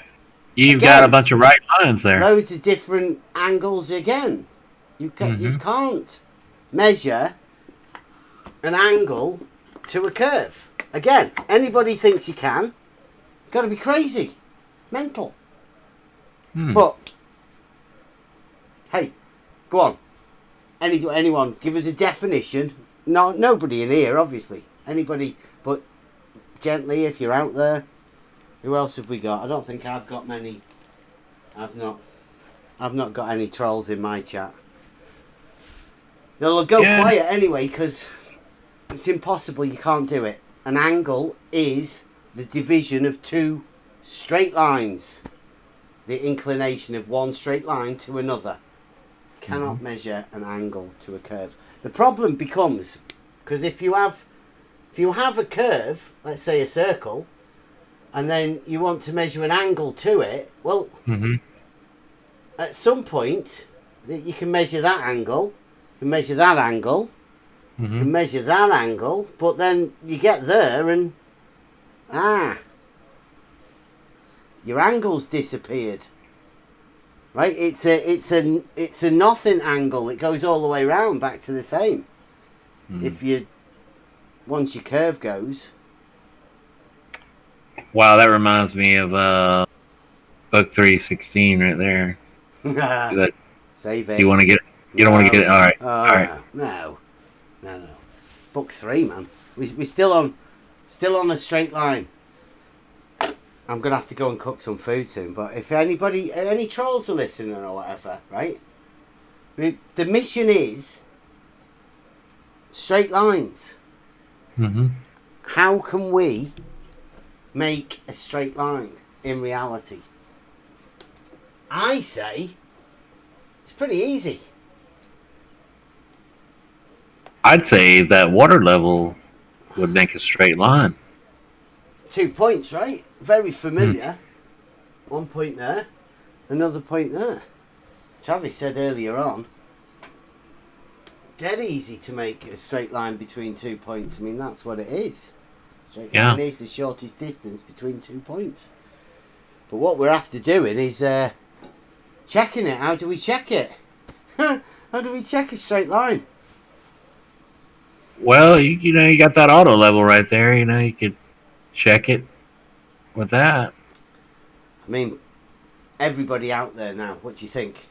You've Again, got a bunch of right lines there. Loads of different angles again. You can't measure an angle to a curve. Again, anybody thinks you can. Got to be crazy. Mental. But, hey, go on. Anyone, give us a definition. No, nobody in here, obviously. Anybody, but gently, if you're out there. Who else have we got? I don't think I've got many. I've not got any trolls in my chat. They'll go quiet anyway, because it's impossible. You can't do it. An angle is the division of two straight lines. The inclination of one straight line to another. Cannot measure an angle to a curve. The problem becomes, because if you have a curve, let's say a circle, and then you want to measure an angle to it, well, at some point, you can measure that angle, you can measure that angle, you can measure that angle, but then you get there and, your angle's disappeared. Right? It's a nothing angle. It goes all the way around back to the same. Once your curve goes. Wow, that reminds me of book 316 right there. Save it. You want to get? You don't want to get it. All right. All right. No. Book 3, man. We're still on a straight line. I'm gonna have to go and cook some food soon. But if any trolls are listening or whatever, right? The mission is straight lines. How can we make a straight line in reality? I say it's pretty easy. I'd say that water level would make a straight line. 2 points, right? Very familiar. 1 point there, another point there. Travis said earlier on, dead easy to make a straight line between 2 points. I mean, that's what it is. Straight line is the shortest distance between 2 points. But what we're after doing is checking it. How do we check it? How do we check a straight line? Well, you got that auto level right there. You could check it with that. I mean, everybody out there now, what do you think?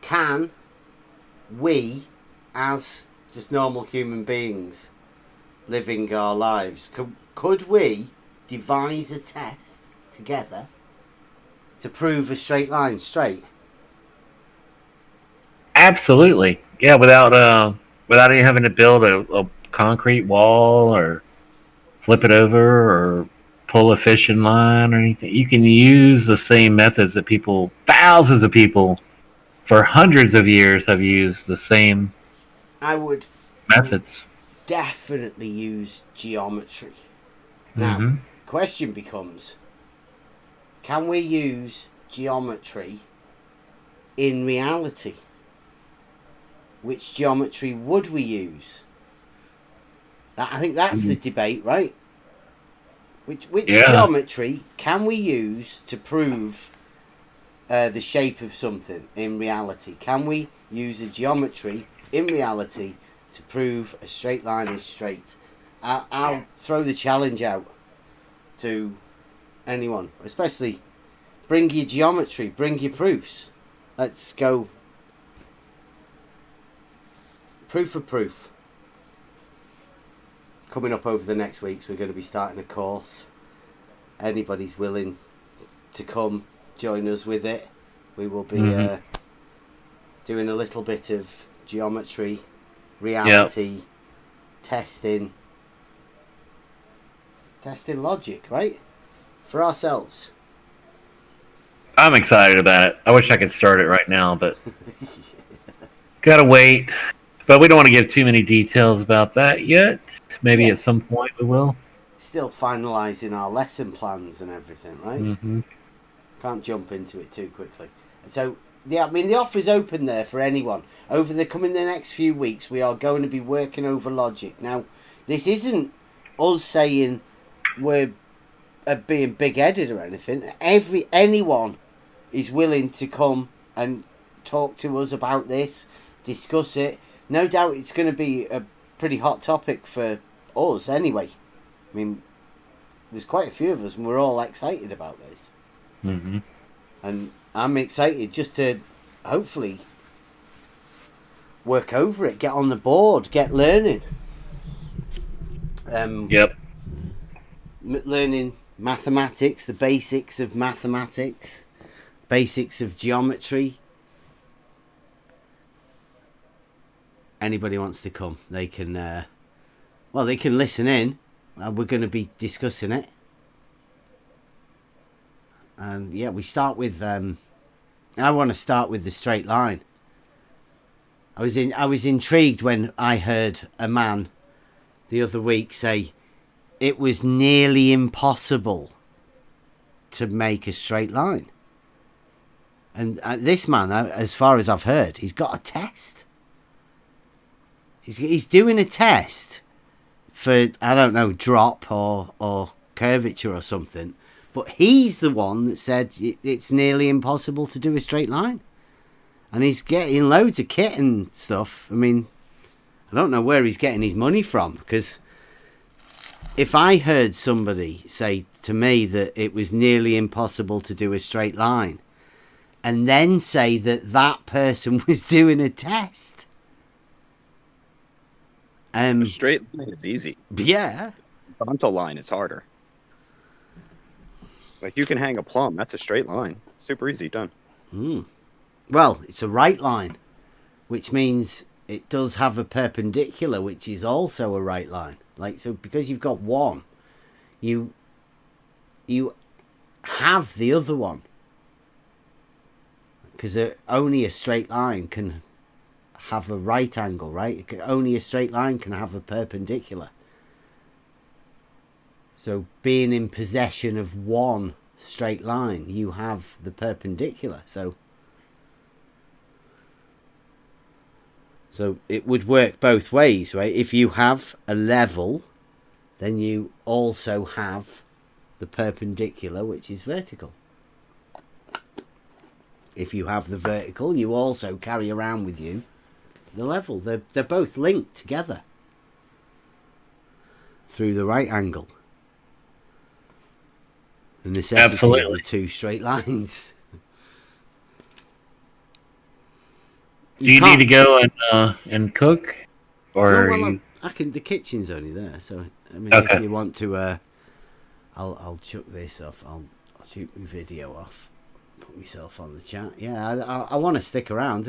Can we, as just normal human beings living our lives, could we devise a test together to prove a straight line straight? Absolutely. Yeah, without even having to build a concrete wall or flip it over or pull a fishing line or anything. You can use the same methods that thousands of people for hundreds of years have used the same methods. Definitely use geometry. Now, question becomes, can we use geometry in reality? Which geometry would we use? I think that's the debate, right? Which geometry can we use to prove the shape of something in reality? Can we use a geometry in reality to prove a straight line is straight? I'll throw the challenge out to anyone, especially bring your geometry, bring your proofs. Let's go. Proof for proof. Coming up over the next weeks, we're going to be starting a course. Anybody's willing to come join us with it. We will be doing a little bit of geometry, reality, testing logic, right? For ourselves. I'm excited about it. I wish I could start it right now, but gotta wait. But we don't want to give too many details about that yet. Maybe at some point we will. Still finalising our lesson plans and everything, right? Can't jump into it too quickly. So, yeah, I mean, the offer's open there for anyone. Over the next few weeks, we are going to be working over logic. Now, this isn't us saying we're being big-headed or anything. Anyone is willing to come and talk to us about this, discuss it. No doubt it's going to be a pretty hot topic for us anyway. I mean, there's quite a few of us and we're all excited about this. Mm-hmm. And I'm excited just to hopefully work over it, get on the board, get learning. Yep. Learning mathematics, the basics of mathematics, basics of geometry. Anybody wants to come, they can. They can listen in. We're going to be discussing it. And yeah, we start with. I want to start with the straight line. I was intrigued when I heard a man the other week say it was nearly impossible to make a straight line. And this man, as far as I've heard, he's got a test. He's doing a test for, I don't know, drop or curvature or something. But he's the one that said it's nearly impossible to do a straight line. And he's getting loads of kit and stuff. I mean, I don't know where he's getting his money from. Because if I heard somebody say to me that it was nearly impossible to do a straight line, and then say that person was doing a test. A straight line is easy. Yeah. Horizontal line is harder. Like you can hang a plumb, that's a straight line. Super easy, done. Well, it's a right line, which means it does have a perpendicular, which is also a right line. Like, so because you've got one, you have the other one. Because only a straight line can have a right angle, right? Only a straight line can have a perpendicular. So being in possession of one straight line, you have the perpendicular. So it would work both ways, right? If you have a level, then you also have the perpendicular, which is vertical. If you have the vertical, you also carry around with you the level. They're both linked together through the right angle. The necessity of the two straight lines. Do you need to go and cook, or I can. The kitchen's only there, so I mean, okay. If you want to, I'll chuck this off. I'll shoot my video off. Put myself on the chat. Yeah, I want to stick around.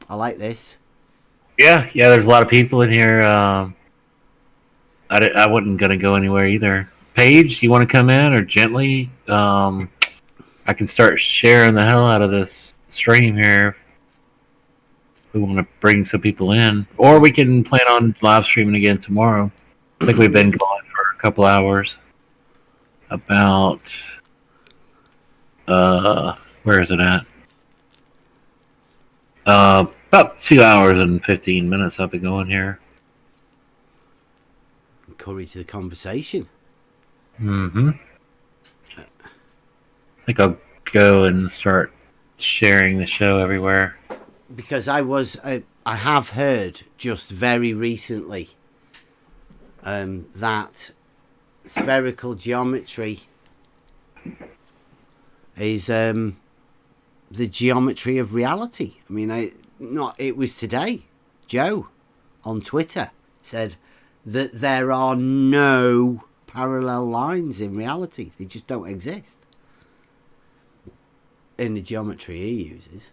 I like this. Yeah. There's a lot of people in here. I wasn't gonna go anywhere either. Paige, you want to come in or gently? I can start sharing the hell out of this stream here. If we want to bring some people in, or we can plan on live streaming again tomorrow. I think we've been going for a couple hours. About where is it at? About 2 hours and 15 minutes I've been going here. Encourage the conversation. I think I'll go and start sharing the show everywhere. Because I have heard just very recently that spherical geometry is the geometry of reality. I mean, it was today. Joe on Twitter said that there are no parallel lines in reality. They just don't exist in the geometry he uses.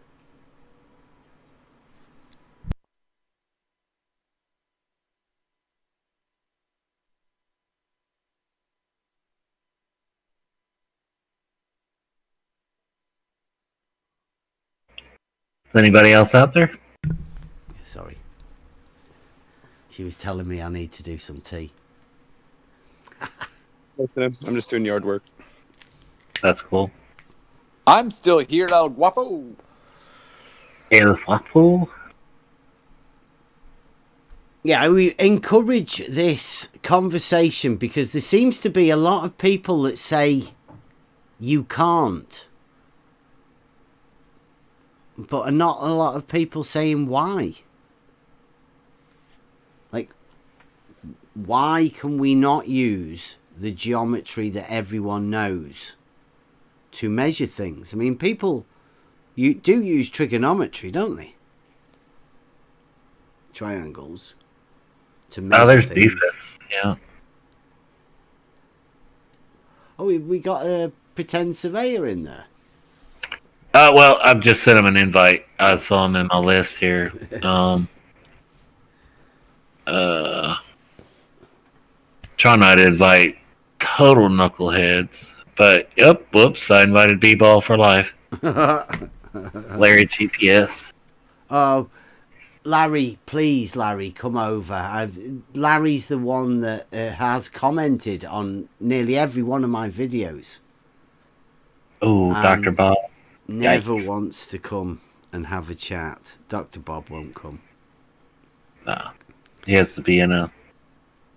Is anybody else out there? Sorry. She was telling me I need to do some tea. I'm just doing yard work. That's cool. I'm still here, El Guapo. El Guapo. Yeah, we encourage this conversation because there seems to be a lot of people that say you can't, but are not a lot of people saying why. Like, why can we not use the geometry that everyone knows to measure things? I mean, people do use trigonometry, don't they? Triangles. To measure there's things. defense. Yeah. Oh, we got a pretend surveyor in there. Well, I've just sent him an invite. I saw him in my list here. Try not to invite total knuckleheads, but whoops, I invited B-Ball for life. Larry GPS. Oh, Larry, please, Larry, come over. Larry's the one that has commented on nearly every one of my videos. Oh, Dr. Bob. Never wants to come and have a chat. Dr. Bob won't come. No. He has to be in a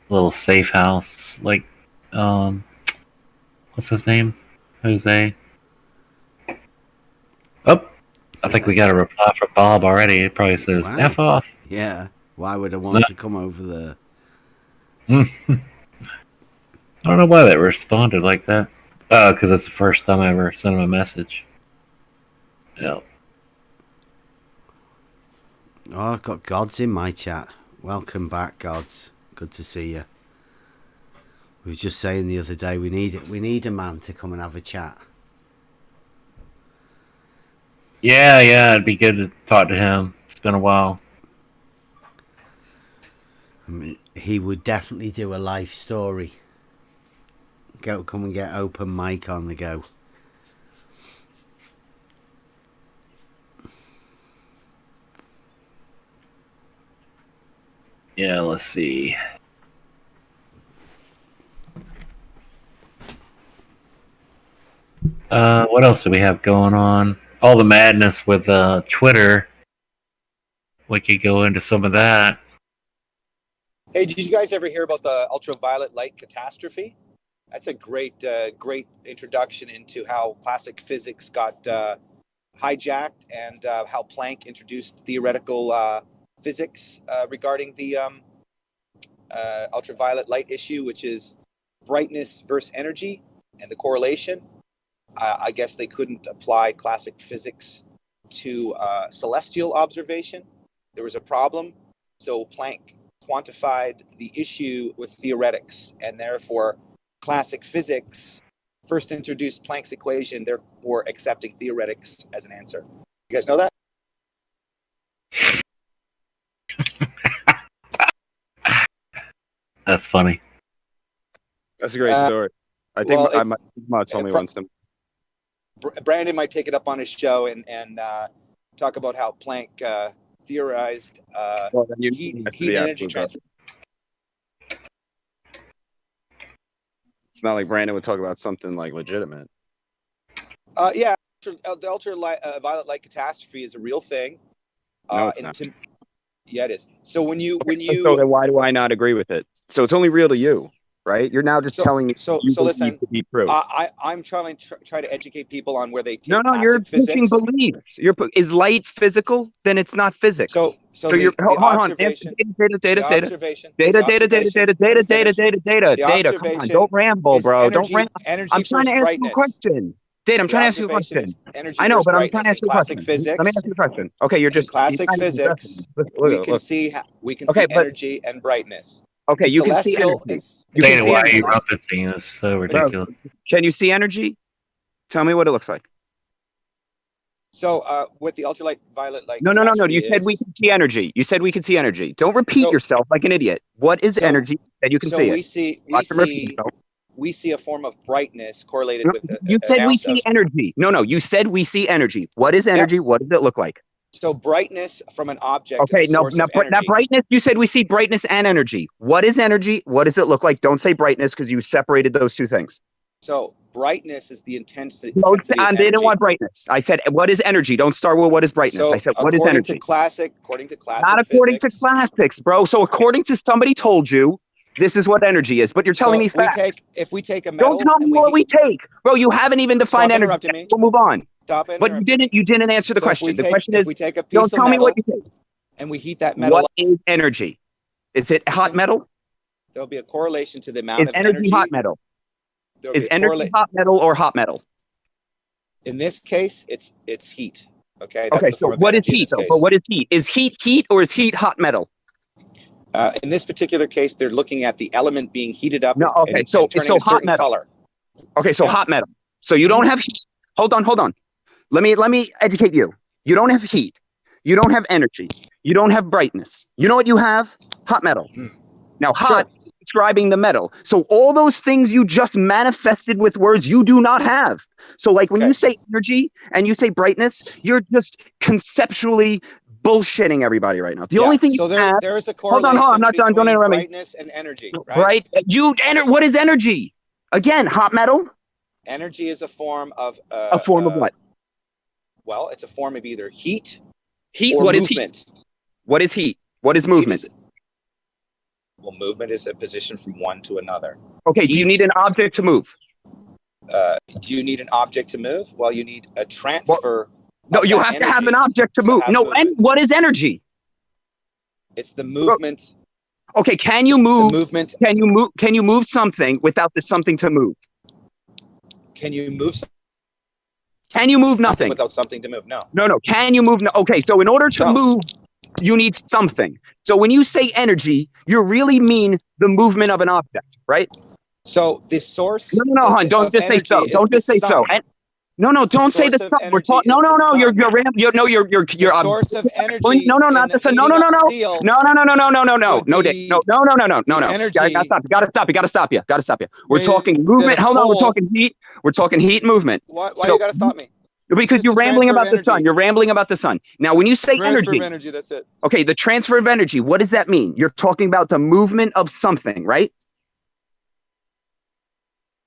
little safe house. Like, what's his name? Jose. Oh, I think we got a reply from Bob already. It probably says, Wow. F off. Yeah. Why would I want to come over there? I don't know why that responded like that. Because it's the first time I ever sent him a message. Yeah. Oh, I've got Gods in my chat. Welcome back, Gods. Good to see you. We were just saying the other day we need a man to come and have a chat. Yeah, it'd be good to talk to him. It's been a while. I mean, he would definitely do a life story. Come and get open mic on the go. Yeah, let's see. What else do we have going on? All the madness with Twitter. We could go into some of that. Hey, did you guys ever hear about the ultraviolet light catastrophe? That's a great introduction into how classic physics got hijacked and how Planck introduced theoretical physics regarding the ultraviolet light issue, which is brightness versus energy and the correlation. I guess they couldn't apply classic physics to celestial observation. There was a problem, so Planck quantified the issue with theoretics, and therefore classic physics first introduced Planck's equation, therefore accepting theoretics as an answer. You guys know that? That's funny. That's a great story. I think my mom told me once. Brandon might take it up on his show and talk about how Planck theorized heat energy transfer. It's not like Brandon would talk about something like legitimate. Yeah, the ultraviolet light catastrophe is a real thing. No, it's not. Yeah, it is. So when you so then why do I not agree with it? So it's only real to you, right? You're now just telling me. So listen, to be true. I'm trying to educate people on where they take No, you're pushing beliefs. Is light physical? Then it's not physics. So you're hold on. Data. Come on, don't ramble, bro. Don't ramble. I'm trying to ask you a question. Data, I'm trying to ask you a question. I know, but I'm trying to ask you a question. Let me ask you a question. Okay, you're just classic physics. We can see energy and brightness. Okay, you can see energy. Why are you referencing this? So ridiculous. Can you see energy? Tell me what it looks like. So, with the ultraviolet light. No. You said we can see energy. You said we can see energy. Don't repeat yourself like an idiot. What is energy that you can see it? We see a form of brightness correlated with. You said we see energy. No. You said we see energy. What is energy? What does it look like? So brightness from an object. Okay, is a source of energy. That brightness. You said we see brightness and energy. What is energy? What does it look like? Don't say brightness because you separated those two things. So brightness is the intensity. No, intensity of I didn't energy. want brightness. I said, what is energy? Don't start with what is brightness. So I said, what is according energy? to classic Not according physics, to classics, bro. So according to somebody told you, this is what energy is, but you're telling me facts. if we take a metal, Don't tell me what we take, bro. You haven't even defined Stop energy. interrupting me. We'll move on. Stop But you didn't answer the So if question. we The take- question if is, we take a piece don't of tell me what you metal take. and we heat that metal What up, is energy? Is it hot metal? there'll be a correlation to the amount Is of energy hot metal? There'll Is be a energy hot metal or hot metal? In this case, it's heat. Okay. Okay, the so form of what is energy in heat this though? case. But what is heat? Is heat or is heat hot metal? In this particular case, they're looking at the element being heated up No, okay, and so turning a hot certain metal. color. Okay, so Yeah. hot metal. So you don't have heat. Hold on. Let me educate you. You don't have heat. You don't have energy. You don't have brightness. You know what you have? Hot metal. Now, hot is describing the metal. So all those things you just manifested with words you do not have. So like when you say energy and you say brightness, you're just conceptually bullshitting everybody right now. The only thing you have. There is a Hold correlation on. I'm not done. Don't between interrupt me. brightness and energy, right? What is energy? Again, hot metal. Energy is a form of A form of what? Well, it's a form of either heat. Heat. Or What is movement. heat? What is heat? What is movement? Well, movement is a position from one to another. Okay. Do you need an object to move? Do you need an object to move? Well, you need a transfer. No, you have to have an object to move. No, and what is energy? It's the movement. Okay, can you move? Movement. Can you move something without the something to move? Can you move? Can you move nothing without something to move? No. No. Can you move? No. Okay, so in order to move, you need something. So when you say energy, you really mean the movement of an object, right? So the source. No, hon. Don't just say so. Don't just say so. No, don't say the sun. We're talking. No. You're the source of energy. No, not the sun. No. No. Gotta stop you. We're talking movement. Hold on. We're talking heat. We're talking heat movement. Why you gotta stop me? Because you're rambling about the sun. You're rambling about the sun. Now, when you say Transfer energy, of energy, that's it. Okay, the transfer of energy. What does that mean? You're talking about the movement of something, right?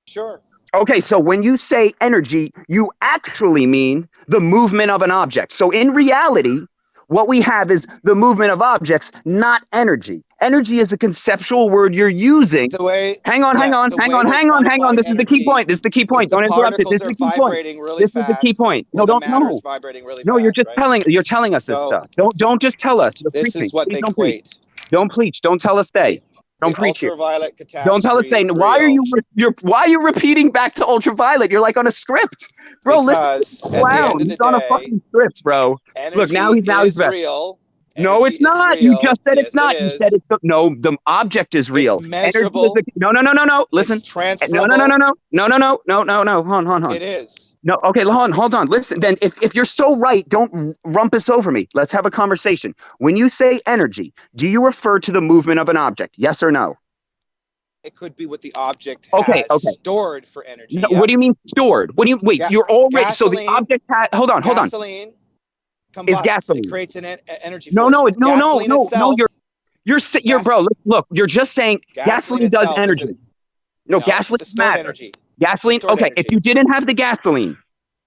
Sure. Okay, so when you say energy, you actually mean the movement of an object. So in reality, what we have is the movement of objects, not energy. Energy is a conceptual word you're using. Hang on. This is the key point. Don't interrupt it. This is the key point. This is the key point. No, don't know. No, you're just telling us this stuff. Don't just tell us. This is what they equate. Don't preach. Don't tell us stay. Don't preach it. Ultraviolet catastrophe. Don't tell us saying why are why are you repeating back to ultraviolet? You're like on a script, bro. Listen, wow, he's on a fucking script, bro. Look, now he's back. Real. No, it's not. You just said it's not. You said it's no. The object is real. It's measurable. No. Listen. It's transferable. No. Hold on. It is. No, okay, hold on. Listen, then if you're so right, don't rumpus over me. Let's have a conversation. When you say energy, do you refer to the movement of an object? Yes or no? It could be what the object has stored for energy. No, what do you mean stored? What do you you're already so the object had hold on. Gasoline is gasoline. It creates an energy No, force. you're bro, look, you're just saying gasoline does energy. No, gasoline matters. Energy. Gasoline. Okay, energy. if you didn't have the gasoline,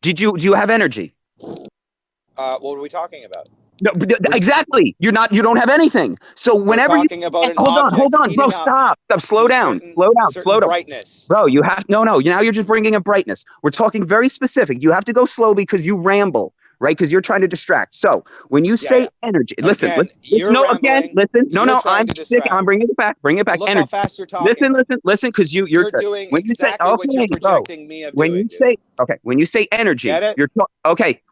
do you have energy? What are we talking about? No, exactly. You don't have anything. So whenever we're talking about hold on, bro, stop, slow down. Brightness. Bro, you have no. Now you're just bringing up brightness. We're talking very specific. You have to go slow because you ramble. Right, because you're trying to distract. So when you say energy, listen. I'm bringing it back. Bring it back. Look energy. How fast you're talking. Listen, because you're doing when exactly you say, what you're projecting me of when doing. When you say energy,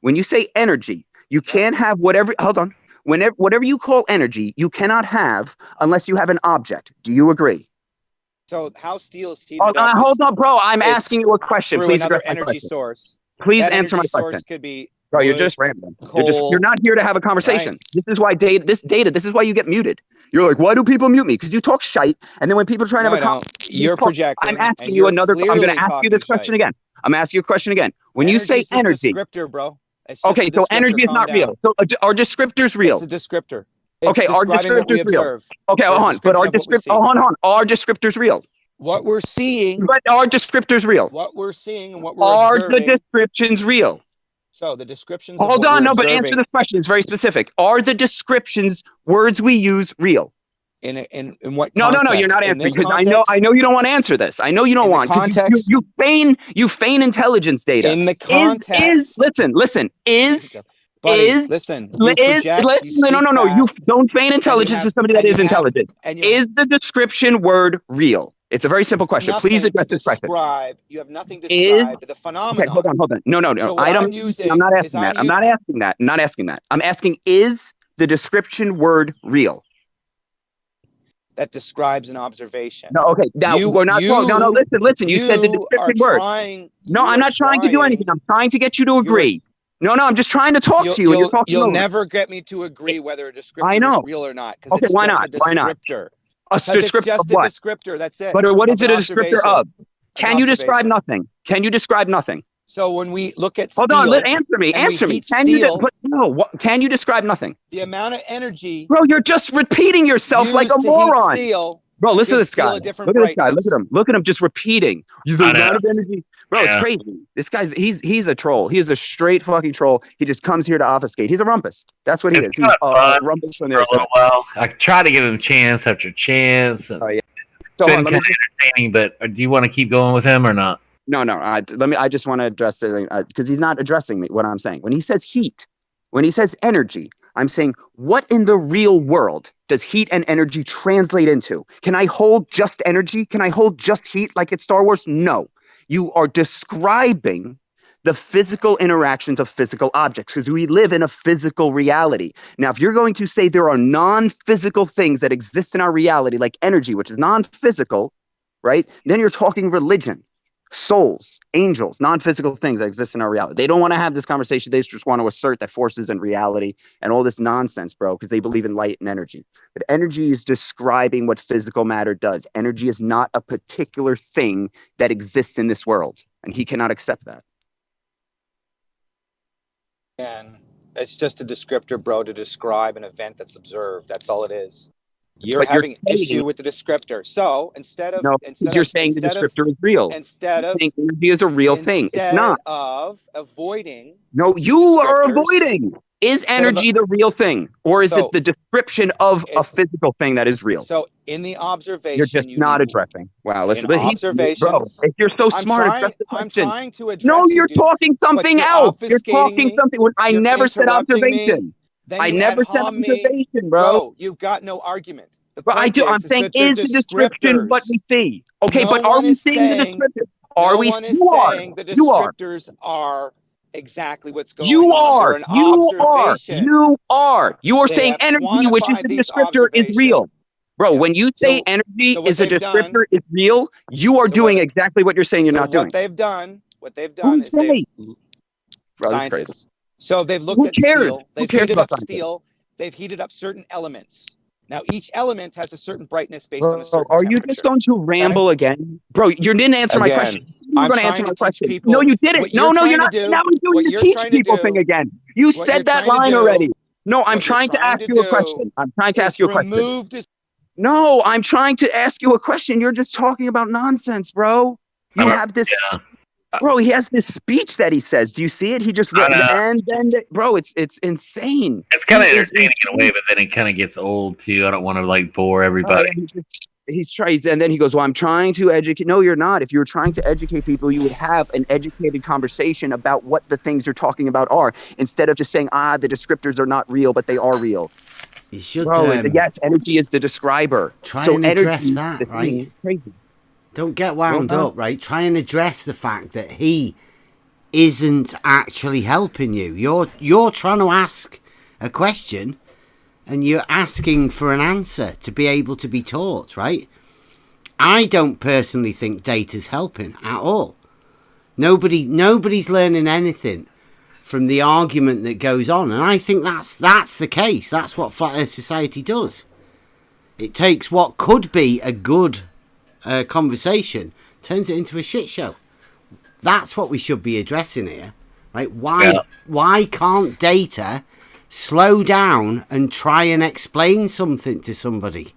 when you say energy, you can't have whatever. Hold on. Whatever you call energy, you cannot have unless you have an object. Do you agree? So how steel is heated up? Hold on, bro. I'm asking you a question. Please another address my energy question. source. Please that answer my energy question. Source could be. Bro, you're just rambling. You're not here to have a conversation. Right. This is why this is why you get muted. You're like, why do people mute me? Because you talk shite, and then when people are trying to have a conversation, you're projecting. I'm asking you another. I'm going to ask you this question again. I'm asking you a question again. When you say energy, descriptor, bro. Okay, so energy is not real. So are descriptors real? It's a descriptor. Okay, are descriptors real? Okay, hold on. But are descriptors real? What we're seeing. But are descriptors real? What we're seeing and what we're Are observing. the descriptions real? So the descriptions. Hold on, no, but observing, answer this question. It's very specific. Are the descriptions, words we use, real? In what? No, context? you're not In answering this because context? I know you don't want to answer this. I know you don't In the want. 'Cause context. You feign intelligence data. In the context. Listen. Buddy, Is listen. You project. You speak no. You fast, don't feign intelligence to somebody that is intelligent. and Is the description word real? It's a very simple question. Please address this question. You have nothing to describe the phenomenon. Okay, hold on. No. So I'm not asking that. I'm not asking that. I'm asking, is the description word real? That describes an observation. No, okay. Now we're not. No. Listen. You said the description word. No, I'm not trying to do anything. I'm trying to get you to agree. No, I'm just trying to talk to you. And you're talking. You'll never get me to agree whether a descriptor is real or not. Okay, why not? Why not? A descriptor it's just of what? a descriptor. That's it. But what is it a descriptor observation. of? Can you describe nothing? Can you describe nothing? So when we look at steel, hold on, answer me. Can you describe nothing? The amount of energy. Bro, you're just repeating yourself like a moron. Steel, bro, listen to this guy. Look at this guy. Look at him just repeating. The amount of energy. Bro, it's crazy. This guy's he's a troll. He is a straight fucking troll. He just comes here to obfuscate. He's a rumpus. That's what he is. He's a rumpus from there. Well, I try to give him chance after chance. Oh yeah. So it's been kind of entertaining, but do you want to keep going with him or not? No. I just want to address it because he's not addressing me. What I'm saying when he says heat, when he says energy, I'm saying what in the real world does heat and energy translate into? Can I hold just energy? Can I hold just heat like it's Star Wars? No. You are describing the physical interactions of physical objects because we live in a physical reality. Now, if you're going to say there are non-physical things that exist in our reality, like energy, which is non-physical, right? Then you're talking religion, souls, angels, non-physical things that exist in our reality. They don't want to have this conversation. They just want to assert that forces and reality and all this nonsense, bro, because they believe in light and energy. But energy is describing what physical matter does. Energy is not a particular thing that exists in this world, and he cannot accept that. And it's just a descriptor, bro, to describe an event that's observed. That's all it is. You're having an issue with the descriptor. So instead of you're saying the descriptor is real. Instead of energy is a real thing. It's not. Of avoiding. No, you are avoiding. Is energy the real thing, or is it the description of a physical thing that is real? So in the observation, you're just not addressing. Wow, listen. Observations. Bro, if you're so smart, I'm trying to address. No, you're talking something else. You're talking something. I never said observation. I never said observation, bro. You've got no argument. But I do. I'm saying is the description what we see? Okay, but are we seeing the description? Are we? You are. The descriptors are exactly what's going on. You are saying energy, which is the descriptor, is real. Bro, when you say energy is a descriptor, is real, you are doing exactly what you're saying you're not doing. What they've done is scientists. So they've looked at steel. They've heated up steel. They've heated up certain elements. Now, each element has a certain brightness based on a certain Are you just going to ramble again? Bro, you didn't answer my question. You're going to answer my question. No, you didn't. No, you're not. Now you're doing the teach people thing again. You said that line already. No, I'm trying to ask you a question. I'm trying to ask you a question. No, I'm trying to ask you a question. You're just talking about nonsense, bro. You have this... Bro, he has this speech that he says. Do you see it? He just and then bro, it's insane. It's kind of entertaining in a way, but then it kind of gets old too. I don't want to bore everybody. He's trying, and then he goes, "Well, I'm trying to educate." No, you're not. If you were trying to educate people, you would have an educated conversation about what the things you're talking about are, instead of just saying, the descriptors are not real, but they are real. You should. Yes, energy is the describer. Try and address that, right? Crazy. Don't get wound up, right? Try and address the fact that he isn't actually helping you. You're trying to ask a question and you're asking for an answer to be able to be taught, right? I don't personally think data's helping at all. Nobody's learning anything from the argument that goes on, and I think that's the case. That's what Flat Earth Society does. It takes what could be a good conversation, turns it into a shit show. That's what we should be addressing here, right? Why can't data slow down and try and explain something to somebody?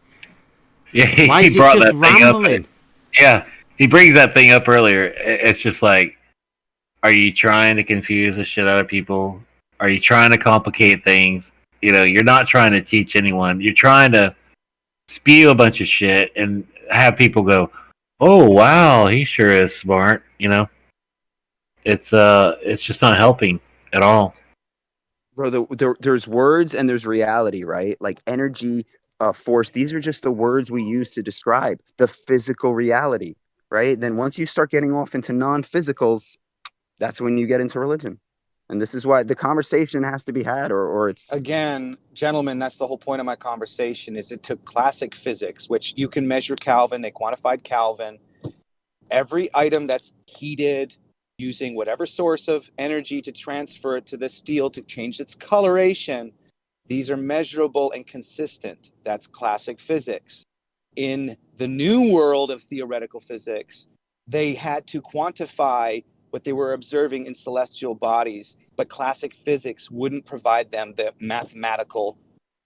Yeah, why is it just rambling? Yeah, he brings that thing up earlier. It's just like, are you trying to confuse the shit out of people? Are you trying to complicate things? You're not trying to teach anyone. You're trying to spew a bunch of shit and have people go, "Oh wow, he sure is smart." It's just not helping at all. Bro, there's words and there's reality, right? Like energy, force. These are just the words we use to describe the physical reality, right? Then once you start getting off into non-physicals, that's when you get into religion. And this is why the conversation has to be had, or it's Again, gentlemen, that's the whole point of my conversation. Is it took classic physics, which you can measure Kelvin. They quantified Kelvin. Every item that's heated using whatever source of energy to transfer it to the steel to change its coloration, these are measurable and consistent. That's classic physics. In the new world of theoretical physics, they had to quantify what they were observing in celestial bodies, but classic physics wouldn't provide them the mathematical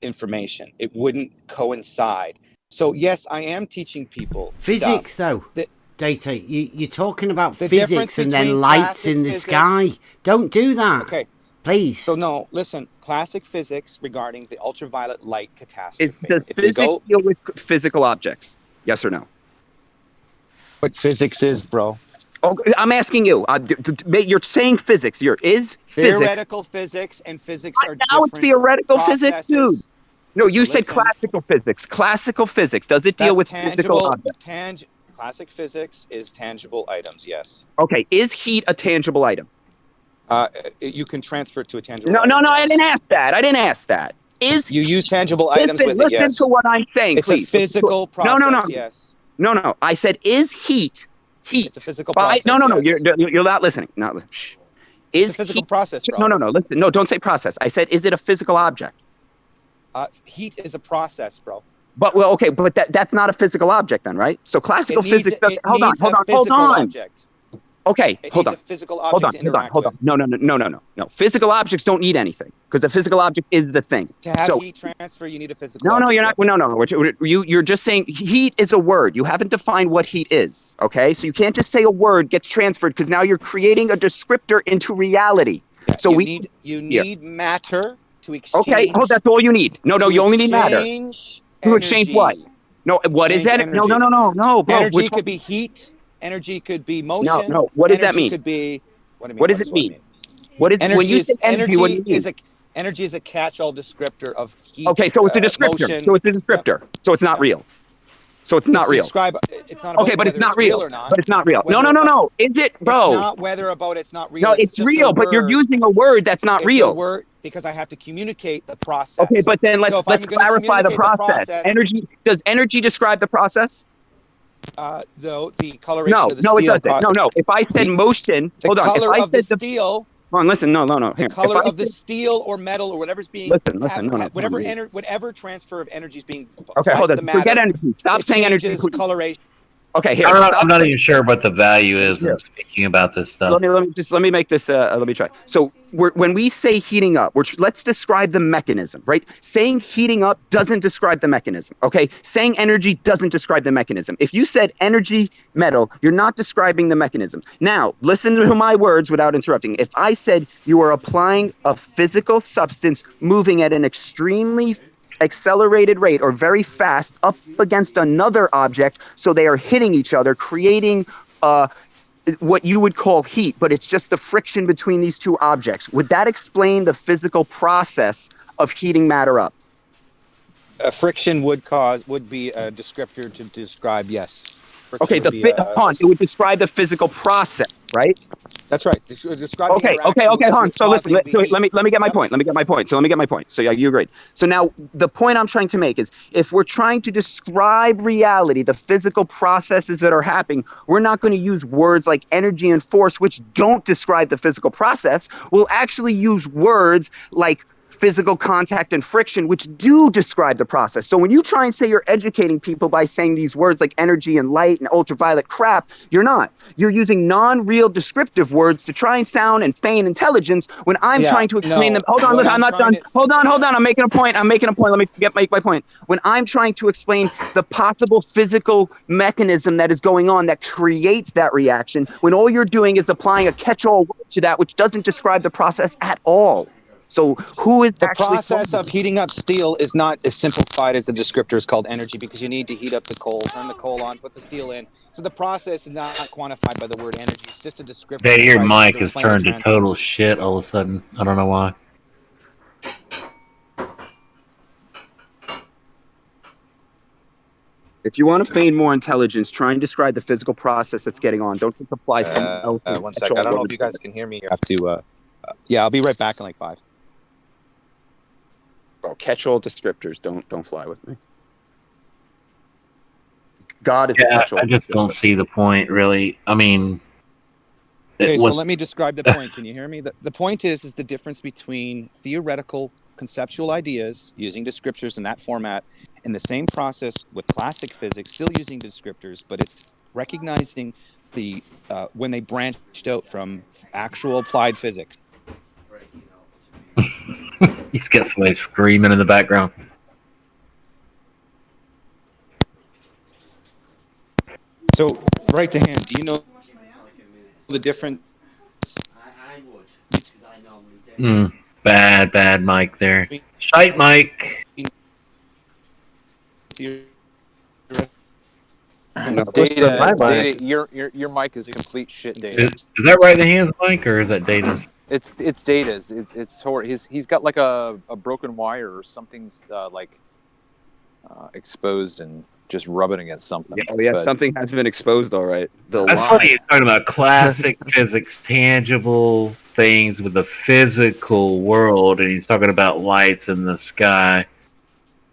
information. It wouldn't coincide. So yes, I am teaching people physics stuff though. Data, you're talking about The physics difference and then between lights in classic the physics- sky. Don't do that. Okay. Please. So no, listen, classic physics regarding the ultraviolet light catastrophe. does If you physics go, deal with physical objects? Yes or no? what physics is, bro. Oh, I'm asking you. You're saying physics. Physics. Theoretical physics and physics are Now it's different theoretical physics, dude. processes. No, you So said listen. classical physics. Classical physics. Does it deal That's with physical objects? Classic physics is tangible items, yes. Okay. Is heat a tangible item? You can transfer it to a tangible No, item. no, no. I yes. didn't ask that. I didn't ask that. Is You use tangible items with it, listen yes. to what I'm saying, It's please. a physical process, no, yes. No. I said, is heat? It's a physical process, No. yes. You're not listening. Shh. It's a physical process, bro. No. Listen. No, don't say process. I said, is it a physical object? Heat is a process, bro. But that's not a physical object then, right? So classical physics doesn't. Hold on. Object. Okay, It hold needs on. a physical Hold object on. to interact with. No. Physical objects don't need anything because the physical object is the thing. To have So heat transfer, you need a physical no, object. you're not. No. You're just saying heat is a word. You haven't defined what heat is. Okay, so you can't just say a word gets transferred because now you're creating a descriptor into reality. Yeah, So you need matter to exchange. Okay, that's all you need. No, you only need matter. To exchange what? No, what is that? Exchange No, bro. Energy could be heat. Energy could be motion. No. What does that mean? Could be. What do you mean? What does it mean? What is energy? When you say energy, what do you mean? Energy is a catch-all descriptor of heat. Okay, so it's a descriptor. Motion. So it's a descriptor. So it's not real. So it's not real. It's not about Okay, but it's whether not real. or not. But it's not real. Whether No. Is it, bro? It's not whether about it's not real. No, it's just real, a but you're word. using a word that's not It's real. a word because I have to communicate the process. Okay, but then So if I'm let's gonna clarify the communicate process. Energy. Does energy describe the process? Though the coloration of the No, it steel. doesn't. No. If I said motion, The hold on. color If I of the said steel. Hold on, listen. No. The color of the steel or metal or whatever's being. Listen. Whatever transfer of energy is being. Okay, hold on. the matter, Forget energy. Stop saying energy. changes coloration. Okay, here. I'm not even sure what the value is in speaking about this stuff. Let me make this. Let me try. So when we say heating up, let's describe the mechanism, right? Saying heating up doesn't describe the mechanism. Okay, saying energy doesn't describe the mechanism. If you said energy metal, you're not describing the mechanism. Now listen to my words without interrupting. If I said you are applying a physical substance moving at an extremely accelerated rate or very fast up against another object, so they are hitting each other, creating what you would call heat, but it's just the friction between these two objects. Would that explain the physical process of heating matter up? Friction would be a descriptor to describe, yes. Friction Okay, it would describe the physical process, right? That's right. Describe Okay, hon. So listen, let me get my point. So yeah, you agreed. So now the point I'm trying to make is if we're trying to describe reality, the physical processes that are happening, we're not going to use words like energy and force, which don't describe the physical process. We'll actually use words like physical contact and friction, which do describe the process. So when you try and say you're educating people by saying these words like energy and light and ultraviolet crap, you're not. You're using non-real descriptive words to try and sound and feign intelligence when I'm trying to explain them. Hold on, listen, I'm not done. Hold on. I'm making a point. Let me make my point. When I'm trying to explain the possible physical mechanism that is going on that creates that reaction, when all you're doing is applying a catch-all word to that, which doesn't describe the process at all. So who is the process of heating up steel is not as simplified as the descriptor is called energy, because you need to heat up the coal, turn the coal on, put the steel in. So the process is not quantified by the word energy. It's just a descriptor. Hey, your to mic has explain turned the to total shit all of a sudden. I don't know why. If you want to feign more intelligence, try and describe the physical process that's getting on. Don't just apply something else. One second. I don't know if you guys can hear me. I have to. Yeah, I'll be right back in like 5. Bro, catch-all descriptors don't fly with me. God is a catch-all. I just don't see the point, really. I mean, okay, so let me describe the point. Can you hear me? The point is the difference between theoretical conceptual ideas using descriptors in that format and the same process with classic physics, still using descriptors, but it's recognizing the when they branched out from actual applied physics. He's got somebody screaming in the background. So, right to hand, do you know the difference? I would, because I normally do. Bad mic there. Shite mic. Data, your mic is complete shit, Data. Is that right in the hands mic, or is that Data's? It's Data's. It's horrible. He's got like a broken wire or something's exposed and just rubbing against something. Yeah, something has been exposed, all right. That's funny. You're talking about classic physics, tangible things with the physical world, and he's talking about lights in the sky.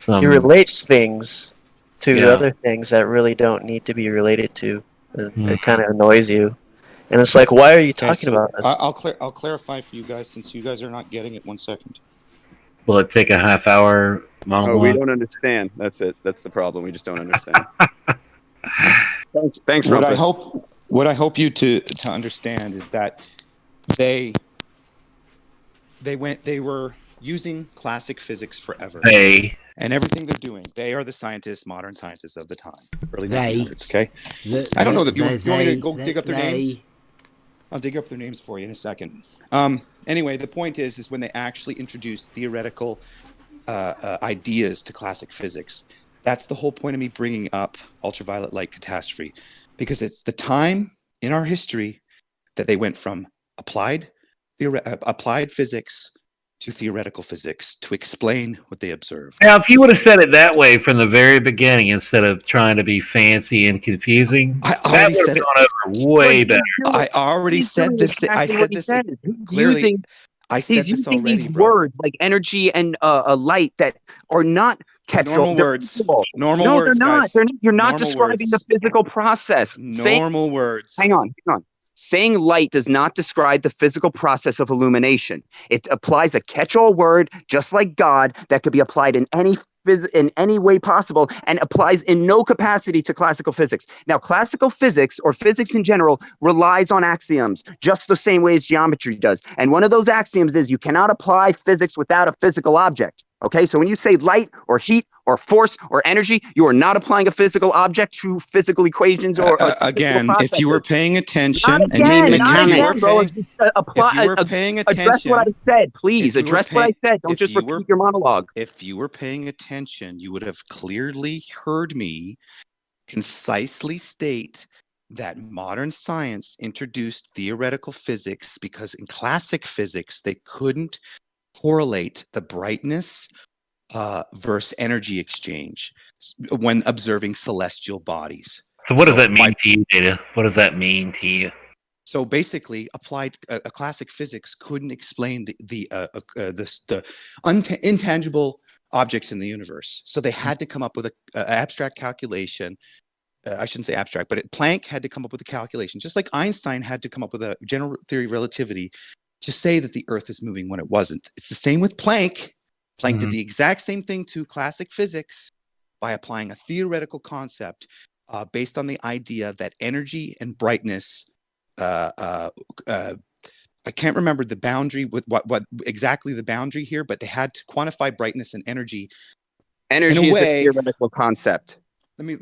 He relates things to other things that really don't need to be related to. It kind of annoys you. And it's like, why are you talking about this? I'll clarify for you guys, since you guys are not getting it. 1 second. Will it take a half hour monologue? Oh, we don't understand. That's it. That's the problem. We just don't understand. Thanks, Rumpus. What I hope you to understand is that they were using classic physics forever. And everything they're doing, they are the scientists, modern scientists of the time, early 1900s. Okay, I don't know that you want me to go dig up their names. I'll dig up their names for you in a second. Anyway, the point is when they actually introduced theoretical ideas to classic physics. That's the whole point of me bringing up ultraviolet light catastrophe, because it's the time in our history that they went from applied physics to theoretical physics to explain what they observed. Now, if you would have said it that way from the very beginning, instead of trying to be fancy and confusing, that would have gone over way better. I already said this. I said this clearly. I said this already, these words like energy and a light that are not catch-all. Normal words. Normal no, words, they're not. guys. You're not Normal describing words. the physical process. Normal words. Hang on. Saying light does not describe the physical process of illumination. It applies a catch-all word, just like God, that could be applied in any way possible and applies in no capacity to classical physics. Now, classical physics, or physics in general, relies on axioms, just the same way as geometry does. And one of those axioms is you cannot apply physics without a physical object. Okay, so when you say light or heat or force or energy, you are not applying a physical object to physical equations or again. If you were paying attention, if you were paying attention, address what I said, please. Address what I said. Don't just repeat your monologue. If you were paying attention, you would have clearly heard me concisely state that modern science introduced theoretical physics because in classic physics they couldn't correlate the brightness versus energy exchange when observing celestial bodies. So what does that mean to you, Data? What does that mean to you? So basically, applied classic physics couldn't explain the intangible objects in the universe. So they had to come up with an abstract calculation. I shouldn't say abstract, but Planck had to come up with a calculation, just like Einstein had to come up with a general theory of relativity to say that the Earth is moving when it wasn't. It's the same with Planck. Planck did the exact same thing to classic physics by applying a theoretical concept based on the idea that energy and brightness. I can't remember the boundary with what exactly the boundary here, but they had to quantify brightness and energy. Energy is a theoretical concept. Let me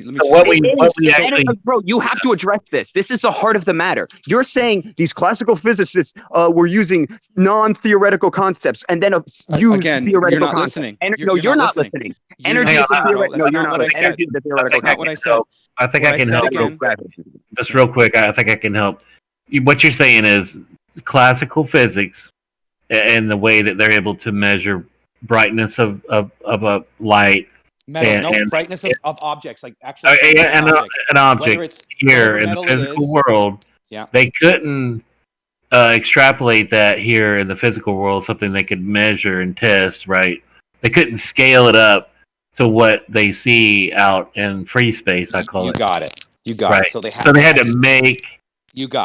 So what we actually, bro, you have to address this. This is the heart of the matter. You're saying these classical physicists were using non-theoretical concepts and then use again, theoretical you're not concepts. listening. No, you're not listening. Energy is theoretical. No, you're not. Energy is a theoretical concept. I think I can help. Just real quick, I think I can help. What you're saying is classical physics and the way that they're able to measure brightness of a light. Brightness of objects, like actual an object here in the physical world. Yeah. They couldn't extrapolate that here in the physical world, something they could measure and test, right? They couldn't scale it up to what they see out in free space, I call it. You got it. You got it. So they had to make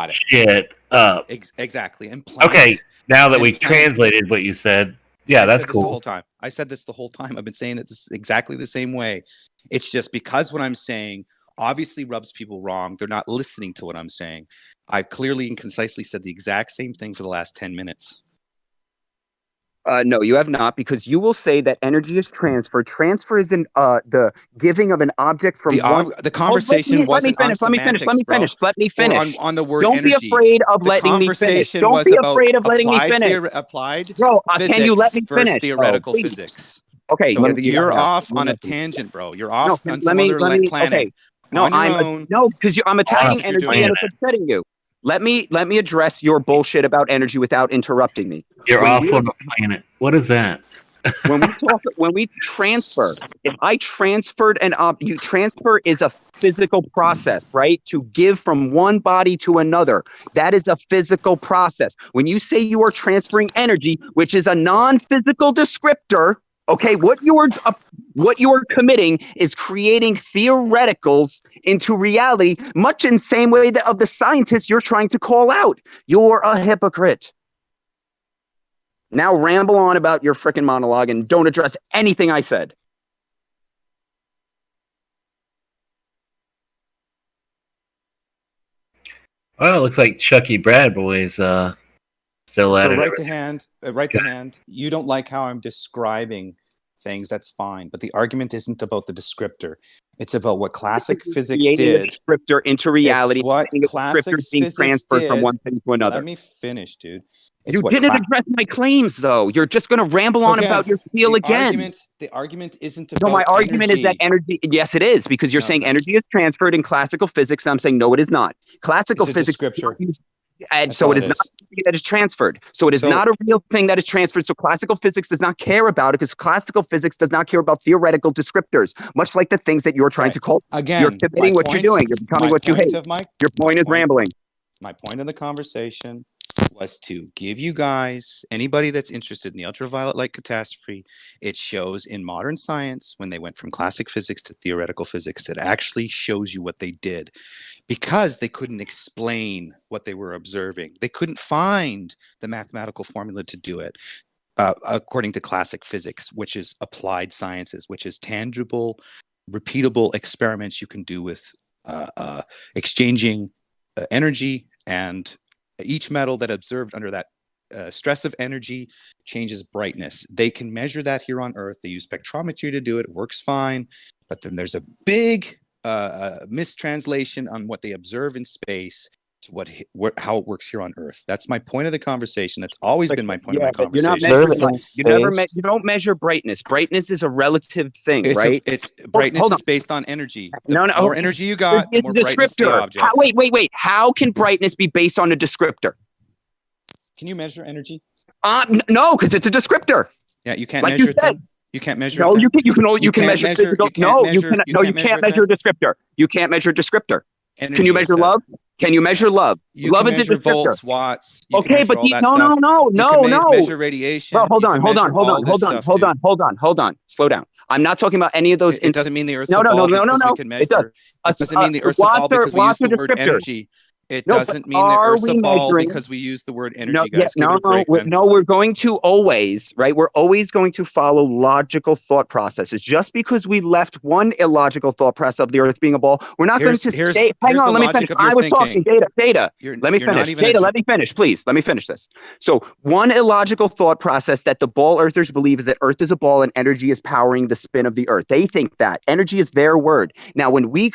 shit up. Exactly. And okay, now that we've translated what you said, that's cool. The whole time. I said this the whole time. I've been saying it exactly the same way. It's just because what I'm saying obviously rubs people wrong. They're not listening to what I'm saying. I clearly and concisely said the exact same thing for the last 10 minutes. No, you have not, because you will say that energy is transferred. Transfer is in the giving of an object from the conversation wasn't on semantics, Let me finish. On the word Don't energy. be afraid of letting me finish. Don't be afraid of letting me finish. Applied bro, can you let me finish? Theoretical physics. Okay, so you're off on a tangent, bro. You're off on some other planet. Okay. No, because I'm attacking energy and it's upsetting you. Let me address your bullshit about energy without interrupting me. You're off on the planet. What is that? when we transfer, if I transferred transfer is a physical process, right? To give from one body to another. That is a physical process. When you say you are transferring energy, which is a non-physical descriptor, okay, what you are committing is creating theoreticals into reality, much in the same way that of the scientists you're trying to call out. You're a hypocrite. Now ramble on about your frickin' monologue and don't address anything I said. Well, it looks like Chucky Brad Boy's still at it. So right the hand. You don't like how I'm describing things, that's fine. But the argument isn't about the descriptor. It's about what classic physics did. A descriptor into reality. It's what classic physics transferred did. From one thing to another. Let me finish, dude. You didn't address my claims, though. You're just going to ramble on about your spiel again. The argument isn't about my argument is that energy. Yes, it is, because you're saying energy is transferred in classical physics. I'm saying no, it is not. Classical physics. And so it is not something that is transferred. So it is not a real thing that is transferred. So classical physics does not care about it, because classical physics does not care about theoretical descriptors, much like the things that you're trying to call. Again, you're committing what you're doing. You're becoming what you hate. Your point is rambling. My point in the conversation was to give you guys, anybody that's interested in the ultraviolet light catastrophe, it shows in modern science, when they went from classic physics to theoretical physics, it actually shows you what they did, because they couldn't explain what they were observing. They couldn't find the mathematical formula to do it. According to classic physics, which is applied sciences, which is tangible, repeatable experiments you can do with exchanging energy, and each metal that observed under that stress of energy changes brightness. They can measure that here on Earth. They use spectrometry to do it. It works fine. But then there's a big mistranslation on what they observe in space to how it works here on Earth. That's my point of the conversation. That's always been my point of the conversation. You don't measure brightness. Brightness is a relative thing, right? Brightness is based on energy. The more energy you got, the more brightness the object. Wait. How can brightness be based on a descriptor? Can you measure energy? No, because it's a descriptor. Yeah, you can't measure it. You can't measure. No, you can measure. No, you can't measure a descriptor. You can't measure a descriptor. Can you measure love? Can you measure love? Love is a descriptor. Volts, watts. Okay, but no. Measure radiation. Bro, hold on. Slow down. I'm not talking about any of those. It doesn't mean the Earth's a ball because we can measure. It doesn't mean the Earth's a ball because we use the word energy. It No, doesn't but mean the are Earth's a we ball measuring? because we use the word energy, No, guys. Give it a break, man. no, we're going to always, right? We're always going to follow logical thought processes. Just because we left one illogical thought process of the Earth being a ball, we're not going to say, hang on, let me finish. I was talking, Data. Let me finish. Data, let me finish, please. Let me finish this. So one illogical thought process that the ball earthers believe is that Earth is a ball and energy is powering the spin of the Earth. They think that energy is their word. Now, when we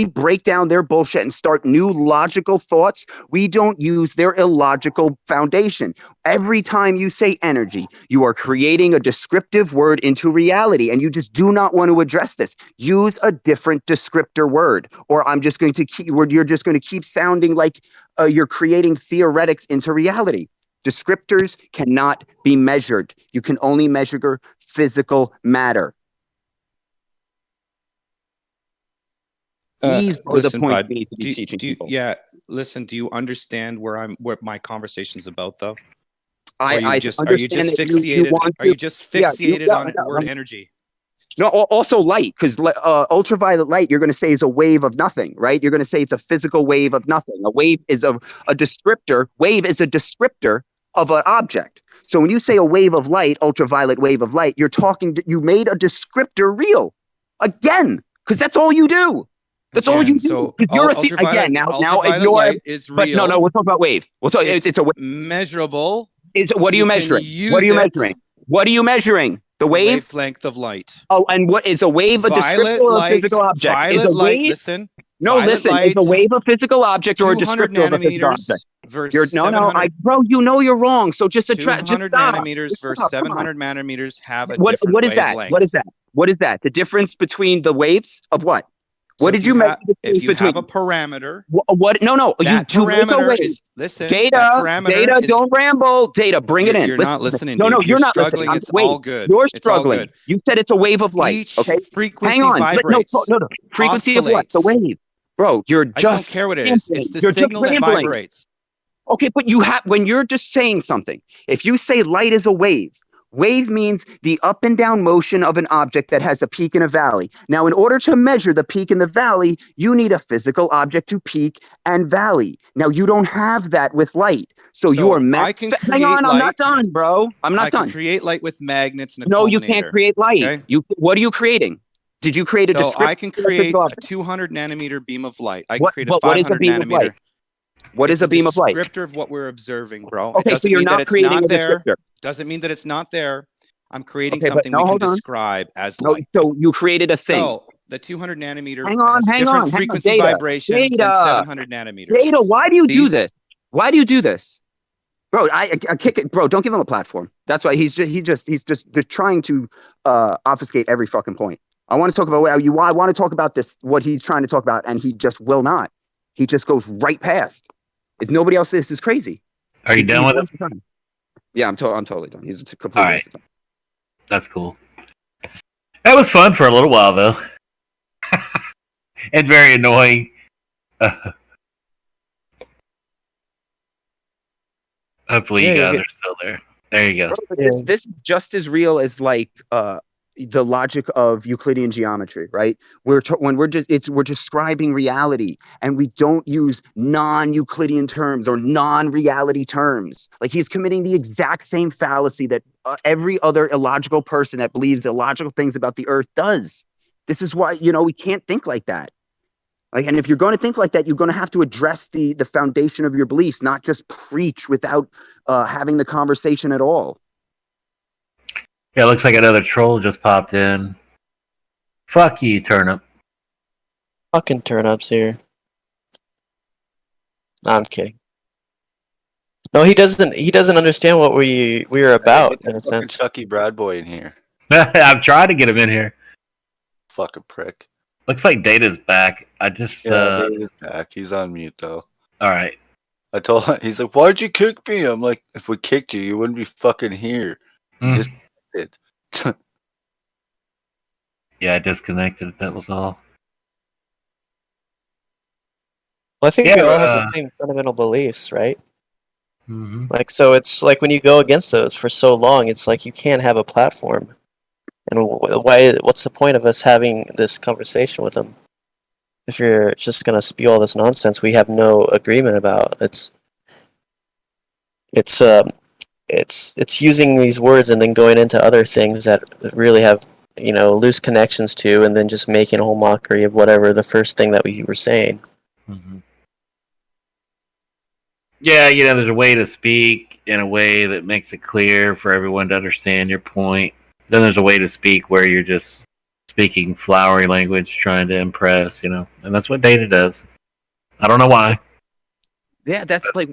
break down their bullshit and start new logical thoughts, we don't use their illogical foundation. Every time you say energy, you are creating a descriptive word into reality, and you just do not want to address this. Use a different descriptor word, or you're just going to keep sounding like you're creating theoretics into reality. Descriptors cannot be measured. You can only measure physical matter. These are the points bud, we need to be teaching people. Yeah, listen. Do you understand what my conversation's about, though? Are you just fixated on the word energy? No, also light, because ultraviolet light, you're going to say is a wave of nothing, right? You're going to say it's a physical wave of nothing. A wave is a descriptor. Wave is a descriptor of an object. So when you say a wave of light, ultraviolet wave of light, you made a descriptor real again, because that's all you do. That's all you do. So Ultraviolet light is real. But no, we'll talk about wave. It's a measurable. What are you measuring? What are you measuring? What are you measuring? The wavelength of light. Oh, and what is a wave? A descriptor or a physical object? Violet light. Listen. No, listen. Is a wave a physical object or a descriptor of a physical object? Bro. You know you're wrong. So just 200 nanometers versus 700 nanometers have a different wavelength. What is that? The difference between the waves of what? So what did you measure? If you have a parameter, what? No. That parameter is Data. Don't ramble. Data. Bring it in. You're not listening. No, you're not struggling. listening. It's all good. You're struggling. You said it's a wave of light. Each okay. frequency Hang on. vibrates. No. Frequency of what? The wave. Bro, you're just. I don't care what it is. It's the signal that vibrates. Okay, but when you're just saying something, if you say light is a wave. Wave means the up and down motion of an object that has a peak and a valley. Now, in order to measure the peak and the valley, you need a physical object to peak and valley. Now, you don't have that with light. So you are... Hang on, I'm not done, bro. I'm not done. I can create light with magnets and a No, you can't create light. Okay? What are you creating? Did you create a descriptor? I can create a 200 nanometer beam of light. I can create a 500 nanometer. What is a beam of light? Descriptor of what we're observing, bro. Okay, it doesn't so you're mean not that it's creating not a there. descriptor. Doesn't mean that it's not there. I'm creating something we can describe as light. So you created a thing. So the 200 nanometer has different frequency vibration than 700 nanometers. Data, why do you do this? Why do you do this? Bro, I kick it. Bro, don't give him a platform. That's why he's just trying to obfuscate every fucking point. I want to talk about I want to talk about this, what he's trying to talk about, and he just will not. He just goes right past. Is nobody else? This is crazy. Are you done with it? Yeah, I'm totally done. He's completely. All right. That's cool. That was fun for a little while, though. And very annoying. Hopefully you guys are still there. There you go. This is just as real as like the logic of Euclidean geometry, right? We're describing reality, and we don't use non-Euclidean terms or non-reality terms. Like he's committing the exact same fallacy that every other illogical person that believes illogical things about the Earth does. This is why we can't think like that. Like, and if you're going to think like that, you're going to have to address the foundation of your beliefs, not just preach without having the conversation at all. Yeah, it looks like another troll just popped in. Fuck you, Turnip. Fucking turnips here. No, I'm kidding. No, he doesn't understand what we're about, in a sense. Chucky Brad Boy in here. I've tried to get him in here. Fucking prick. Looks like Data's back. Data's back. He's on mute though. Alright. I told him, he's like, why'd you kick me? I'm like, if we kicked you, you wouldn't be fucking here. You just did. Yeah, I disconnected. That was all. Well, I think we all have the same fundamental beliefs, right? Mm-hmm. Like, so it's like when you go against those for so long, it's like you can't have a platform. And what's the point of us having this conversation with them? if you're just gonna spew all this nonsense we have no agreement about. It's using these words and then going into other things that really have loose connections to, and then just making a whole mockery of whatever the first thing that we were saying. Mm-hmm. Yeah, there's a way to speak in a way that makes it clear for everyone to understand your point. Then there's a way to speak where you're just speaking flowery language, trying to impress, and that's what data does. I don't know why. Yeah, that's like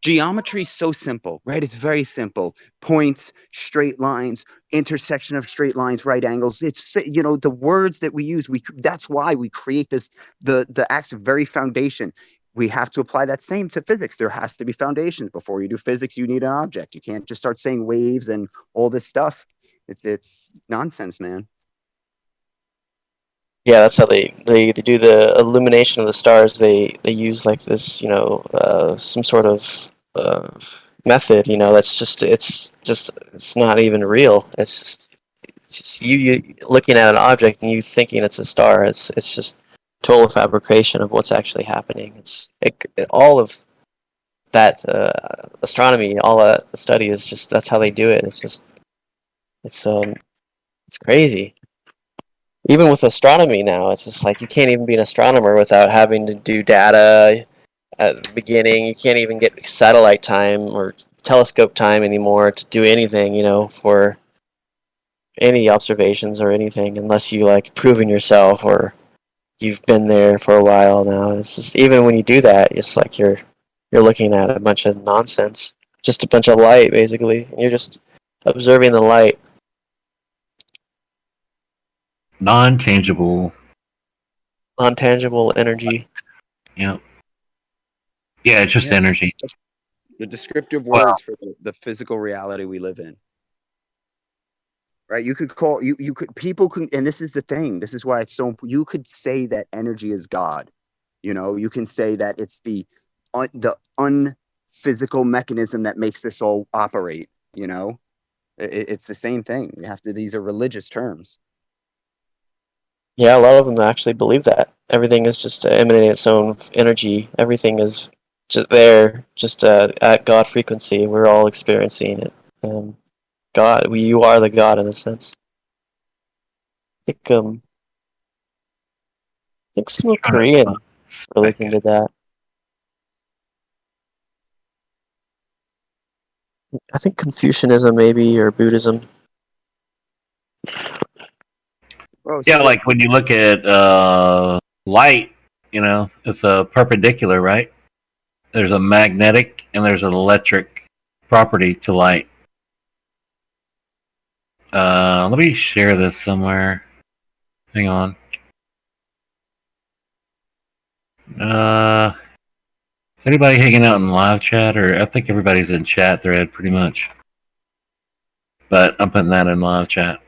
geometry is so simple, right? It's very simple. Points, straight lines, intersection of straight lines, right angles. It's the words that we use. That's why we create this. The act's very foundation. We have to apply that same to physics. There has to be foundations. Before you do physics, you need an object. You can't just start saying waves and all this stuff. It's nonsense, man. Yeah, that's how they do the illumination of the stars. They use like this, some sort of method. That's it's not even real. It's just you looking at an object and you thinking it's a star. It's just total fabrication of what's actually happening. All of that astronomy, all that study is just that's how they do it. It's crazy. Even with astronomy now, it's just like you can't even be an astronomer without having to do data at the beginning. You can't even get satellite time or telescope time anymore to do anything, for any observations or anything, unless you like proving yourself or you've been there for a while now. It's just even when you do that, it's like you're looking at a bunch of nonsense, just a bunch of light basically, and you're just observing the light. Non-tangible energy. Yeah, it's just energy. The descriptive words for the physical reality we live in. Right? You could call people can, and this is the thing. This is why it's so. You could say that energy is God. You can say that it's the unphysical mechanism that makes this all operate. It's the same thing. These are religious terms. Yeah, a lot of them actually believe that everything is just emanating its own energy. Everything is just there, just at God frequency. We're all experiencing it. God, you are the God in a sense. I think some Korean religion did that. I think Confucianism maybe, or Buddhism. Yeah, like when you look at light, it's a perpendicular, right? There's a magnetic and there's an electric property to light. Let me share this somewhere. Hang on. Is anybody hanging out in live chat? Or I think everybody's in chat thread pretty much. But I'm putting that in live chat.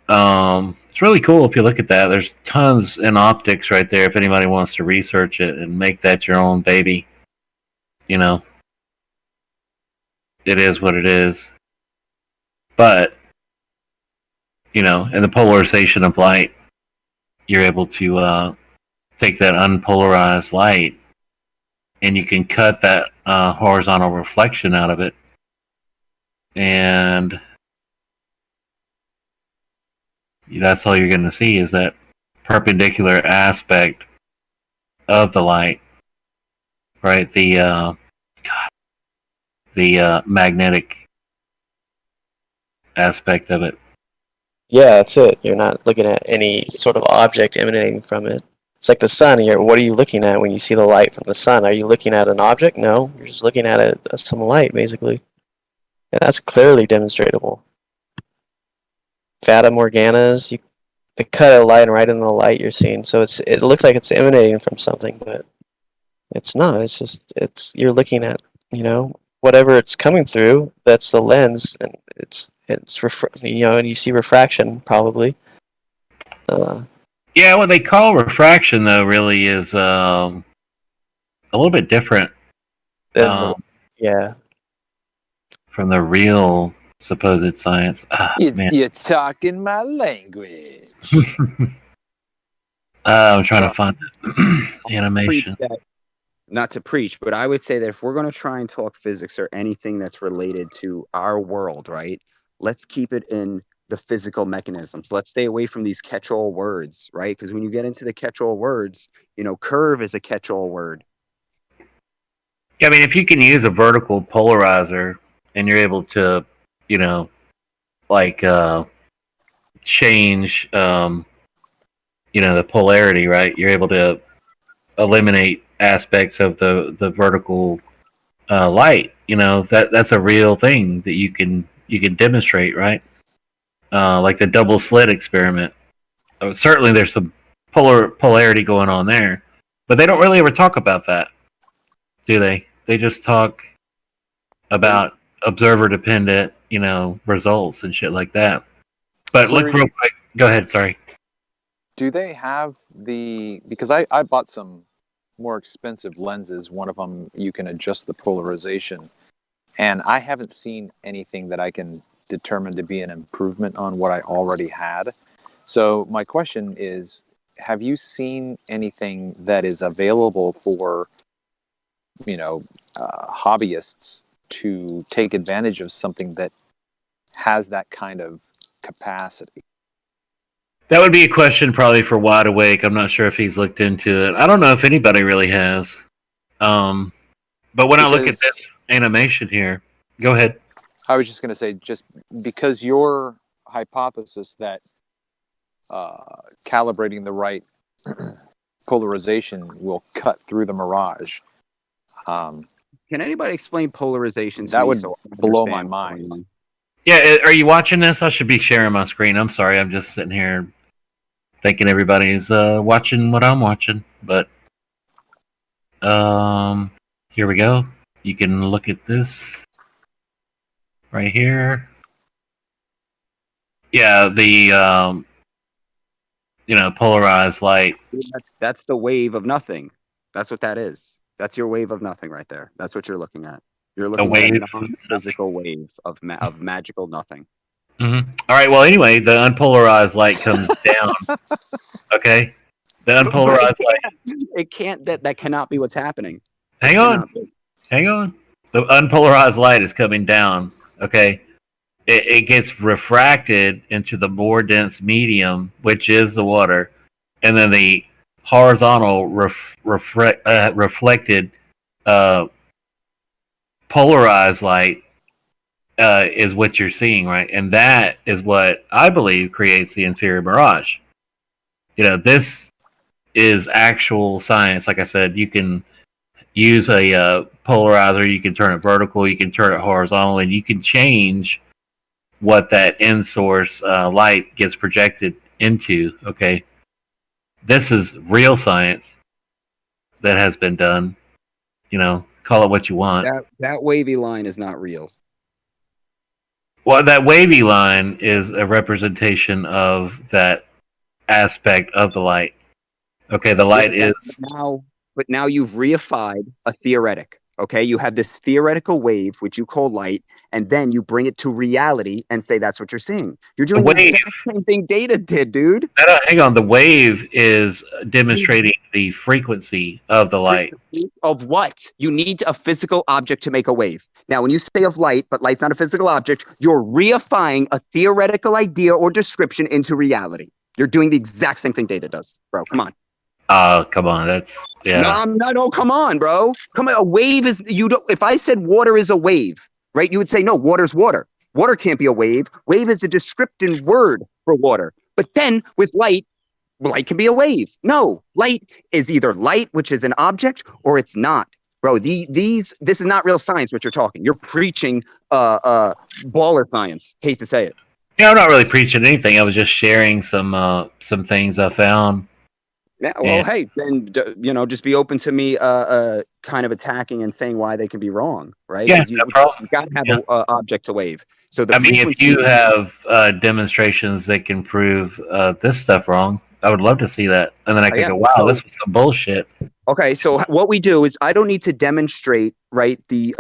It's really cool if you look at that. There's tons in optics right there if anybody wants to research it and make that your own baby. It is what it is. But, in the polarization of light, you're able to take that unpolarized light and you can cut that horizontal reflection out of it. And that's all you're going to see is that perpendicular aspect of the light, right? The magnetic aspect of it. Yeah, that's it. You're not looking at any sort of object emanating from it. It's like the sun. What are you looking at when you see the light from the sun? Are you looking at an object? No, you're just looking at it as some light, basically. And that's clearly demonstratable. Fata Morganas, they cut a line right in the light you're seeing, so it looks like it's emanating from something, but it's not. It's just you're looking at whatever it's coming through. That's the lens, and it's and you see refraction probably. Yeah, what they call refraction though really is a little bit different. Yeah. From the real supposed science. You're talking my language. I'm trying to find animation. Not to preach, but I would say that if we're going to try and talk physics or anything that's related to our world, right? Let's keep it in the physical mechanisms. Let's stay away from these catch-all words, right? Because when you get into the catch-all words, curve is a catch-all word. Yeah, I mean, if you can use a vertical polarizer and you're able to, change, the polarity, right? You're able to eliminate aspects of the vertical light. That's a real thing that you can demonstrate, right? Like the double slit experiment. Certainly, there's some polarity going on there, but they don't really ever talk about that, do they? They just talk about observer dependent, results and shit like that. But look real quick. Go ahead. Sorry. Do they have because I bought some more expensive lenses. One of them, you can adjust the polarization. And I haven't seen anything that I can determine to be an improvement on what I already had. So my question is, have you seen anything that is available for, hobbyists to take advantage of something that has that kind of capacity? That would be a question probably for Wide Awake. I'm not sure if he's looked into it. I don't know if anybody really has. But when I look at this animation here, go ahead. I was just going to say, just because your hypothesis that calibrating the right polarization will cut through the mirage. Can anybody explain polarization? That would blow my mind. Yeah, are you watching this? I should be sharing my screen. I'm sorry, I'm just sitting here thinking everybody's watching what I'm watching. But here we go. You can look at this right here. Yeah, the polarized light. That's the wave of nothing. That's what that is. That's your wave of nothing right there. That's what you're looking at. You're looking at a non-physical wave of magical nothing. Mm-hmm. All right. Well, anyway, the unpolarized light comes down. Okay. The unpolarized light. It can't. That cannot be what's happening. Hang on. The unpolarized light is coming down. Okay. It gets refracted into the more dense medium, which is the water, and then the horizontal reflected polarized light is what you're seeing, right? And that is what I believe creates the inferior mirage. This is actual science. Like I said, you can use a polarizer, you can turn it vertical, you can turn it horizontal, and you can change what that end source light gets projected into. Okay, this is real science that has been done. Call it what you want. That wavy line is not real. Well, that wavy line is a representation of that aspect of the light. Okay, the light is But now you've reified a theoretic. Okay, you have this theoretical wave, which you call light, and then you bring it to reality and say that's what you're seeing. You're doing the exact same thing data did, dude. Hang on, the wave is demonstrating the frequency of the light. Of what? You need a physical object to make a wave. Now, when you say of light, but light's not a physical object, you're reifying a theoretical idea or description into reality. You're doing the exact same thing data does, bro. Come on. Come on, that's No, come on, bro. Come on, a wave is if I said water is a wave, right? You would say no, water's water. Water can't be a wave. Wave is a descriptive word for water. But then with light can be a wave. No, light is either light, which is an object, or it's not. Bro, this is not real science what you're talking. You're preaching baller science. Hate to say it. Yeah, I'm not really preaching anything. I was just sharing some things I found. Yeah, well, hey, then just be open to me, kind of attacking and saying why they can be wrong, right? Yeah, you got to have an object to wave. So if you have demonstrations that can prove this stuff wrong, I would love to see that, and then I can go, "Wow, this was some bullshit." Okay, so what we do is I don't need to demonstrate, right, the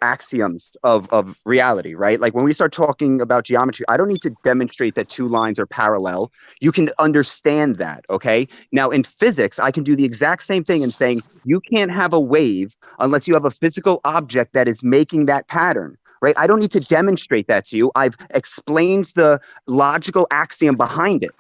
axioms of reality, right? Like when we start talking about geometry, I don't need to demonstrate that two lines are parallel. You can understand that, okay? Now in physics, I can do the exact same thing in saying you can't have a wave unless you have a physical object that is making that pattern, right? I don't need to demonstrate that to you. I've explained the logical axiom behind it.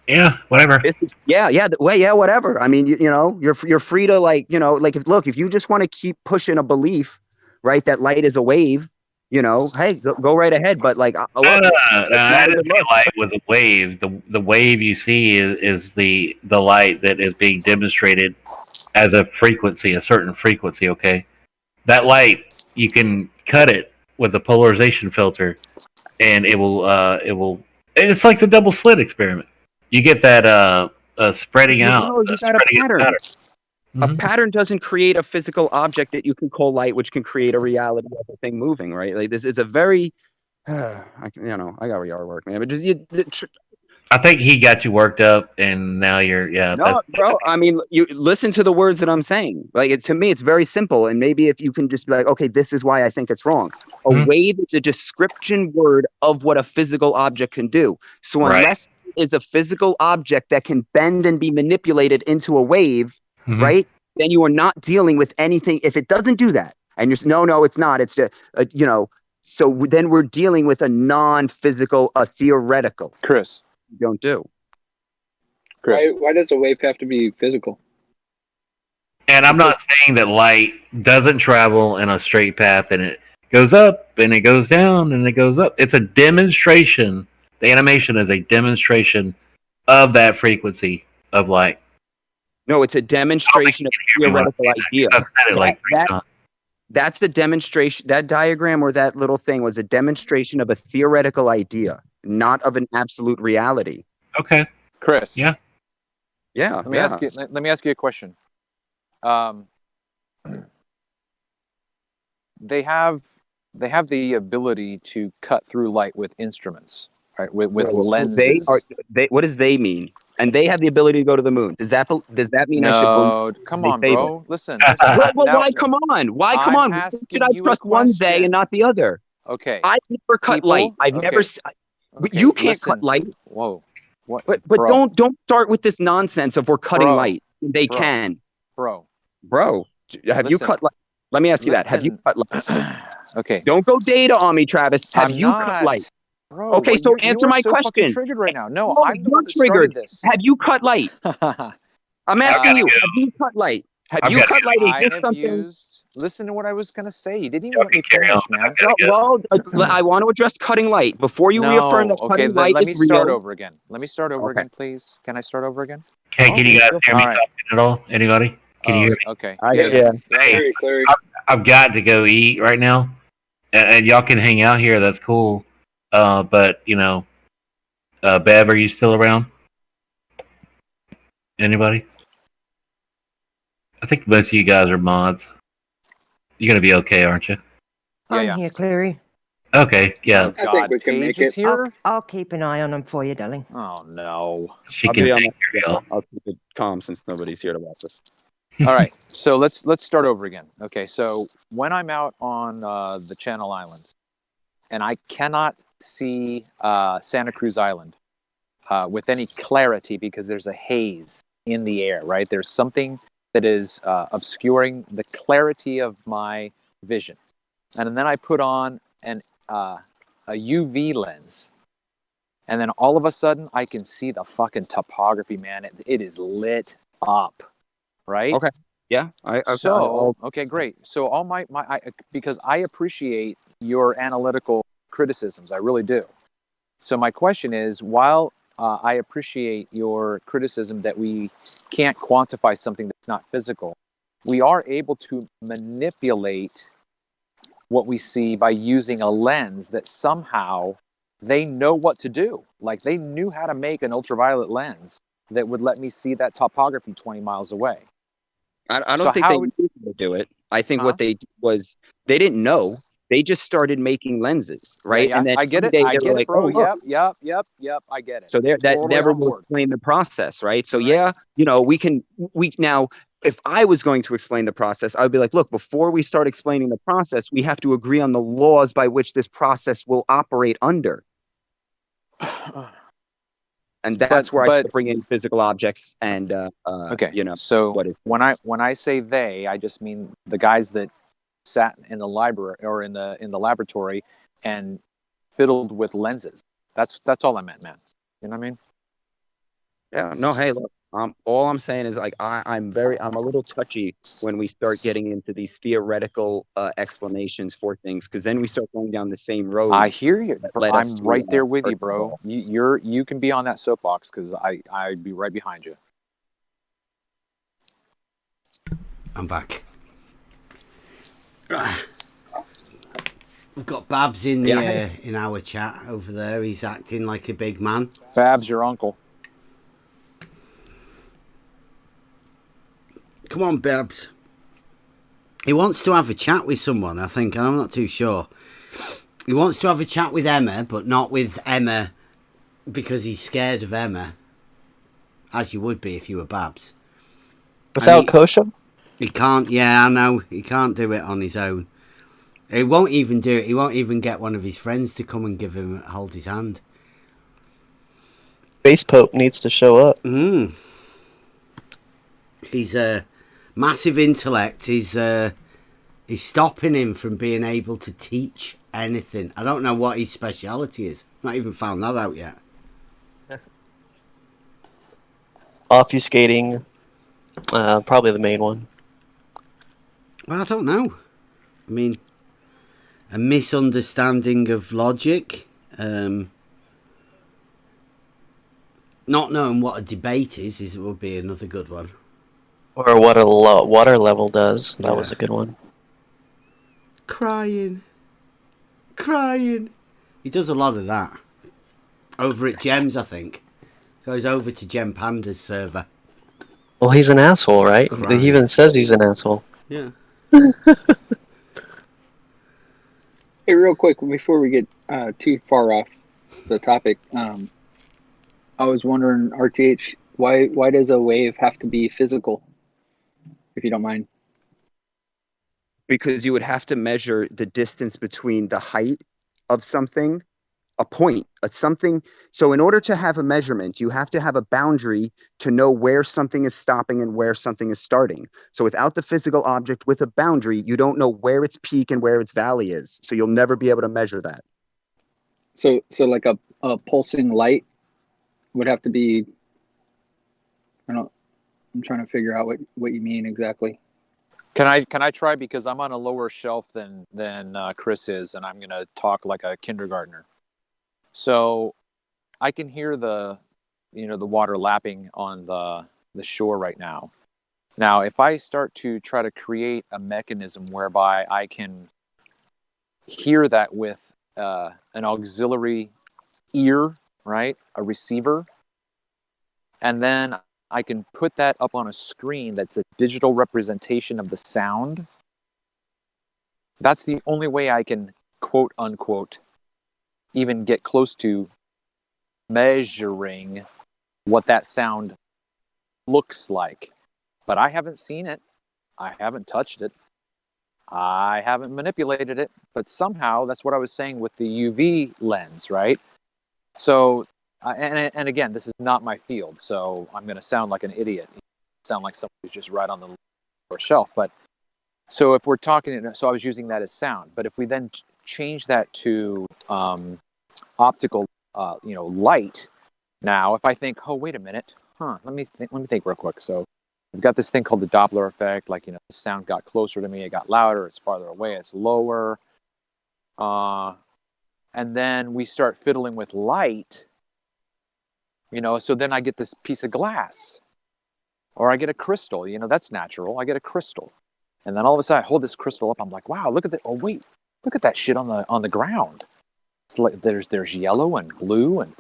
Yeah, whatever. Whatever. I mean, you know, you're free to like, you know, like if you just want to keep pushing a belief, right, that light is a wave, you know, hey, go right ahead. But like, No, I didn't say light was a wave. The wave you see is the light that is being demonstrated as a frequency, a certain frequency. Okay, that light you can cut it with a polarization filter, and it will. It's like the double slit experiment. You get that spreading out. No, you got a pattern. A pattern doesn't create a physical object that you can call light, which can create a reality of the thing moving, right? Like this is a very, I got your work, man. But just I think he got you worked up, and now you're No, bro. I mean, you listen to the words that I'm saying. Like to me, it's very simple. And maybe if you can just be like, okay, this is why I think it's wrong. A wave is a description word of what a physical object can do. So unless it is a physical object that can bend and be manipulated into a wave, right? Then you are not dealing with anything. If it doesn't do that, and you're no, it's not. It's So then we're dealing with a non-physical, a theoretical. Chris, you don't do. Why does a wave have to be physical? And I'm not saying that light doesn't travel in a straight path and it goes up and it goes down and it goes up. It's a demonstration. The animation is a demonstration of that frequency of light. No, it's a demonstration of a theoretical idea. That's the demonstration. That diagram or that little thing was a demonstration of a theoretical idea, not of an absolute reality. Okay. Chris. Yeah. Yeah. Let me ask you a question. They have the ability to cut through light with instruments, right? With lenses. What does they mean? And they have the ability to go to the moon. Does that mean I should believe? Come on, bro. Listen. Why come on? Why come on? Why should I trust one they and not the other? Okay. I never cut light. I've never. You can't cut light. Whoa. What? But don't start with this nonsense of we're cutting light. They can. Bro. Have you cut light? Let me ask you that. Have you cut light? Okay. Don't go data on me, Travis. Have you cut light? Bro, okay, so answer my question. Triggered right now. No, I'm not triggered. This. Have you cut light? I'm asking you. Have you cut light? Have you cut light? Is this something? Listen to what I was gonna say. You didn't even let me finish, man. Well, I want to address cutting light before you reaffirm that cutting light let me is real. start over again. Let me start over again, please. Can I start over again? Hey, can you guys hear me talking at all? Anybody? Can you hear me? Okay. Hey, I've got to go eat right now, and y'all can hang out here. That's cool. But Bev, are you still around? Anybody? I think most of you guys are mods. You're gonna be okay, aren't you? I'm here, Cleary. Okay, yeah. I think we can make it. Here? I'll keep an eye on them for you, darling. Oh no. She can take care of y'all. I'll keep it calm since nobody's here to watch this. All right, so let's start over again. Okay, so when I'm out on the Channel Islands, and I cannot see Santa Cruz Island with any clarity because there's a haze in the air, right? There's something that is obscuring the clarity of my vision. And then I put on a UV lens. And then all of a sudden, I can see the fucking topography, man. It is lit up, right? Okay. Yeah. Okay, great. So all because I appreciate your analytical criticisms, I really do. So my question is, while I appreciate your criticism that we can't quantify something that's not physical, we are able to manipulate what we see by using a lens that somehow they know what to do. Like they knew how to make an ultraviolet lens that would let me see that topography 20 miles away. I don't think they knew how to do it. I think what they did was they didn't know. They just started making lenses, right? Yeah, And then I get one it. day I they were get it, like, bro. "Oh, look." Yep. I get it. So that Totally never on will board. explain the process, right? So yeah, we now, if I was going to explain the process, I would be like, look, before we start explaining the process, we have to agree on the laws by which this process will operate under. And that's where I start bringing in physical objects and okay. So when I say they, I just mean the guys that sat in the library or in the laboratory and fiddled with lenses. That's all I meant, man. You know what I mean? Yeah. No. Hey, look. All I'm saying is like I'm a little touchy when we start getting into these theoretical explanations for things, because then we start going down the same road. I hear you. I'm To, right there with you, bro. You can be on that soapbox because I'd be right behind you. I'm back. We've got Babs in in our chat over there. He's acting like a big man. Babs, your uncle. Come on, Babs. He wants to have a chat with someone, I think, and I'm not too sure. He wants to have a chat with Emma, but not with Emma because he's scared of Emma, as you would be if you were Babs. Without Kosha? He can't, I know. He can't do it on his own. He won't even do it. He won't even get one of his friends to come and hold his hand. Space Pope needs to show up. He's a massive intellect. He's stopping him from being able to teach anything. I don't know what his speciality is. Not even found that out yet. Obfuscating, probably the main one. Well, I don't know. I mean, a misunderstanding of logic. Not knowing what a debate is would be another good one. Or what a water level does. That was a good one. Crying. He does a lot of that. Over at Gems, I think. Goes over to Gem Panda's server. Well, he's an asshole, right? Crying. He even says he's an asshole. Yeah. Hey, real quick, before we get too far off the topic, I was wondering, RTH, why does a wave have to be physical, if you don't mind? Because you would have to measure the distance between the height of something, a point, something. So in order to have a measurement, you have to have a boundary to know where something is stopping and where something is starting. So without the physical object with a boundary, you don't know where its peak and where its valley is. So you'll never be able to measure that. So like a pulsing light would have to be, I'm trying to figure out what you mean exactly. Can I try, because I'm on a lower shelf than Chris is, and I'm gonna talk like a kindergartner. So I can hear the water lapping on the shore right now. Now, if I start to try to create a mechanism whereby I can hear that with an auxiliary ear, right, a receiver, and then I can put that up on a screen that's a digital representation of the sound. That's the only way I can, quote unquote, even get close to measuring what that sound looks like. But I haven't seen it. I haven't touched it. I haven't manipulated it. But somehow, that's what I was saying with the UV lens, right? So, and again, this is not my field, so I'm going to sound like an idiot. Sound like someone who's just right on the lower shelf. But so if we're talking, so I was using that as sound. But if we then change that to optical, light. Now, if I think, oh, wait a minute, let me think real quick. So we've got this thing called the Doppler effect. Like, the sound got closer to me, it got louder. It's farther away, it's lower. And then we start fiddling with light. So then I get this piece of glass, or I get a crystal. That's natural. I get a crystal, and then all of a sudden I hold this crystal up. I'm like, wow, look at that! Oh wait, look at that shit on the ground. It's like there's yellow and blue and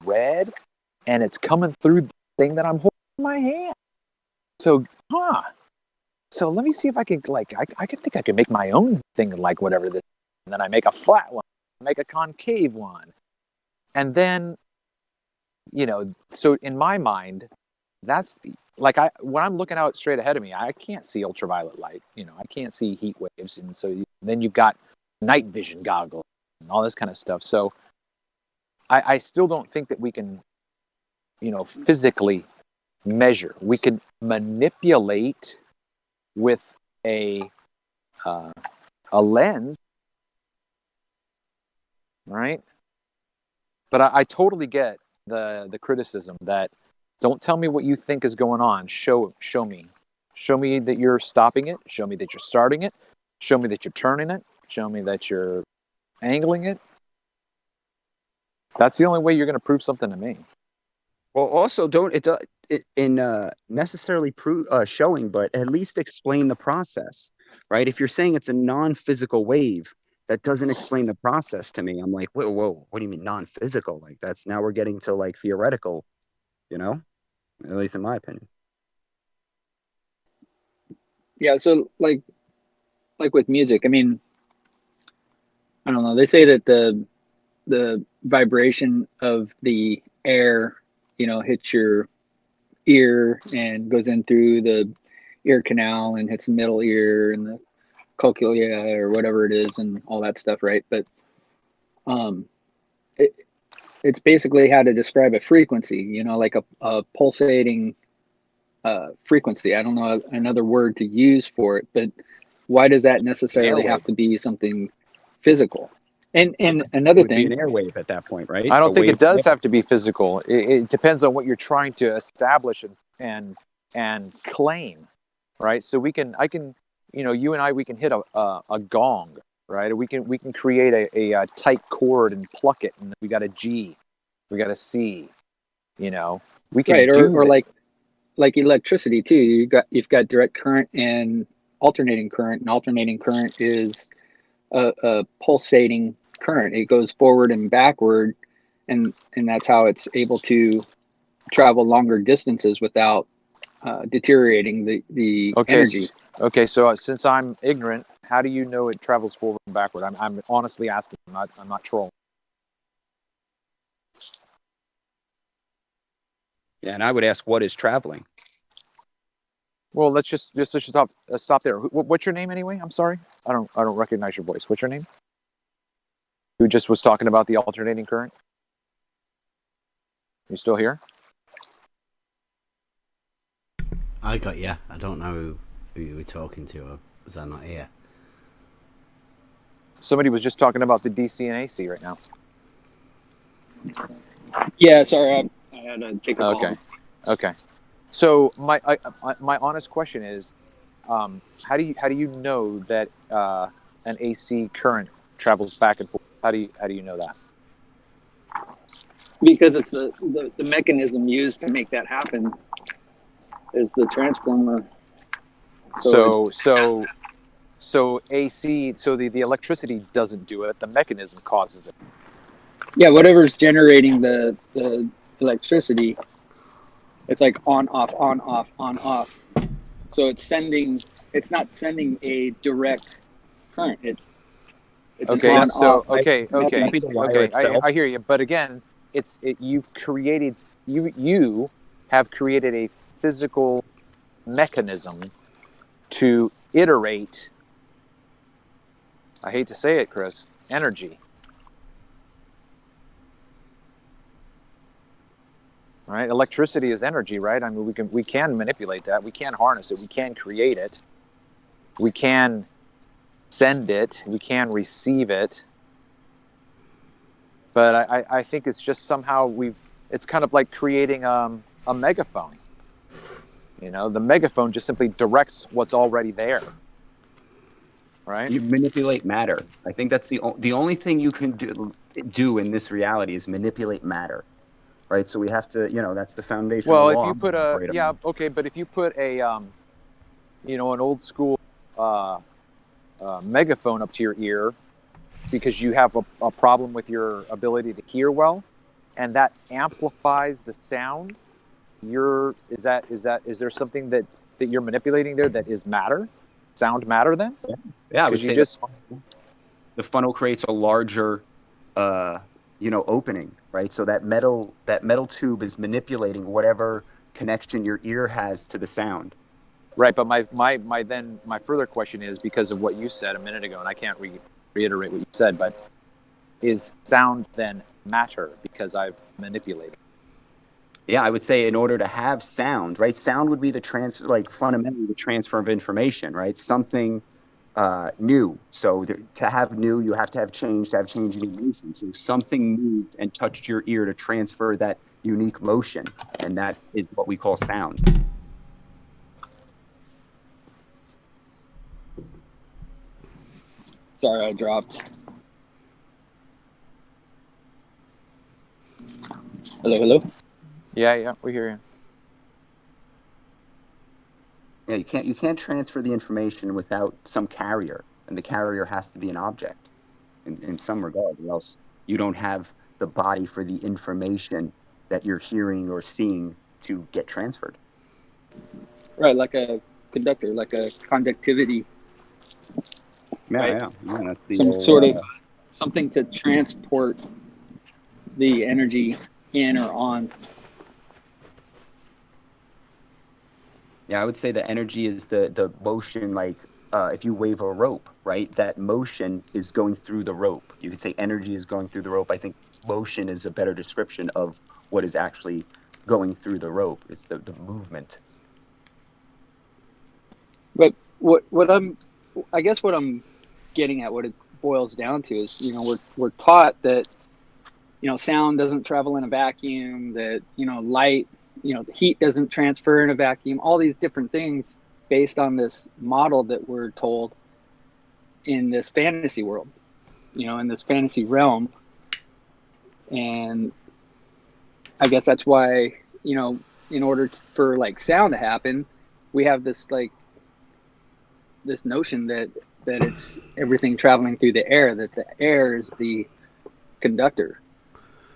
red, and it's coming through the thing that I'm holding in my hand. So, So let me see if I can I think I can make my own thing like whatever this. and then I make a flat one, I make a concave one, and then, so in my mind, that's when I'm looking out straight ahead of me, I can't see ultraviolet light. I can't see heat waves, and so then you've got night vision goggles and all this kind of stuff. So I still don't think that we can, physically measure. We can manipulate with a lens, right? But I totally get the criticism that don't tell me what you think is going on. Show me. Show me that you're stopping it. Show me that you're starting it. Show me that you're turning it. Show me that you're angling it. That's the only way you're going to prove something to me. Well, also don't necessarily prove showing, but at least explain the process, right? If you're saying it's a non-physical wave, that doesn't explain the process to me. I'm like, whoa, what do you mean non-physical? Like now we're getting to like theoretical, at least in my opinion. Yeah, so like with music, I mean, I don't know. They say that the vibration of the air, hits your ear and goes in through the ear canal and hits the middle ear and the cochlea or whatever it is and all that stuff, right? But it's basically how to describe a frequency, like a pulsating frequency. I don't know another word to use for it, but why does that necessarily have to be something physical? And another thing, an airwave at that point, right? I don't think it does have to be physical. It depends on what you're trying to establish and claim, right? So you and I, we can hit a gong, right? We can create a tight chord and pluck it, and we got a G, we got a C, we can right? do Or it. like electricity too. You've got direct current and alternating current, and alternating current is a pulsating current. It goes forward and backward, and that's how it's able to travel longer distances without deteriorating the energy. Okay, so since I'm ignorant, how do you know it travels forward and backward? I'm honestly asking. I'm not trolling. Yeah, and I would ask, what is traveling? Well, let's just stop there. What's your name anyway? I'm sorry, I don't recognize your voice. What's your name? Who just was talking about the alternating current? You still here? I got you. I don't know who you were talking to, or was I not here? Somebody was just talking about the DC and AC right now. Yeah, sorry, I had to take a call. Okay. So my honest question is, how do you know that an AC current travels back and forth? How do you know that? Because it's the mechanism used to make that happen is the transformer. So AC, so the electricity doesn't do it. The mechanism causes it. Yeah, whatever's generating the electricity, it's like on off, on off, on off. So it's not sending a direct current. It's okay. an on So off. okay. I hear you. But again, you have created a physical mechanism to iterate. I hate to say it, Chris. Energy. Right? Electricity is energy, right? I mean, we can manipulate that. We can harness it. We can create it. We can send it. We can receive it. But I think it's just somehow it's kind of like creating a megaphone. The megaphone just simply directs what's already there. Right? You manipulate matter. I think that's the only thing you can do in this reality is manipulate matter. Right, so we have to, that's the foundation. Well, of the law. if you put but if you put a, an old school megaphone up to your ear because you have a problem with your ability to hear well, and that amplifies the sound, is there something that you're manipulating there that is matter, sound matter then? Yeah, I would say the the funnel creates a larger, opening, right? So that metal tube is manipulating whatever connection your ear has to the sound. Right, but my further question is, because of what you said a minute ago, and I can't reiterate what you said, but is sound then matter because I've manipulated? Yeah, I would say in order to have sound, right? Sound would be fundamentally the transfer of information, right? Something new. So to have new, you have to have change. To have change, you need motion. So something moved and touched your ear to transfer that unique motion, and that is what we call sound. Sorry, I dropped. Hello. Yeah, we hear you. Yeah, you can't transfer the information without some carrier, and the carrier has to be an object in some regard, or else you don't have the body for the information that you're hearing or seeing to get transferred. Right, like a conductor, like a conductivity. Right? Yeah. That's the Some sort of something to transport the energy in or on. Yeah, I would say the energy is the motion, like if you wave a rope, right? That motion is going through the rope. You could say energy is going through the rope. I think motion is a better description of what is actually going through the rope. It's the movement. But I guess what I'm getting at, what it boils down to is, we're taught that, sound doesn't travel in a vacuum, that, light, the heat doesn't transfer in a vacuum, all these different things based on this model that we're told in this fantasy world, in this fantasy realm. And I guess that's why, in order for sound to happen, we have this this notion that it's everything traveling through the air, that the air is the conductor.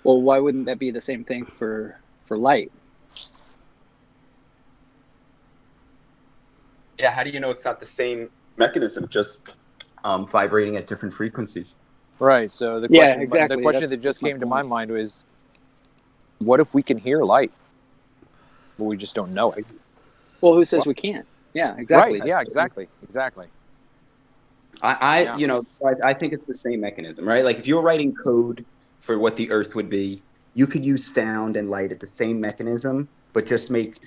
Well, why wouldn't that be the same thing for light? Yeah, how do you know it's not the same mechanism, just vibrating at different frequencies? Right. So the question that just came to my mind was, what if we can hear light, but we just don't know it? Well, who says we can't? Yeah, exactly. Right. Yeah, exactly. I think it's the same mechanism, right? Like if you're writing code for what the Earth would be, you could use sound and light at the same mechanism, but just make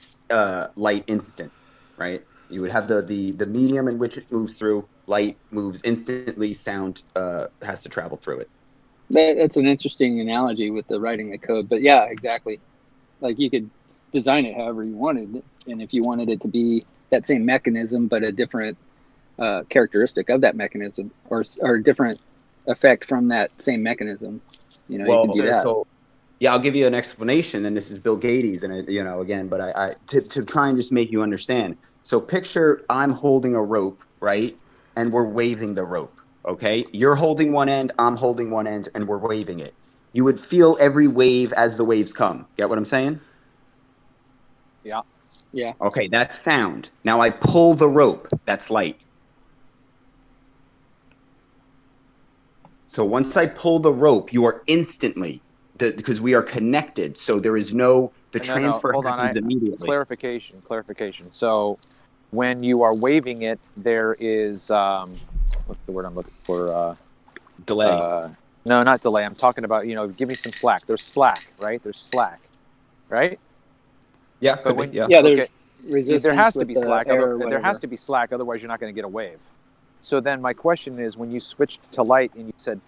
light instant, right? You would have the medium in which it moves through. Light moves instantly. Sound has to travel through it. That's an interesting analogy with the writing the code. But yeah, exactly. Like you could design it however you wanted, and if you wanted it to be that same mechanism, but a different characteristic of that mechanism, or a different effect from that same mechanism, you can do that. So, yeah, I'll give you an explanation, and this is Bill Gates, and again, but I to try and just make you understand. So picture I'm holding a rope, right, and we're waving the rope. Okay, you're holding one end, I'm holding one end, and we're waving it. You would feel every wave as the waves come. Get what I'm saying? Yeah. Yeah. Okay, that's sound. Now I pull the rope. That's light. So once I pull the rope, you are instantly, because we are connected. So there is the transfer happens immediately. Clarification. So when you are waving it, there is, what's the word I'm looking for? Delay. No, not delay. I'm talking about, give me some slack. There's slack, right? There's slack, right? Yeah, there's resistance. There has to be slack. There has to be slack. Otherwise, you're not going to get a wave. So then my question is, when you switched to light and you said,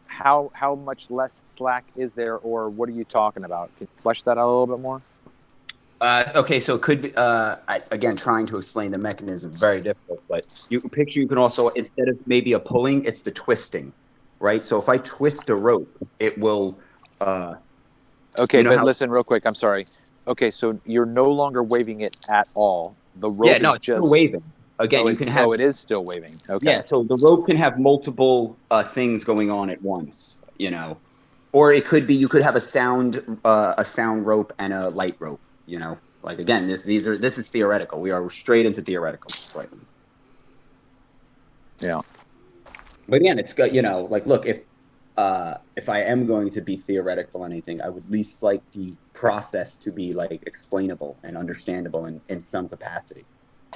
how much less slack is there, or what are you talking about? Can you flesh that out a little bit more? Okay, so it could be, again, trying to explain the mechanism, very difficult, but you can also, instead of maybe a pulling, it's the twisting, right? So if I twist a rope, it will... okay, but listen real quick, I'm sorry. Okay, so you're no longer waving it at all. The rope is it's still waving. Again, you can have... Oh, it is still waving. Okay. Yeah, so the rope can have multiple things going on at once, Or it could be, you could have a sound rope and a light rope, Like, again, this is theoretical. We are straight into theoretical right now. Yeah. But again, it's got, like, look, if I am going to be theoretical on anything, I would at least like the process to be like explainable and understandable in some capacity.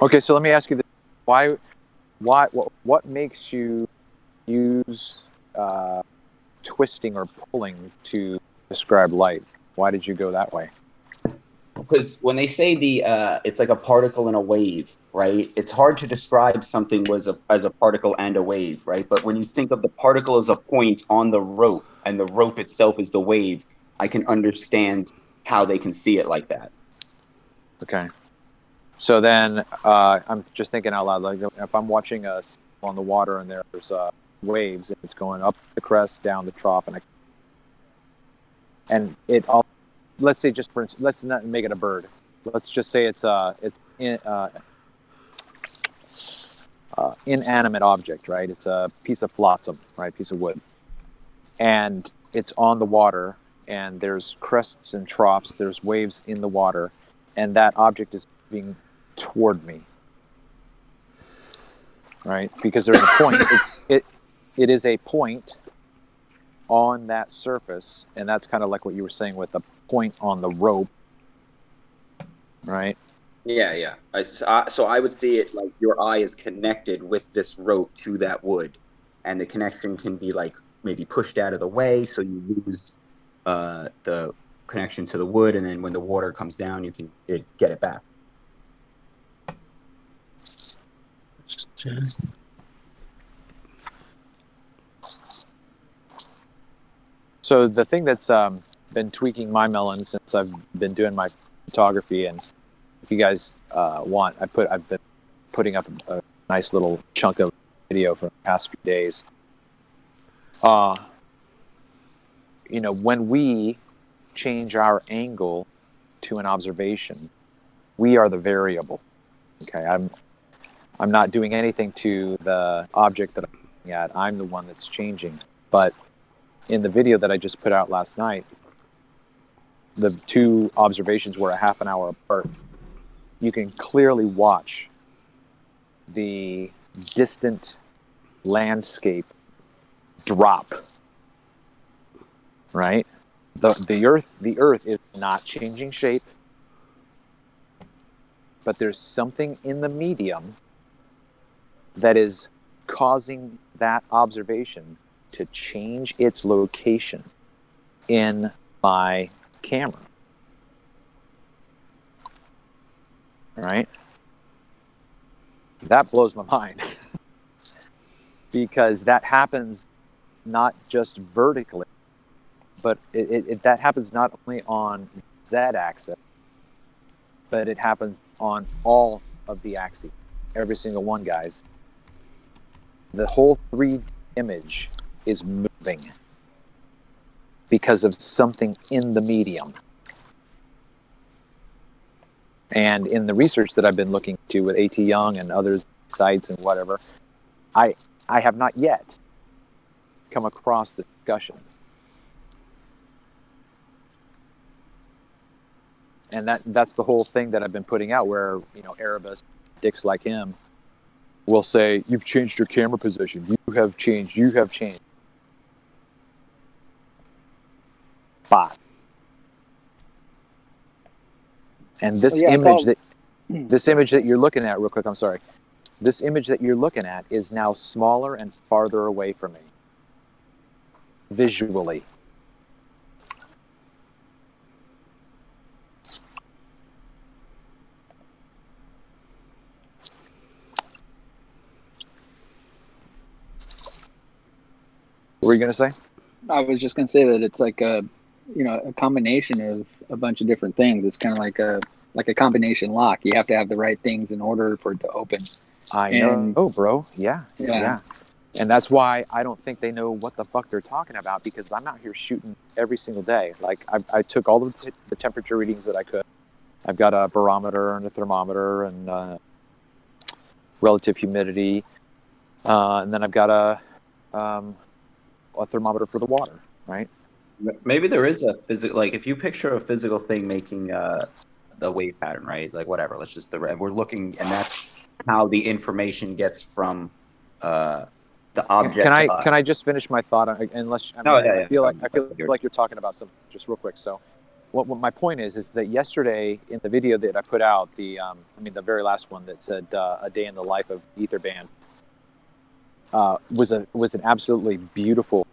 Okay, so let me ask you this: what makes you use twisting or pulling to describe light? Why did you go that way? Because when they say it's like a particle and a wave, right? It's hard to describe something as a particle and a wave, right? But when you think of the particle as a point on the rope and the rope itself is the wave, I can understand how they can see it like that. Okay. So then I'm just thinking out loud, like if I'm watching us on the water and there's waves and it's going up the crest, down the trough, and it all, let's say, just for instance, let's not make it a bird. Let's just say it's inanimate object, right? It's a piece of flotsam, right? Piece of wood, and it's on the water, and there's crests and troughs. There's waves in the water, and that object is moving toward me, right? Because there's a point. It is a point on that surface, and that's kind of like what you were saying with the point on the rope, right? Yeah. So I would see it like your eye is connected with this rope to that wood, and the connection can be like maybe pushed out of the way, so you lose the connection to the wood, and then when the water comes down, you can get it back. So the thing that's been tweaking my melon since I've been doing my photography, and if you guys want, I've been putting up a nice little chunk of video for the past few days. When we change our angle to an observation, we are the variable. Okay, I'm not doing anything to the object that I'm looking at. I'm the one that's changing. But in the video that I just put out last night, the two observations were a half an hour apart. You can clearly watch the distant landscape drop. Right? The earth is not changing shape, but there's something in the medium that is causing that observation to change its location in my camera. Right? That blows my mind because that happens not just vertically, but that happens not only on Z-axis, but it happens on all of the axes, every single one, guys. The whole 3D image is moving because of something in the medium. And in the research that I've been looking to with A.T. Young and others sites and whatever, I have not yet come across this discussion. And that's the whole thing that I've been putting out, where Erebus, dicks like him, will say, "You've changed your camera position. You have changed. You have changed." But and this image that you're looking at, real quick, I'm sorry. This image that you're looking at is now smaller and farther away from me, visually. What were you going to say? I was just going to say that it's like a combination of a bunch of different things. It's kind of like a combination lock. You have to have the right things in order for it to open. I know, bro. Yeah. And that's why I don't think they know what the fuck they're talking about, because I'm out here shooting every single day. Like I took all of the temperature readings that I could. I've got a barometer and a thermometer and relative humidity, and then I've got a thermometer for the water, right? Maybe there is a physical, like if you picture a physical thing making the wave pattern, right? Like whatever, we're looking, and that's how the information gets from the the object. Can I just finish my thought? Unless I feel like you're talking about something. Just real quick. So, what my point is that yesterday in the video that I put out, the very last one that said a day in the life of Etherband, was an absolutely beautiful,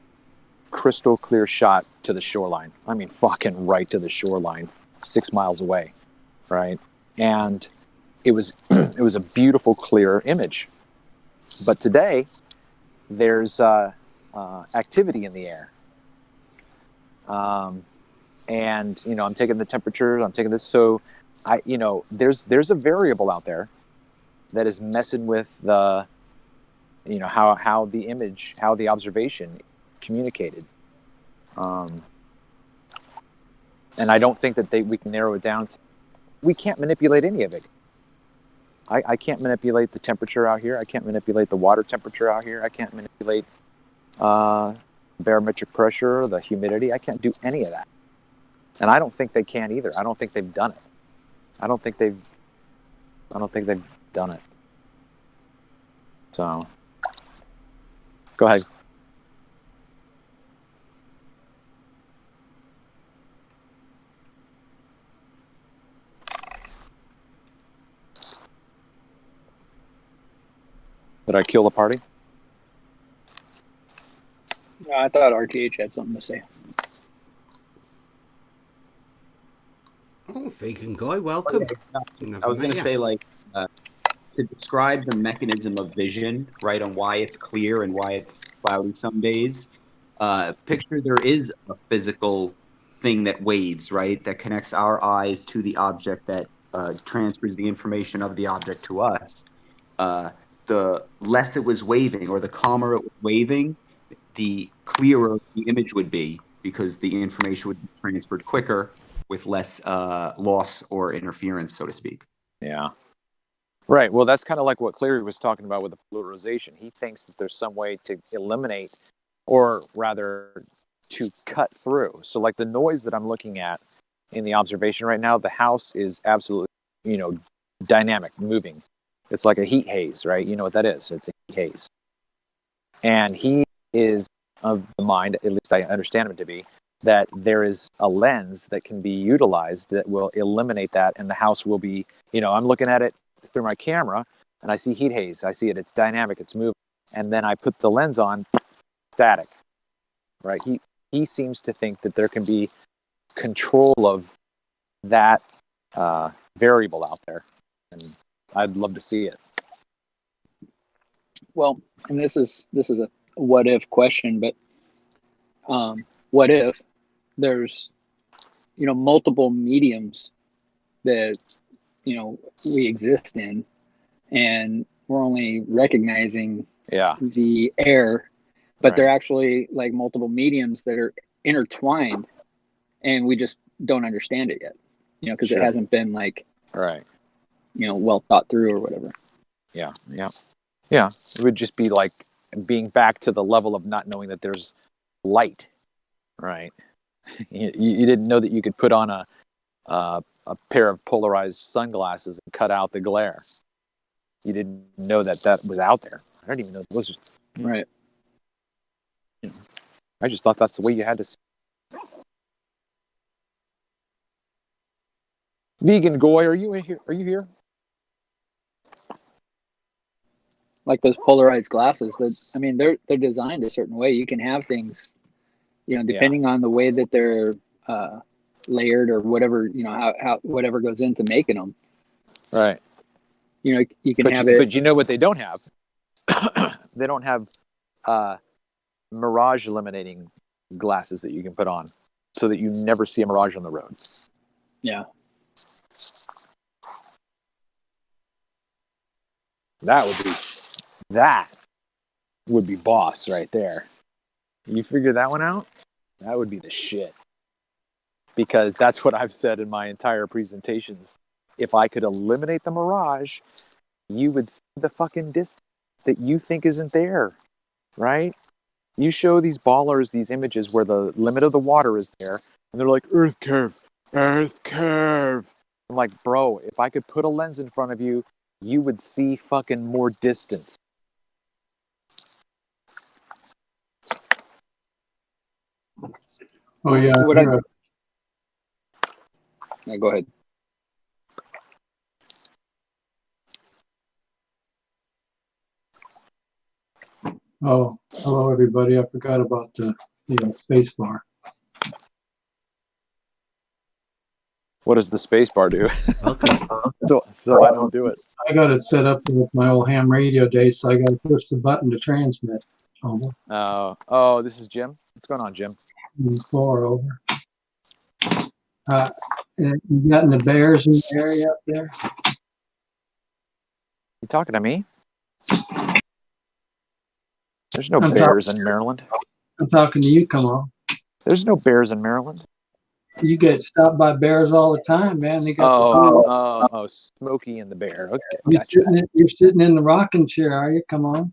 crystal clear shot to the shoreline. I mean, fucking right to the shoreline, 6 miles away, right? And it was it was a beautiful, clear image. But today, there's activity in the air, and I'm taking the temperatures. I'm taking this, so there's a variable out there that is messing with the how the image, how the observation communicated, and I don't think that we can narrow it down to, we can't manipulate any of it. I can't manipulate the temperature out here. I can't manipulate the water temperature out here. I can't manipulate barometric pressure, the humidity. I can't do any of that. And I don't think they can either. I don't think they've done it. I don't think they've done it. So, go ahead. Did I kill the party? No, I thought RTH had something to say. Oh, vegan guy, welcome. I was going to say, to describe the mechanism of vision, right, on why it's clear and why it's cloudy some days. Picture there is a physical thing that waves, right, that connects our eyes to the object that transfers the information of the object to us. The less it was waving, or the calmer it was waving, the clearer the image would be, because the information would be transferred quicker with less loss or interference, so to speak. Yeah. Right. Well, that's kind of like what Cleary was talking about with the polarization. He thinks that there's some way to eliminate, or rather to cut through. So like the noise that I'm looking at in the observation right now, the house is absolutely, dynamic, moving. It's like a heat haze, right? You know what that is. It's a heat haze. And he is of the mind, at least I understand him to be, that there is a lens that can be utilized that will eliminate that, and the house will be, I'm looking at it through my camera and I see heat haze. I see it. It's dynamic. It's moving. And then I put the lens on, static, right? He seems to think that there can be control of that variable out there. And I'd love to see it. Well, and this is a what if question, but what if there's multiple mediums that we exist in, and we're only recognizing the air, but they're actually like multiple mediums that are intertwined, and we just don't understand it yet, because it hasn't been well thought through or whatever. Yeah. It would just be like being back to the level of not knowing that there's light, right? You didn't know that you could put on a pair of polarized sunglasses and cut out the glare. You didn't know that was out there. I didn't even know it was. Right. I just thought that's the way you had to see. Vegan Goy, are you here? Are you here? Like those polarized glasses, they're designed a certain way. You can have things, depending on the way that they're layered or whatever, how whatever goes into making them. Right. You can have it. But you know what they don't have? They don't have mirage eliminating glasses that you can put on, so that you never see a mirage on the road. Yeah. That would be boss right there. You figure that one out? That would be the shit. Because that's what I've said in my entire presentations. If I could eliminate the mirage, you would see the fucking distance that you think isn't there, right? You show these ballers these images where the limit of the water is there, and they're like, Earth curve. I'm like, bro, if I could put a lens in front of you, you would see fucking more distance. Oh yeah. What I, yeah, go ahead. Oh, hello everybody. I forgot about the space bar. What does the space bar do? so I don't do it. I got it set up with my old ham radio days, so I got to push the button to transmit. Over. Oh, this is Jim. What's going on, Jim? Floor over. You got any bears in the area up there? You talking to me? There's no bears in Maryland. I'm talking to you. Come on. There's no bears in Maryland. You get stopped by bears all the time, man. They got Smokey and the bear. Okay, gotcha. You're sitting in the rocking chair, are you? Come on.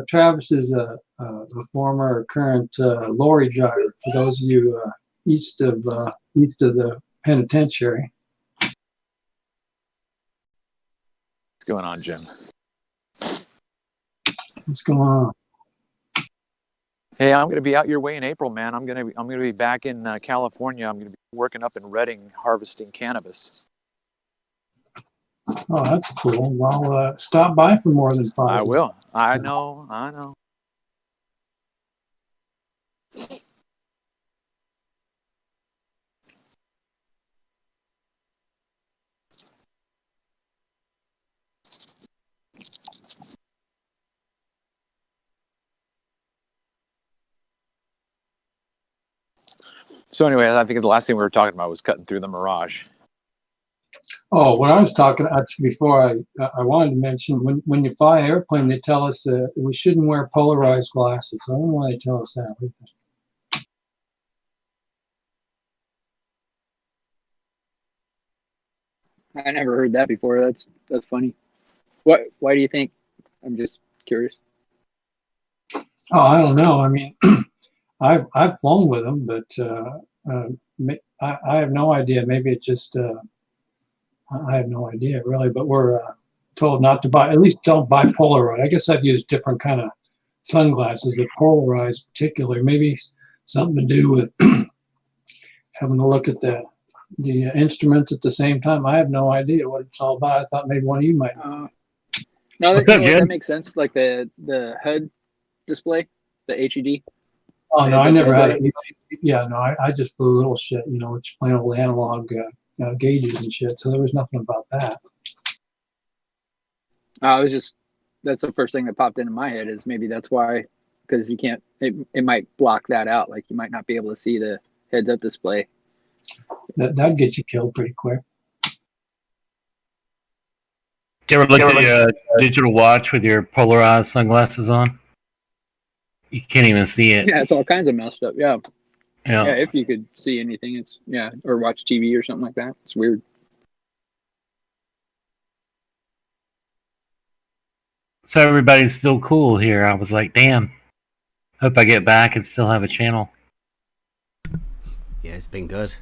Travis is a former or current lorry driver. For those of you east of the penitentiary. What's going on, Jim? What's going on? Hey, I'm going to be out your way in April, man. I'm going to be back in California. I'm going to be working up in Redding, harvesting cannabis. Oh, that's cool. Well, stop by for more than 5 I will. I know. So anyway, I think the last thing we were talking about was cutting through the mirage. Oh, what I was talking before, I wanted to mention when you fly an airplane, they tell us we shouldn't wear polarized glasses. I don't know why they tell us that. I never heard that before. That's funny. Why do you think? I'm just curious. Oh, I don't know. I mean, I've flown with them, but I have no idea. Maybe it just I have no idea really. But we're told not to buy. At least don't buy polarized. I guess I've used different kind of sunglasses, but polarized particularly. Maybe something to do with having to look at the instruments at the same time. I have no idea what it's all about. I thought maybe one of you might know. No, that makes sense. Like the HUD display, the HUD. Oh no, I never had it. Yeah, no, I just flew little shit, which plain old analog gauges and shit. So there was nothing about that. That's the first thing that popped into my head is maybe that's why, because you can't. It might block that out. Like you might not be able to see the heads-up display. That'd get you killed pretty quick. You ever look at your digital watch with your polarized sunglasses on? You can't even see it. Yeah, it's all kinds of messed up. Yeah. Yeah. If you could see anything, or watch TV or something like that. It's weird. So everybody's still cool here. I was like, damn. Hope I get back and still have a channel. Yeah, it's been good.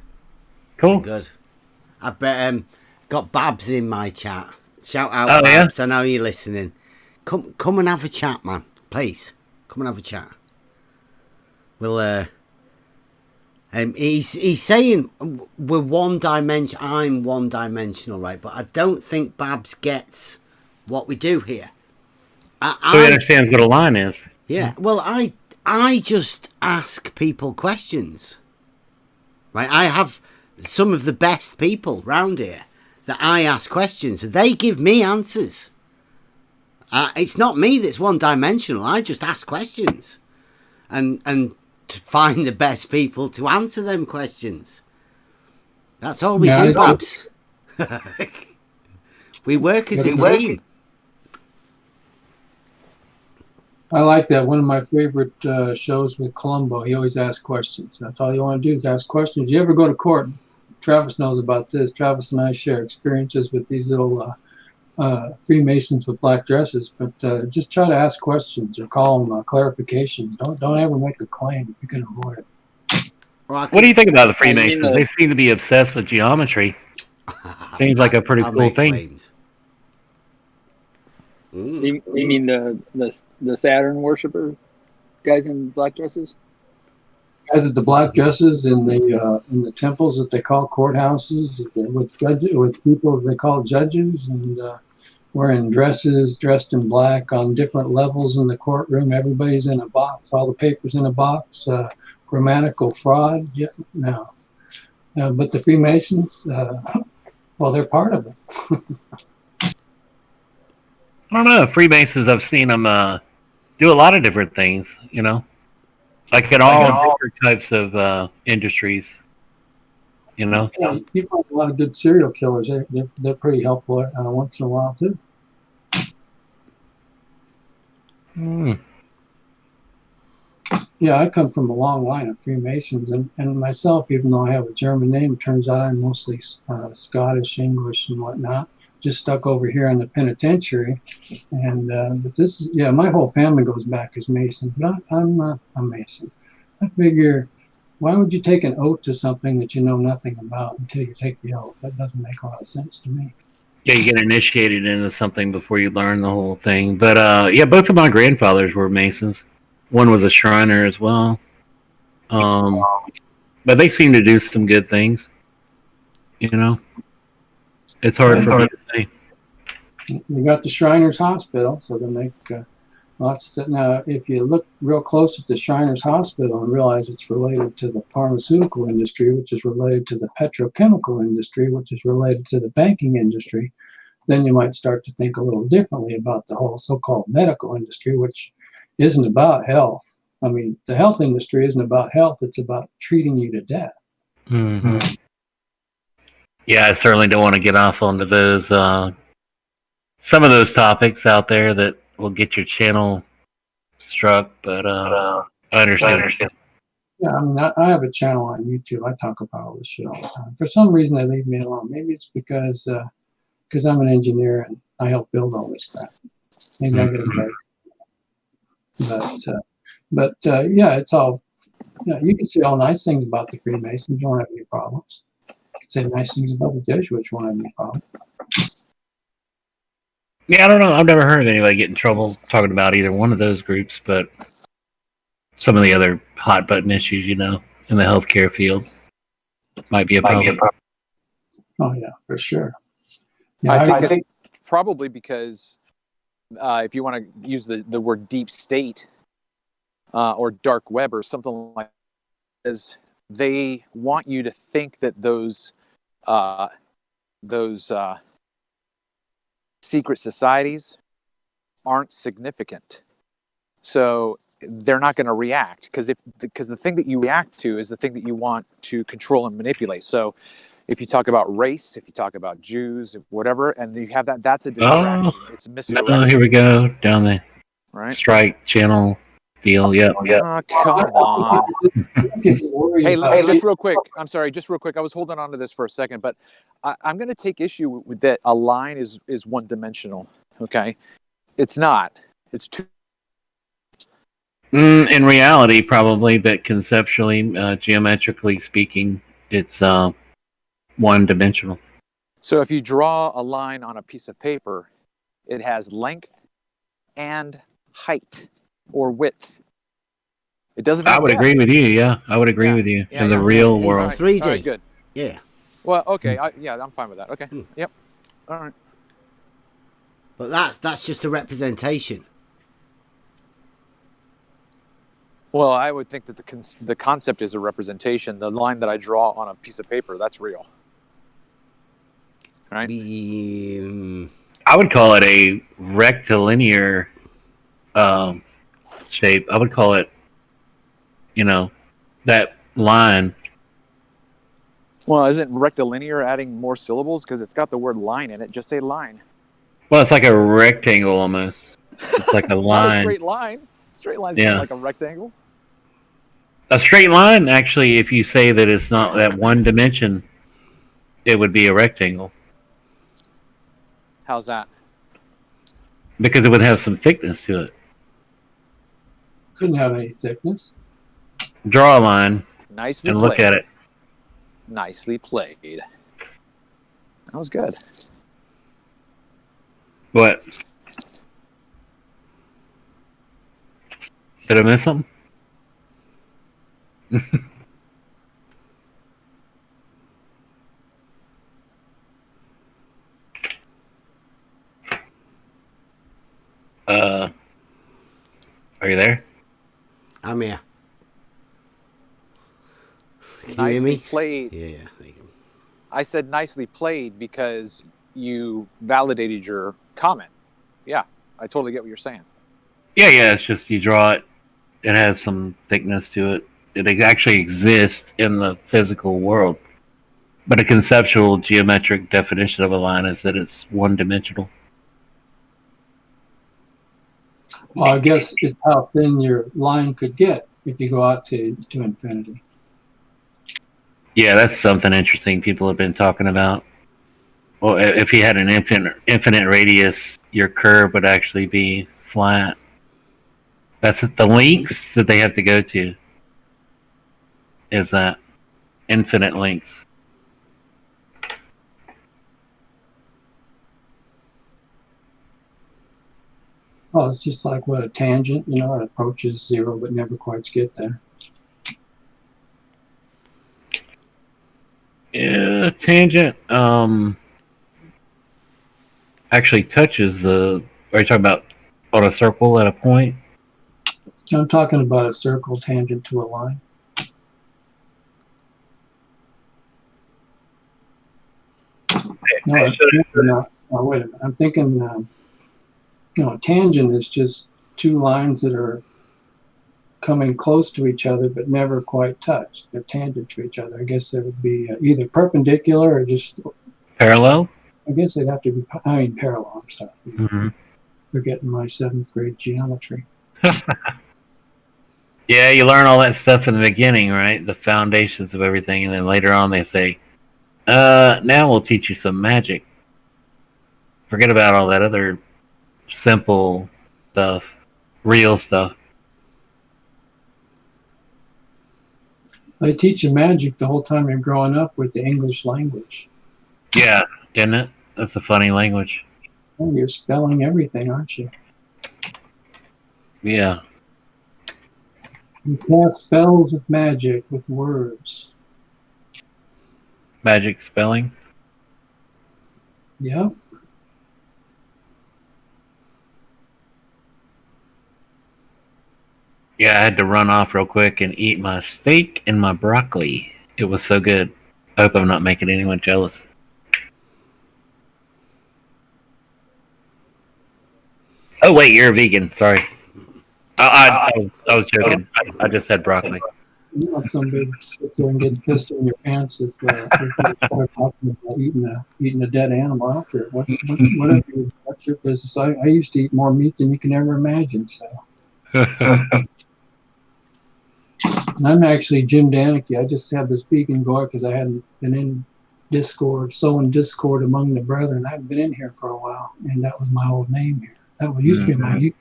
Cool. Been good. I bet got Babs in my chat. Shout out, Babs. Yeah? I know you're listening. Come and have a chat, man. Please. Come and have a chat. We'll he's saying we're one dimension. I'm one dimensional, right? But I don't think Babs gets what we do here. So he understands what a line is. Yeah. Well, I just ask people questions. Right? I have some of the best people round here that I ask questions. They give me answers. It's not me that's one dimensional. I just ask questions, and to find the best people to answer them questions. That's all we do, Babs. We work as a team. I like that. One of my favorite shows with Columbo. He always asks questions. That's all you want to do is ask questions. You ever go to court? Travis knows about this. Travis and I share experiences with these little Freemasons with black dresses, but just try to ask questions or call them clarification. Don't ever make a claim if you can avoid it. What do you think about the Freemasons? They seem to be obsessed with geometry. Seems like a pretty cool thing. You mean the Saturn worshiper guys in black dresses? Guys at the black dresses in the temples that they call courthouses, with people they call judges, and wearing dresses, dressed in black on different levels in the courtroom. Everybody's in a box, all the papers in a box. Grammatical fraud, yeah, no. But the Freemasons, well, they're part of it. I don't know. Freemasons, I've seen them do a lot of different things, like in all different types of industries, Yeah, people have a lot of good serial killers. They're pretty helpful once in a while, too. Yeah, I come from a long line of Freemasons, and myself, even though I have a German name, it turns out I'm mostly Scottish, English, and whatnot. Just stuck over here in the penitentiary, and but this is my whole family goes back as Masons, but I'm not a Mason. I figure, why would you take an oath to something that you know nothing about until you take the oath? That doesn't make a lot of sense to me. Yeah, you get initiated into something before you learn the whole thing. But both of my grandfathers were Masons. One was a Shriner as well. But they seem to do some good things. It's hard for me to say. We got the Shriners Hospital, so they make lots of. Now, if you look real close at the Shriners Hospital and realize it's related to the pharmaceutical industry, which is related to the petrochemical industry, which is related to the banking industry, then you might start to think a little differently about the whole so-called medical industry, which isn't about health. I mean, the health industry isn't about health. It's about treating you to death. Mm-hmm. Yeah, I certainly don't want to get off onto those some of those topics out there that will get your channel struck, but I understand. Yeah, I mean, I have a channel on YouTube. I talk about all this shit all the time. For some reason, they leave me alone. Maybe it's because I'm an engineer and I help build all this crap. Maybe I get a break. But yeah, it's all. Yeah, you can say all nice things about the Freemasons. You won't have any problems. You can say nice things about the Jesuits. You won't have any problems. Yeah, I don't know. I've never heard of anybody get in trouble talking about either one of those groups, but some of the other hot button issues, in the healthcare field, might be a problem. Oh yeah, for sure. Yeah, I think probably because if you want to use the word deep state or dark web or something like that, is they want you to think that those secret societies aren't significant. So they're not going to react because the thing that you react to is the thing that you want to control and manipulate. So if you talk about race, if you talk about Jews, whatever, and you have that's a distraction. It's a misdirection. Oh, here we go down the strike channel deal. Yep. Oh, come on. Hey, listen, just real quick. I'm sorry, just real quick. I was holding on to this for a second, but I'm going to take issue with that. A line is one-dimensional. Okay, it's not. It's two. In reality, probably, but conceptually, geometrically speaking, it's one-dimensional. So if you draw a line on a piece of paper, it has length and height or width. It doesn't. I would agree with you. Yeah, I would agree with you in the real world. It's 3D. All right, good. Yeah. Well, okay. I'm fine with that. Okay. Yep. All right. But that's just a representation. Well, I would think that the concept is a representation. The line that I draw on a piece of paper, that's real. Right? I would call it a rectilinear shape. I would call it, that line. Well, isn't rectilinear adding more syllables? Because it's got the word line in it. Just say line. Well, it's like a rectangle almost. It's like a line. Not a straight line. Straight line's not like a rectangle. A straight line, actually, if you say that it's not that one dimension, it would be a rectangle. How's that? Because it would have some thickness to it. Couldn't have any thickness. Draw a line Nicely and played. look at it. Nicely played. That was good. What? Did I miss something? Are you there? I'm here. Can you hear Nicely me? played. Yeah. There you go. I said nicely played because you validated your comment. Yeah, I totally get what you're saying. Yeah. It's just you draw it. It has some thickness to it. It actually exists in the physical world. But a conceptual geometric definition of a line is that it's one-dimensional. Well, I guess it's how thin your line could get if you go out to infinity. Yeah, that's something interesting people have been talking about. Well, if you had an infinite radius, your curve would actually be flat. That's the lengths that they have to go to. Is that infinite lengths? Well, it's just like what a tangent, it approaches zero but never quite get there. Yeah, tangent actually touches the. Are you talking about on a circle at a point? I'm talking about a circle tangent to a line. No, wait a minute. I'm thinking, a tangent is just two lines that are coming close to each other but never quite touch. They're tangent to each other. I guess they would be either perpendicular or just parallel. I guess they'd have to be. Parallel. I'm sorry. Mm-hmm. Forgetting my 7th grade geometry. Yeah, you learn all that stuff in the beginning, right? The foundations of everything, and then later on they say, now we'll teach you some magic. Forget about all that other simple stuff, real stuff. They teach you magic the whole time you're growing up with the English language. Yeah, isn't it? That's a funny language. Oh, you're spelling everything, aren't you? Yeah. You cast spells of magic with words. Magic spelling? Yep. Yeah, I had to run off real quick and eat my steak and my broccoli. It was so good. I hope I'm not making anyone jealous. Oh, wait, you're a vegan. Sorry. I was joking. I just had broccoli. You want somebody that sits there and gets pissed in your pants if you start talking about eating a dead animal. I don't care. Whatever. That's your business. I used to eat more meat than you can ever imagine. So. I'm actually Jim Danicky. I just had this vegan go because I hadn't been in Discord, sowing discord among the brethren. I haven't been in here for a while, and that was my old name here. That used to be my.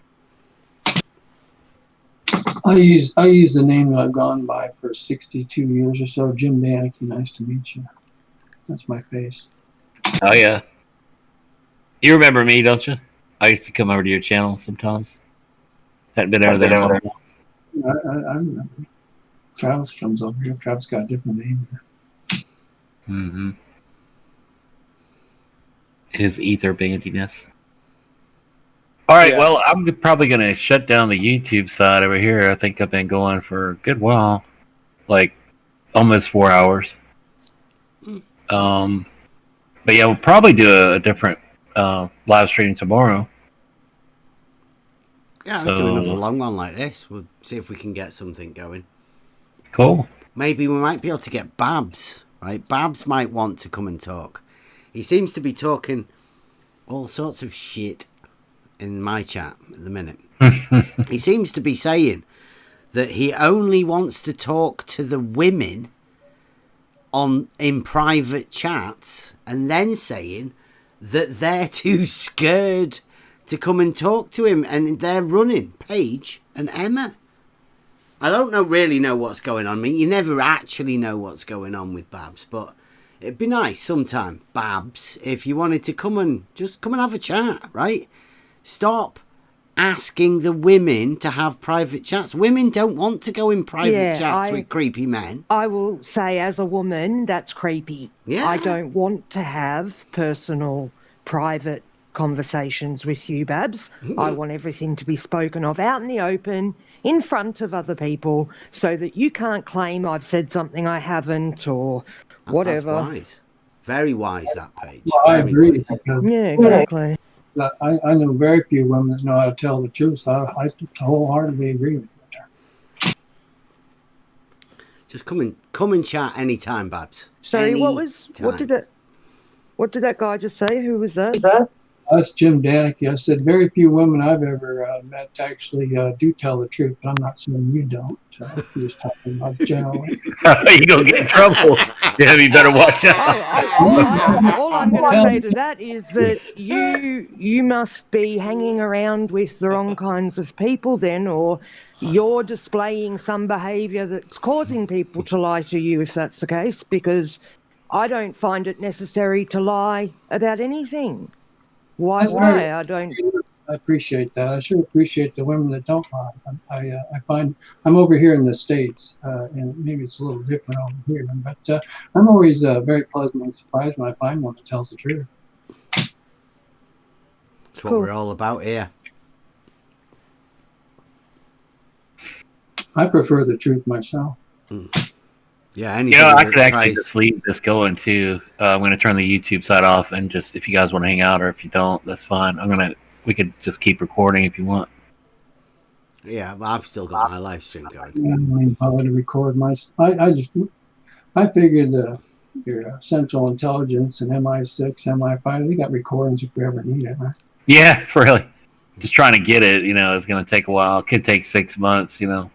I use the name that I've gone by for 62 years or so. Jim Danicky. Nice to meet you. That's my face. Oh yeah. You remember me, don't you? I used to come over to your channel sometimes. Hadn't been over there. I remember. Travis comes over here. Travis got a different name here. Mm-hmm. His ether bandiness. All right, well, I'm probably going to shut down the YouTube side over here. I think I've been going for a good while, like almost 4 hours. But yeah, we'll probably do a different live stream tomorrow. Yeah, I'll do another long one like this. We'll see if we can get something going. Cool. Maybe we might be able to get Babs, right? Babs might want to come and talk. He seems to be talking all sorts of shit in my chat at the minute. He seems to be saying that he only wants to talk to the women in private chats, and then saying that they're too scared to come and talk to him, and they're running Paige and Emma. I don't really know what's going on. I mean, you never actually know what's going on with Babs, but it'd be nice sometime, Babs, if you wanted to come and have a chat, right? Stop asking the women to have private chats. Women don't want to go in private chats with creepy men. I will say, as a woman, that's creepy. Yeah. I don't want to have personal, private conversations with you, Babs. I want everything to be spoken of out in the open, in front of other people, so that you can't claim I've said something I haven't or whatever. That's wise. Very wise, that page. Well, I Very agree. wise. Because Yeah, exactly. I know very few women that know how to tell the truth. So I wholeheartedly agree with you. Just come and chat anytime, Babs. Sorry, what did that guy just say? Who was that? That's Jim Danicki. I said very few women I've ever met actually do tell the truth, but I'm not saying you don't. I'm just talking about generally. You gonna get in trouble. Yeah, you better watch out. All I'm going to say to that is that you must be hanging around with the wrong kinds of people then, or you're displaying some behaviour that's causing people to lie to you if that's the case, because I don't find it necessary to lie about anything. Why would I? I appreciate that. I sure appreciate the women that don't lie. I find I'm over here in the States, and maybe it's a little different over here, but I'm always very pleasantly surprised when I find one that tells the truth. That's what we're all about here. I prefer the truth myself. Yeah, I could actually just leave this going too. I'm going to turn the YouTube side off, and just if you guys want to hang out, or if you don't, that's fine. We could just keep recording if you want. Yeah, I've still got my live stream going. I mean, I would record my. I figured your Central Intelligence and MI6, MI5, they got recordings if we ever need it, right? Yeah, really. Just trying to get it. It's going to take a while. It could take 6 months. Yeah,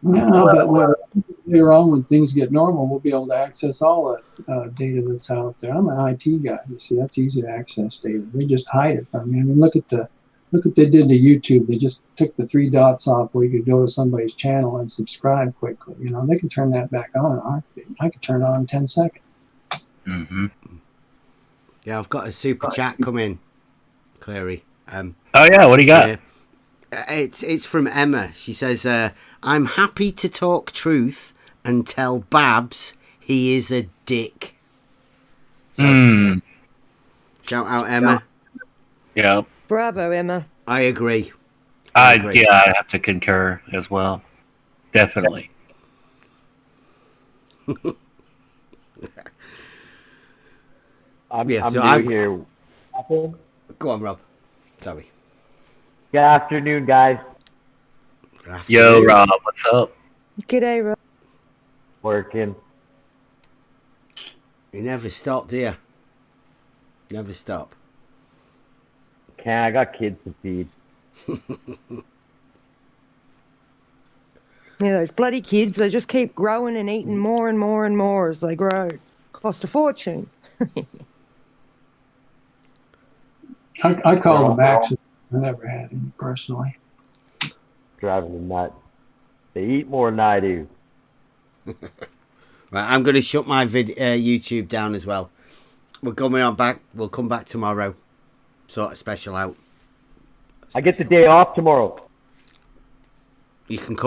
but later on, when things get normal, we'll be able to access all that data that's out there. I'm an IT guy. You see, that's easy to access data. They just hide it from you. I mean, look what they did to YouTube. They just took the 3 dots off where you could go to somebody's channel and subscribe quickly. They can turn that back on in a heartbeat. I could turn it on in 10 seconds. Mm-hmm. Yeah, I've got a super chat come in, Clary. Oh yeah, what do you got? It's from Emma. She says, "I'm happy to talk truth and tell Babs he is a dick." So, shout out, Emma. Yeah. Bravo, Emma. I agree. I have to concur as well. Definitely. I'm new here. Go on, Rob. Sorry. Good afternoon, guys. Yo, Rob, what's up? G'day, Rob. Working. You never stop, do you? Never stop. I got kids to feed. Yeah, those bloody kids, they just keep growing and eating more and more and more as they grow. Cost a fortune. I call them accidents. I never had any personally. Driving them nuts. They eat more than I do. Right, I'm going to shut my YouTube down as well. We're coming on back. We'll come back tomorrow. Sort of special out. I get the day off tomorrow. You can come.